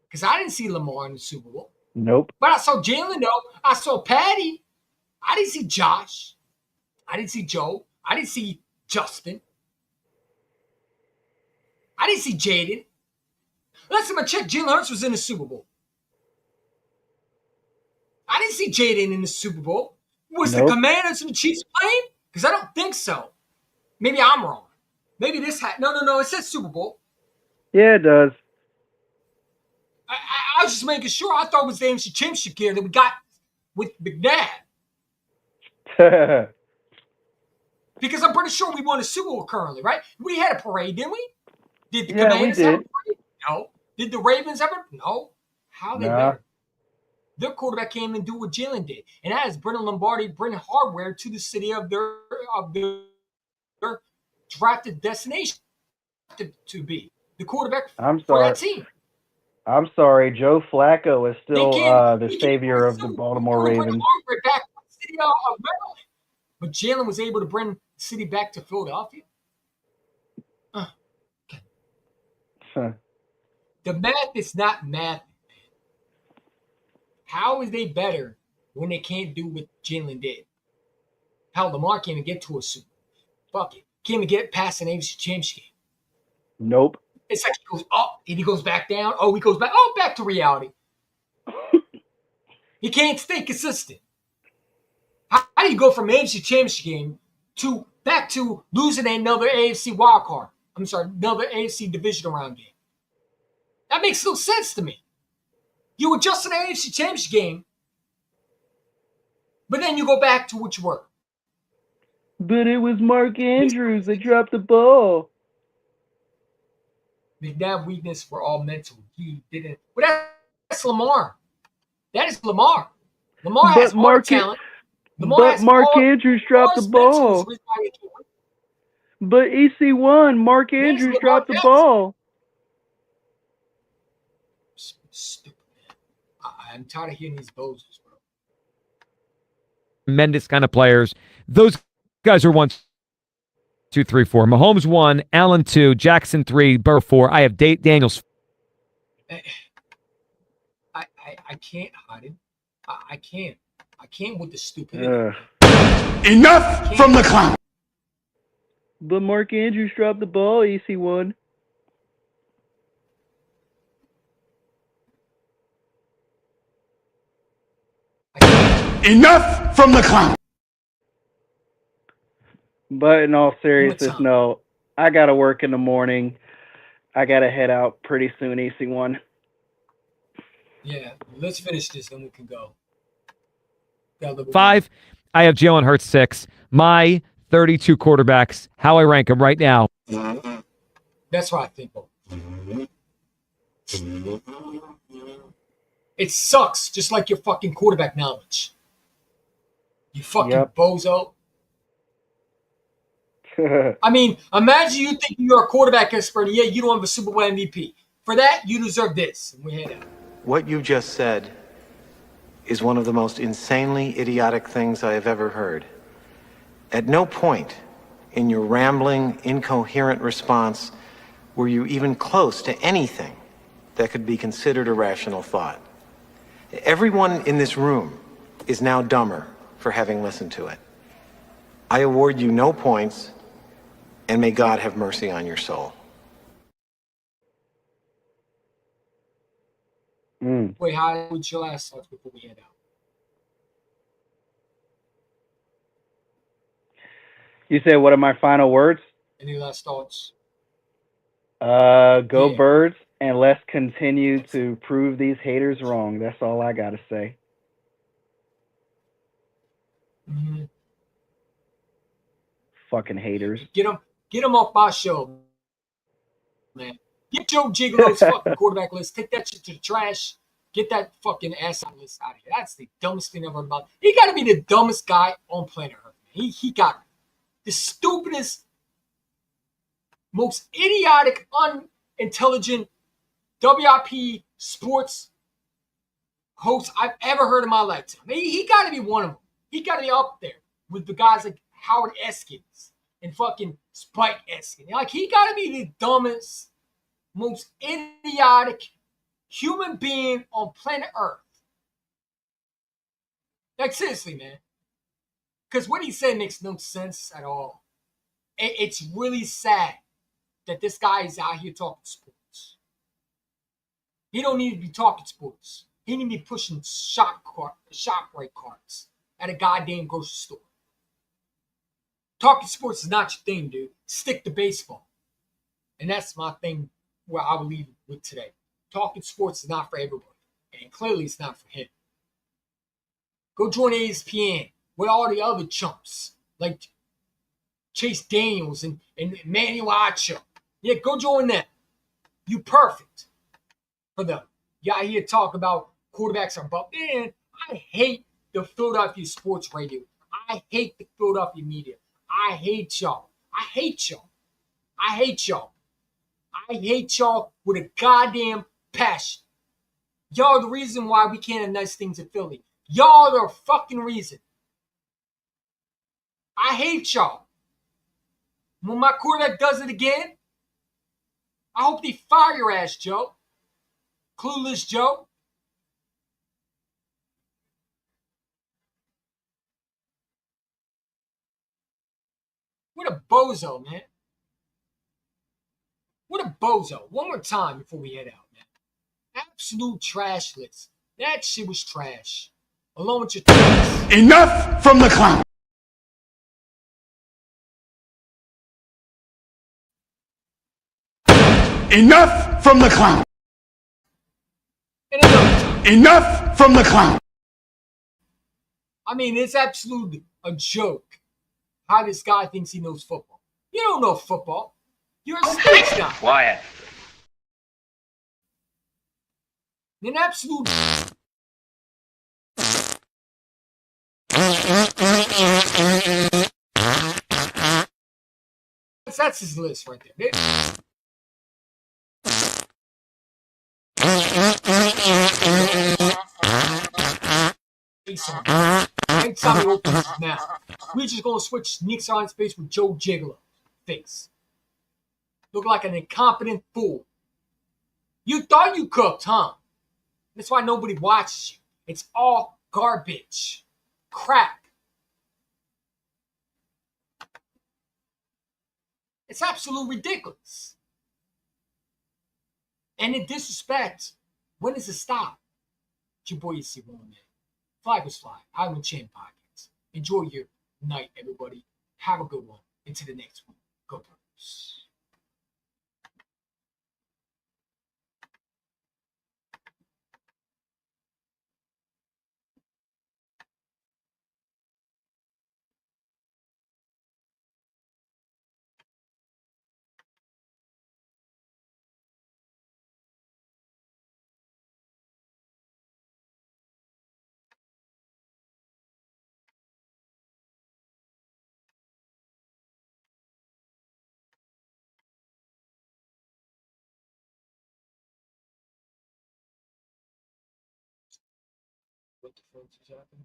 Because I didn't see Lamar in the Super Bowl. Nope. But I saw Jalen, though. I saw Patty. I didn't see Josh. I didn't see Joe. I didn't see Justin. I didn't see Jaden. Last time I checked, Jalen Hurts was in the Super Bowl. I didn't see Jaden in the Super Bowl. Was the Commanders and the Chiefs playing? Because I don't think so. Maybe I'm wrong. Maybe this had... No. It says Super Bowl. Yeah, it does. I was just making sure. I thought it was the AFC Championship game that we got with McNabb. Because I'm pretty sure we won a Super Bowl currently, right? We had a parade, didn't we? Did the Commanders have a parade? No. Did the Ravens ever? No. How they win? Their quarterback came and do what Jalen did, and that is Brendan Lombardi bringing hardware to the city of their drafted destination. to be the quarterback I'm for sorry. that team. I'm sorry. Joe Flacco is still the savior of the Baltimore Ravens. Back to the city of Maryland. But Jalen was able to bring the city back to Philadelphia. The math is not math. How is they better when they can't do what Jalen did? How Lamar can't even get to a Super Bowl. Fuck it. Can't even get past an AFC Championship game. Nope. It's like he goes up and he goes back down. Oh, he goes back. Oh, back to reality. He can't stay consistent. How do you go from AFC Championship game to back to losing another AFC wild card? I'm sorry, another AFC division round game. That makes no sense to me. You were just an AFC Championship game, but then you go back to what you were. But it was Mark Andrews that dropped the ball. That weakness were all mental. He didn't. But that's Lamar. That is Lamar. Lamar has all the talent. But Mark Andrews dropped the ball. But EC1, Mark Andrews dropped the ball. Stupid. I'm tired of hearing these bozos, bro. Tremendous kind of players. Those guys are 1, 2, 3, 4. Mahomes 1, Allen 2, Jackson 3, Burr 4. I have Daniels. I can't hide it. I can't. I can't with the stupidity. Enough from the clown. But Mark Andrews dropped the ball, EC1. Enough from the clown. But in all seriousness, no. I got to work in the morning. I got to head out pretty soon, EC1. Yeah, let's finish this, then we can go. 5, I have Jalen Hurts 6. My 32 quarterbacks, how I rank them right now. That's what I think. It sucks, just like your fucking quarterback knowledge. You fucking bozo. I mean, imagine you think you're a quarterback expert, and you don't have a Super Bowl MVP. For that, you deserve this. And we head out. What you just said is one of the most insanely idiotic things I have ever heard. At no point in your rambling, incoherent response were you even close to anything that could be considered a rational thought. Everyone in this room is now dumber for having listened to it. I award you no points, and may God have mercy on your soul. Wait, how would your last thoughts before we head out? You said, what are my final words? Any last thoughts? Go Birds, and let's continue to prove these haters wrong. That's all I got to say. Mm-hmm. Fucking haters. Get them off my show, man. Get Joe Gigolo's fucking quarterback list. Take that shit to the trash. Get that fucking ass out list out of here. That's the dumbest thing ever about. He got to be the dumbest guy on planet Earth. He got the stupidest, most idiotic, unintelligent WIP sports host I've ever heard in my lifetime. He got to be one of them. He got to be up there with the guys like Howard Eskins and fucking Spike Eskin. Like, he got to be the dumbest, most idiotic human being on planet Earth. Like, seriously, man. Because what he said makes no sense at all. It's really sad that this guy is out here talking sports. He don't need to be talking sports. He need to be pushing shop rate cards at a goddamn grocery store. Talking sports is not your thing, dude. Stick to baseball. And that's my thing where I will leave with today. Talking sports is not for everybody. And clearly it's not for him. Go join ESPN with all the other chumps like Chase Daniels and Emmanuel Acho. Yeah, go join them. You perfect for them. You out here talk about quarterbacks are above. Man, I hate the Philadelphia sports radio. I hate the Philadelphia media. I hate y'all. I hate y'all. I hate y'all. I hate y'all with a goddamn passion. Y'all are the reason why we can't have nice things in Philly. Y'all are the fucking reason. I hate y'all. When my quarterback does it again, I hope they fire your ass, Joe. Clueless Joe. What a bozo, man. What a bozo. One more time before we head out, man. Absolute trash list. That shit was trash. Along with your Enough from the clown. Enough from the clown. Enough from the clown. I mean, it's absolutely a joke how this guy thinks he knows football. You don't know football. You're a stage guy. Quiet. An absolute. That's his list right there. Anytime he opens his mouth, we just gonna switch Nick's on face with Joe Gigolo face. Look like an incompetent fool. You thought you cooked, huh? That's why nobody watches you. It's all garbage. Crap. It's absolutely ridiculous. And in disrespect, when does it stop? It's your boy, you see one man. Fly was fly. I'm a Champ Podcast. Enjoy your night, everybody. Have a good one. Until the next one. Go Bruce. What the fuck just happened?